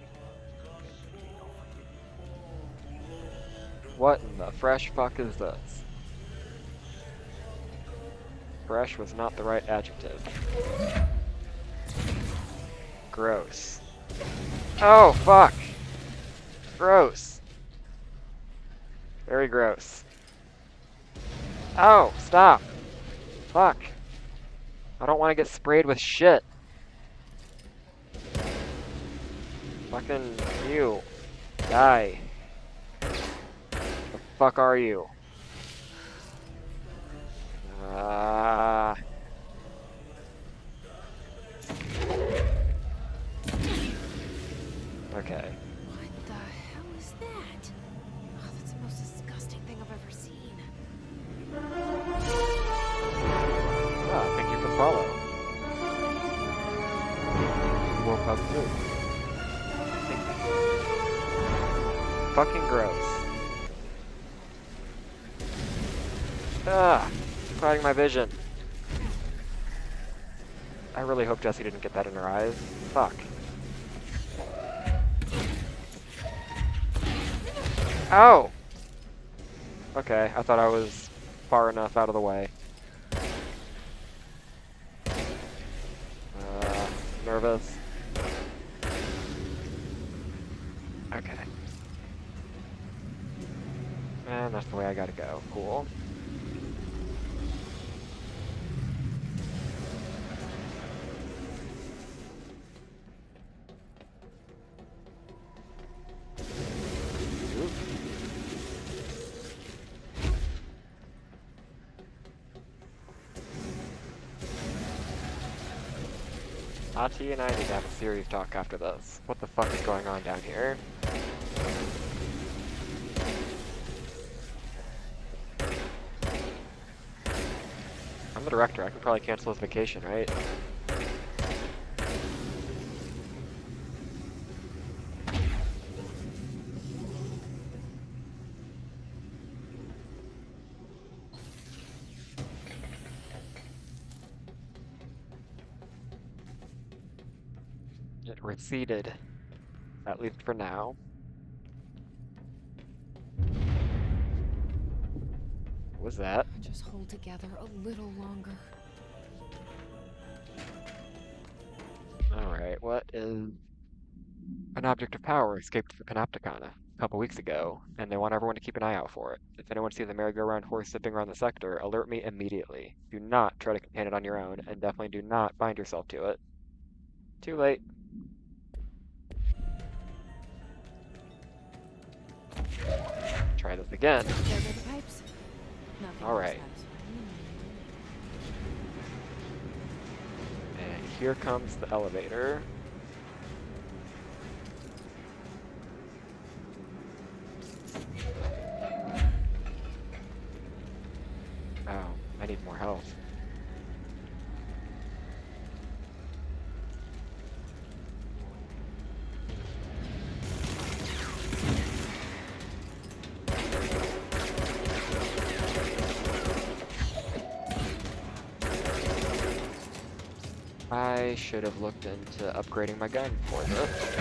A: What in the fresh fuck is this? Fresh was not the right adjective. Gross. Oh, fuck! Gross. Very gross. Oh, stop! Fuck. I don't want to get sprayed with shit. Fucking you. Die. The fuck are you? Okay.
B: What the hell is that? Oh, that's the most disgusting thing I've ever seen.
A: Ah, thank you for the follow. Woke up too. Fucking gross. Ah, clouding my vision. I really hope Jessie didn't get that in her eyes. Fuck. Ow! Okay, I thought I was far enough out of the way. Nervous. Okay. And that's the way I gotta go. Cool. Ahti and I need to have a serious talk after this. What the fuck is going on down here? I'm the director, I can probably cancel his vacation, right? It receded, at least for now. What was that?
B: Just hold together a little longer.
A: Alright, what is... An object of power escaped the Panopticon a couple weeks ago, and they want everyone to keep an eye out for it. If anyone sees a merry-go-round horse zipping around the sector, alert me immediately. Do not try to contain it on your own, and definitely do not bind yourself to it. Too late. Try this again.
B: There go the pipes. Nothing
A: All right.
B: satisfying.
A: And here comes the elevator. Oh, I need more health. I should have looked into upgrading my gun for this.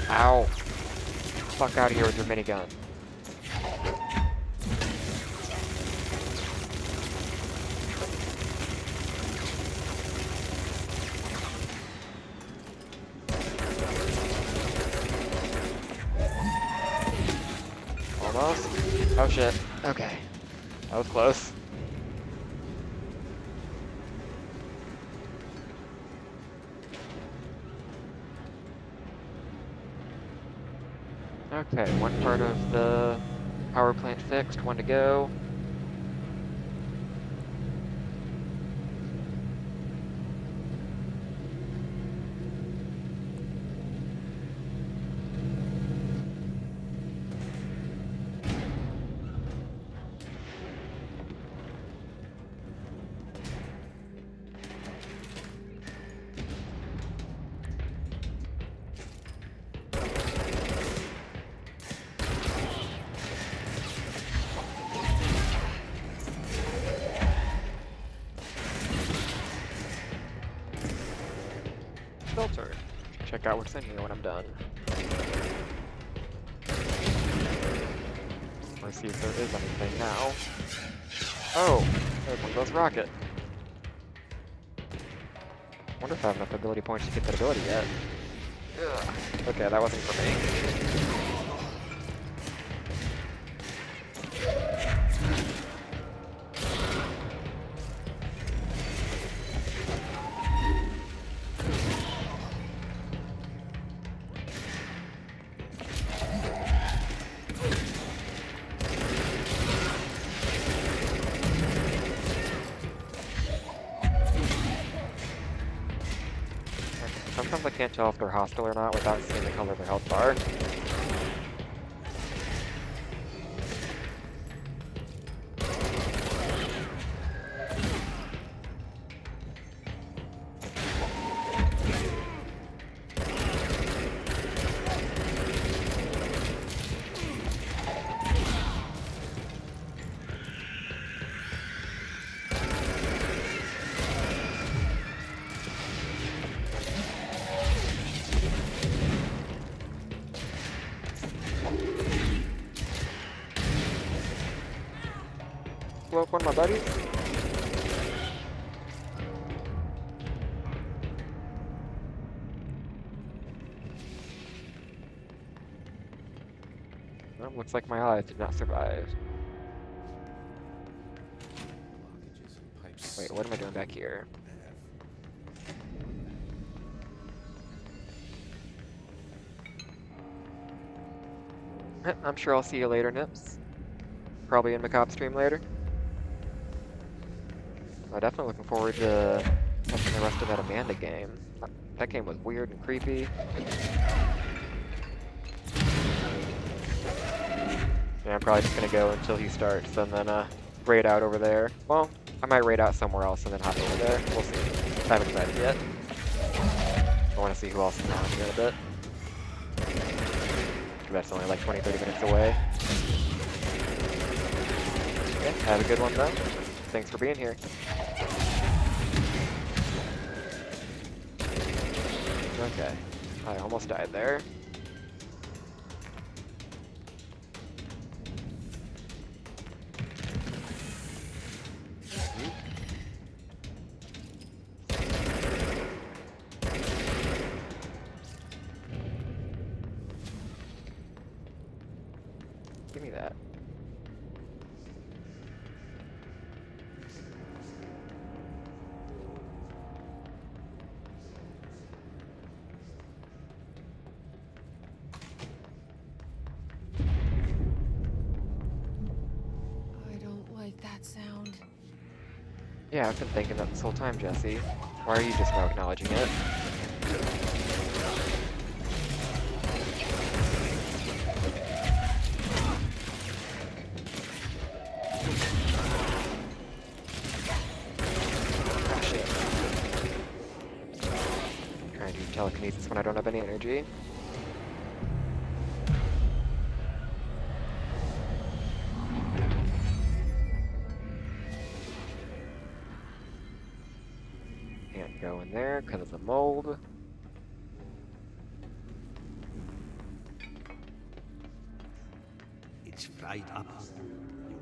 A: Ow! Fuck out of here with your minigun. Almost. Oh shit. Okay. That was close. Okay, one part of the power plant fixed, one to go. Filter. Check out what's in here when I'm done. Let's see if there is anything now. Oh, there's one of those rocket. Wonder if I have enough ability points to get that ability yet. Ugh. Okay, that wasn't for me. Sometimes I can't tell if they're hostile or not without seeing the color of their health bar. Woke one of my buddies. Well, looks like my allies did not survive. Wait, what am I doing back here? I'm sure I'll see you later, Nips. Probably in Macabre stream later. I'm definitely looking forward to watching the rest of that Amanda game. That game was weird and creepy. Yeah, I'm probably just gonna go until he starts and then raid out over there. Well, I might raid out somewhere else and then hop over there. We'll see. I haven't decided yet. I want to see who else is on here in a bit. That's only like 20-30 minutes away. Yeah, have a good one though. Thanks for being here. Okay, I almost died there. Give me that. Yeah, I've been thinking that this whole time, Jesse. Why are you just now acknowledging it? Trying to do telekinesis when I don't have any energy. Can't go in there because of the mold.
D: It's fried up. You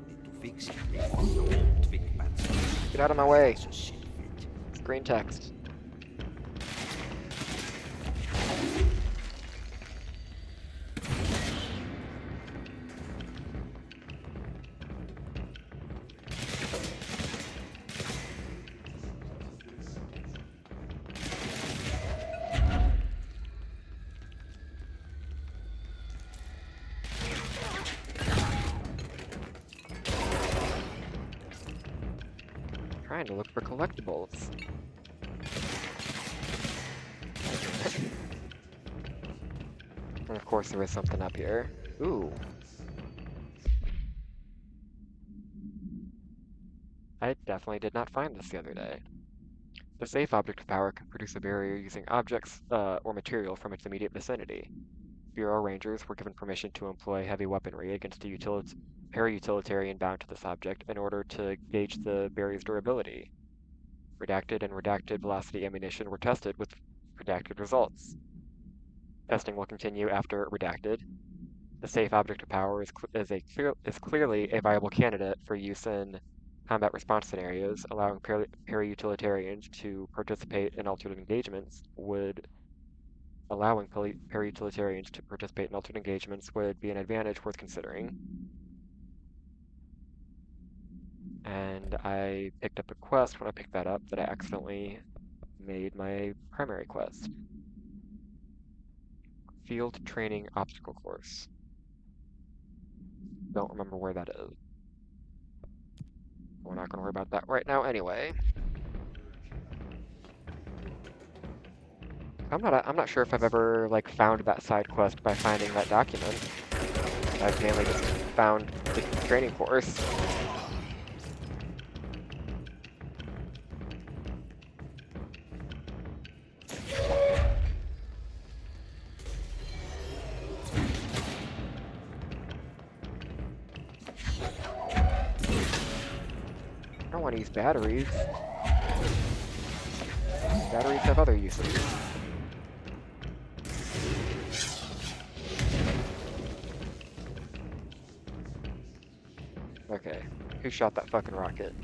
D: need to fix it. You won't fix pants.
A: Get out of my way. Screen text. Trying to look for collectibles. And of course there is something up here. Ooh. I definitely did not find this the other day. The safe object of power can produce a barrier using objects or material from its immediate vicinity. Bureau Rangers were given permission to employ heavy weaponry against a para-utilitarian bound to this object in order to gauge the barrier's durability. Redacted and redacted velocity ammunition were tested with redacted results. Testing will continue after redacted. The safe object of power is clearly a viable candidate for use in combat response scenarios. Allowing para-utilitarians to participate in altered engagements would be an advantage worth considering. And I picked up a quest when I picked that up that I accidentally made my primary quest. Field Training Obstacle Course. Don't remember where that is. We're not going to worry about that right now anyway. I'm not sure if I've ever like found that side quest by finding that document. I've mainly just found the training course. I don't want to use batteries. Batteries have other uses. Okay, who shot that fucking rocket?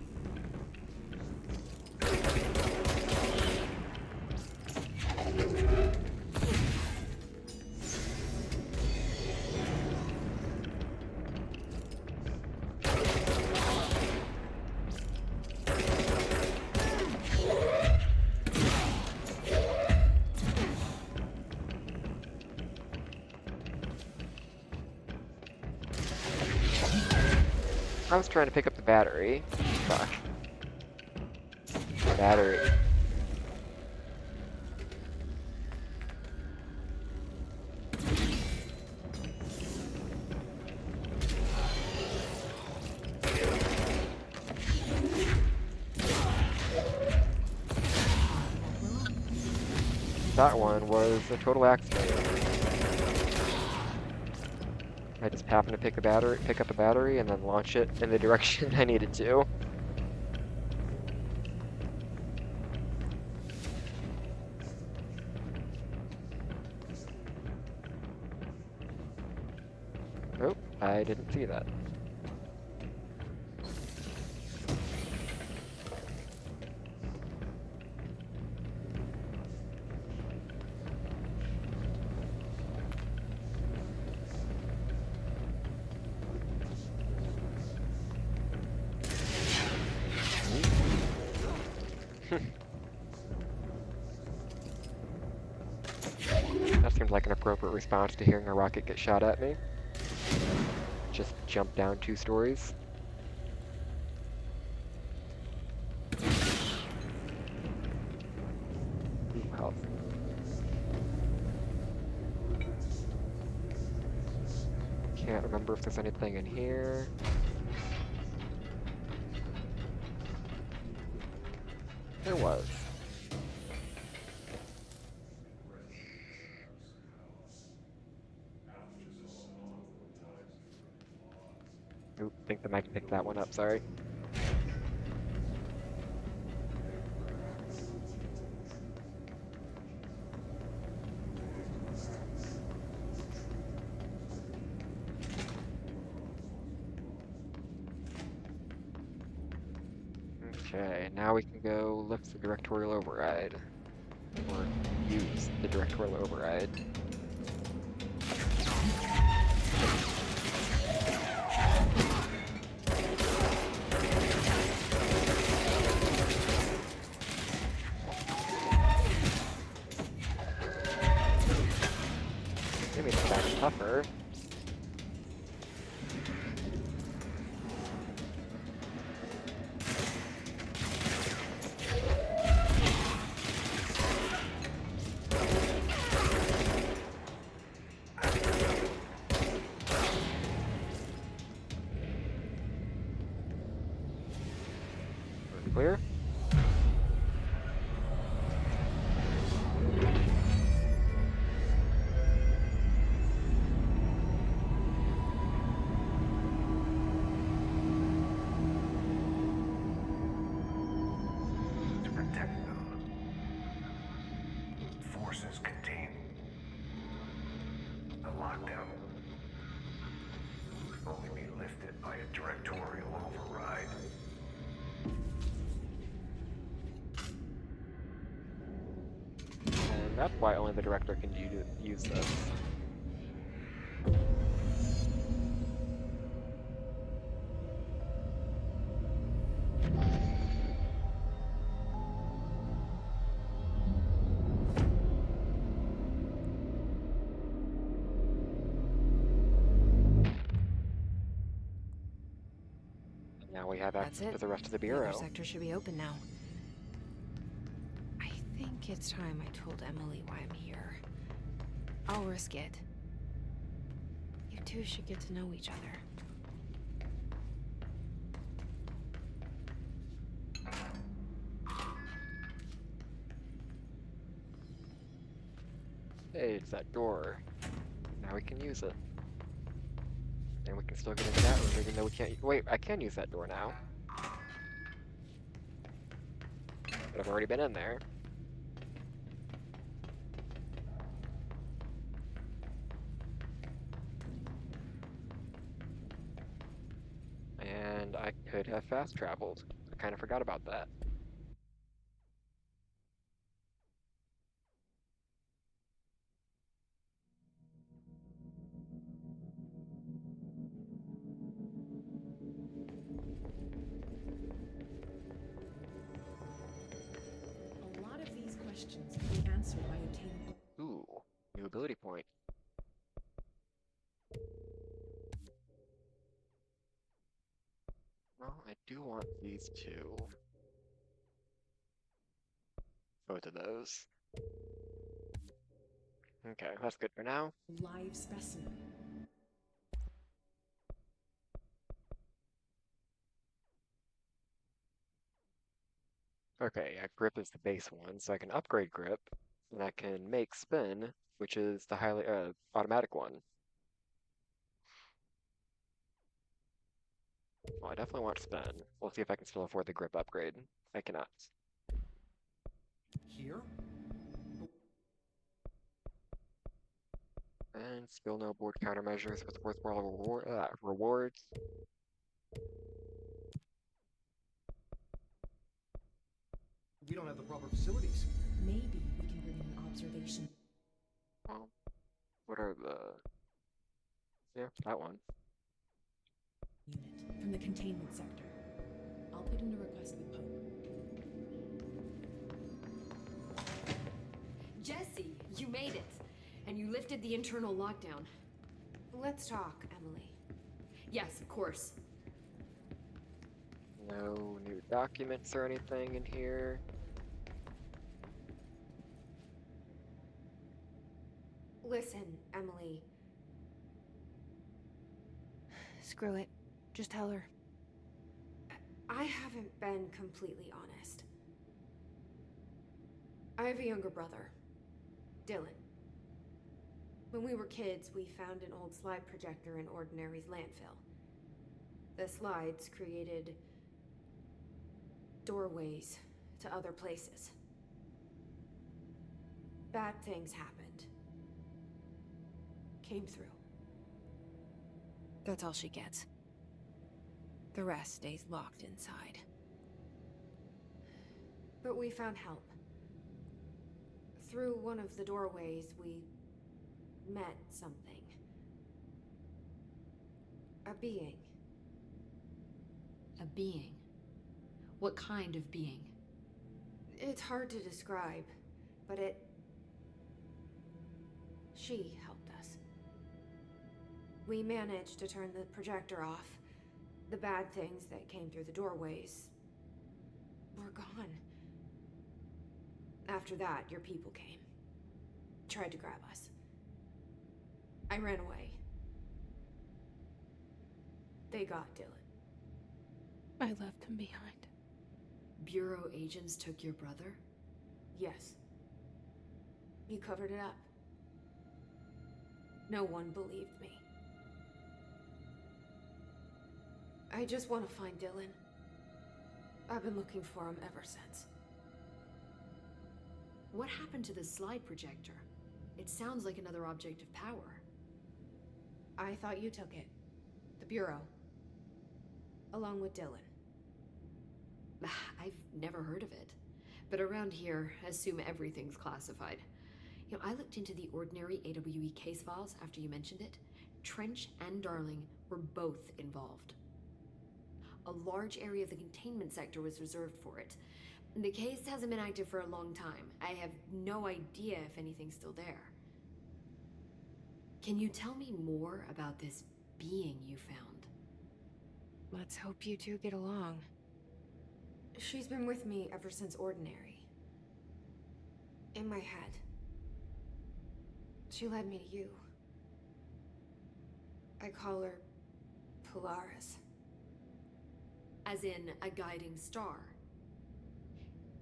A: I was trying to pick up the battery. Fuck. Battery. That one was a total accident. I just happened to pick up a battery, and then launch it in the direction I needed to. Nope, I didn't see that. That seems like an appropriate response to hearing a rocket get shot at me. Just jump down 2 stories. Can't remember if there's anything in here. There was. Oop, think the mic picked that one up, sorry. Okay, now we can go lift the directorial override. Or use the directorial override. Maybe it's back tougher. Clear?
F: To protect them, forces contain the lockdown can only be lifted by a directorial override.
A: And that's why only the director can use this. Now we have access
B: That's
A: to
B: it.
A: the rest of the
B: The
A: bureau.
B: other sector should be open now. I think it's time I told Emily why I'm here. I'll risk it. You two should get to know each other.
A: Hey, it's that door. Now we can use it. And we can still get into that room even though we can't. Wait, I can use that door now. But I've already been in there. And I could have fast traveled. I kind of forgot about that.
P: A lot of these questions can be answered by obtaining.
A: Ooh, new ability point. Well, I do want these two. Both of those. Okay, that's good for now.
P: Live specimen.
A: Okay, yeah, grip is the base one, so I can upgrade grip, and I can make spin, which is the highly automatic one. Well, I definitely want spin. We'll see if I can still afford the grip upgrade. I cannot.
L: Here?
A: And skill no board countermeasures with worthwhile rewards.
L: We don't have the proper facilities.
P: Maybe we can bring in an observation
A: Well, what are the... Yeah, that one.
P: unit from the containment sector. I'll put in a request with Pope.
I: Jesse, you made it. And you lifted the internal lockdown.
C: Let's talk, Emily.
I: Yes, of course.
A: No new documents or anything in here.
C: Listen, Emily.
B: Screw it. Just tell her.
C: I haven't been completely honest. I have a younger brother, Dylan. When we were kids, we found an old slide projector in Ordinary's landfill. The slides created doorways to other places. Bad things happened. Came through.
B: That's all she gets. The rest stays locked inside.
C: But we found help. Through one of the doorways, we met something. A being.
I: A being? What kind of being?
C: It's hard to describe, but she helped us. We managed to turn the projector off. The bad things that came through the doorways were gone. After that, your people came. Tried to grab us. I ran away. They got Dylan.
B: I left him behind.
I: Bureau agents took your brother?
C: Yes. You covered it up. No one believed me. I just want to find Dylan. I've been looking for him ever since.
I: What happened to the slide projector? It sounds like another object of power.
C: I thought you took it. The Bureau. Along with Dylan.
I: I've never heard of it. But around here, assume everything's classified. You know, I looked into the Ordinary AWE case files after you mentioned it. Trench and Darling were both involved. A large area of the containment sector was reserved for it. The case hasn't been active for a long time. I have no idea if anything's still there. Can you tell me more about this being you found?
B: Let's hope you two get along.
C: She's been with me ever since Ordinary. In my head. She led me to you. I call her Polaris.
I: As in a guiding star.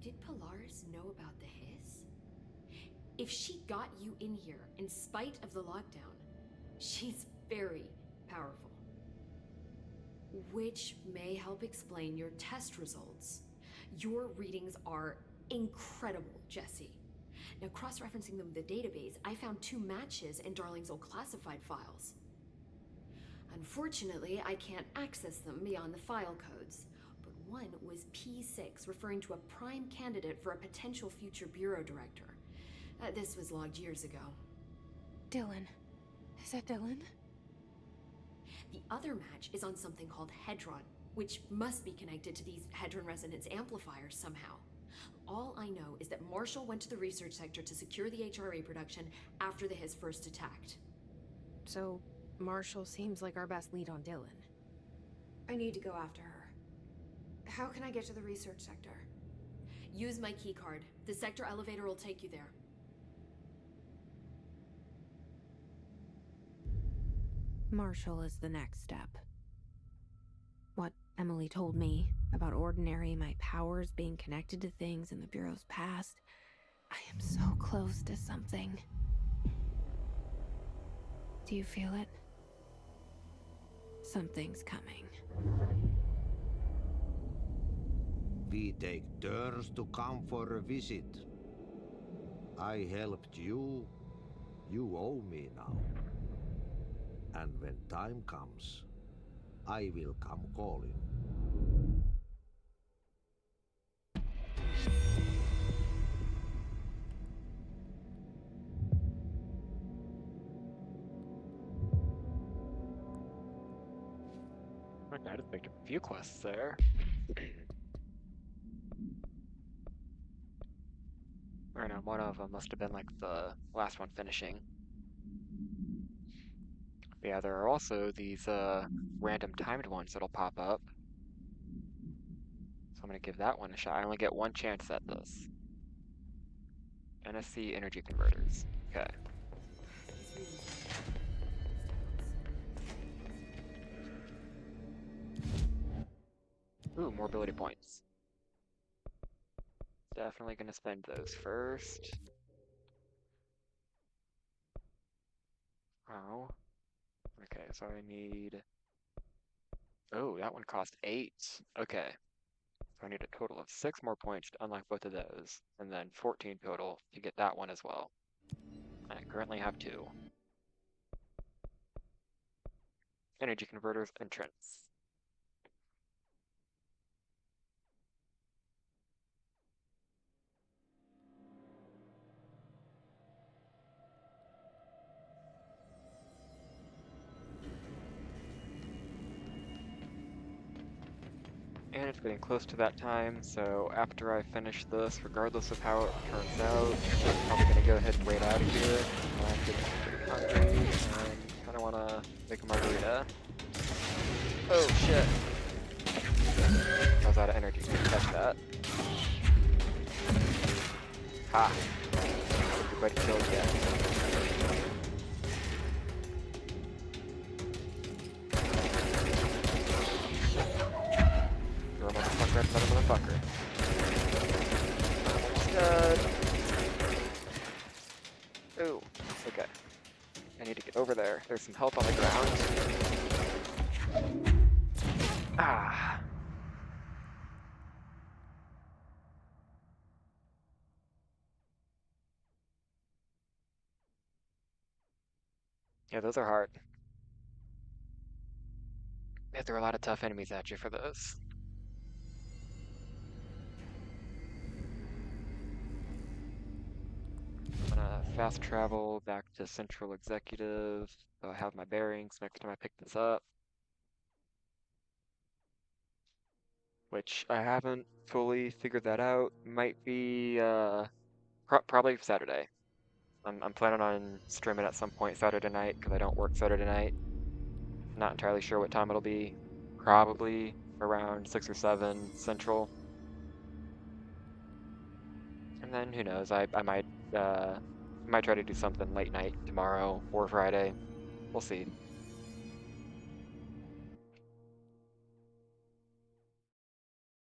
I: Did Polaris know about the hiss? If she got you in here in spite of the lockdown, she's very powerful. Which may help explain your test results. Your readings are incredible, Jesse. Now, cross-referencing them with the database, I found 2 matches in Darling's old classified files. Unfortunately, I can't access them beyond the file codes. But one was P6, referring to a prime candidate for a potential future bureau director. This was logged years ago.
B: Dylan. Is that Dylan?
I: The other match is on something called Hedron, which must be connected to these Hedron resonance amplifiers somehow. All I know is that Marshall went to the research sector to secure the HRA production after the hiss first attacked.
B: So, Marshall seems like our best lead on Dylan.
C: I need to go after her. How can I get to the research sector?
I: Use my keycard. The sector elevator will take you there.
B: Marshall is the next step. What Emily told me about Ordinary, my powers being connected to things in the Bureau's past. I am so close to something. Do you feel it? Something's coming.
Q: We take turns to come for a visit. I helped you. You owe me now. And when time comes, I will come calling.
A: Okay, I just picked up a few quests there. I know, one of them must have been like the last one finishing. But yeah, there are also these random timed ones that'll pop up. So I'm gonna give that one a shot. I only get one chance at this. NSC energy converters. Okay. Ooh, more ability points. Definitely gonna spend those first. Oh. Okay, so I need... Oh, that one cost 8. Okay. So I need a total of 6 more points to unlock both of those, and then 14 total to get that one as well. I currently have 2. Energy converters entrance. And it's getting close to that time, so after I finish this, regardless of how it turns out, I'm probably going to go ahead and wait out of here. I'm getting pretty hungry, and kind of want to make a margarita. Oh shit! I was out of energy, didn't catch that. Ha! Everybody killed yet. You're a motherfucker, another motherfucker. Almost dead. Ooh, okay. I need to get over there. There's some health on the ground. Ah. Yeah, those are hard. They throw a lot of tough enemies at you for those. I'm gonna fast travel back to Central Executive, so I have my bearings next time I pick this up. Which I haven't fully figured that out. Might be probably Saturday. I'm planning on streaming at some point Saturday night because I don't work Saturday night. Not entirely sure what time it'll be. Probably around 6 or 7 Central. And then who knows? I might try to do something late night tomorrow or Friday. We'll see.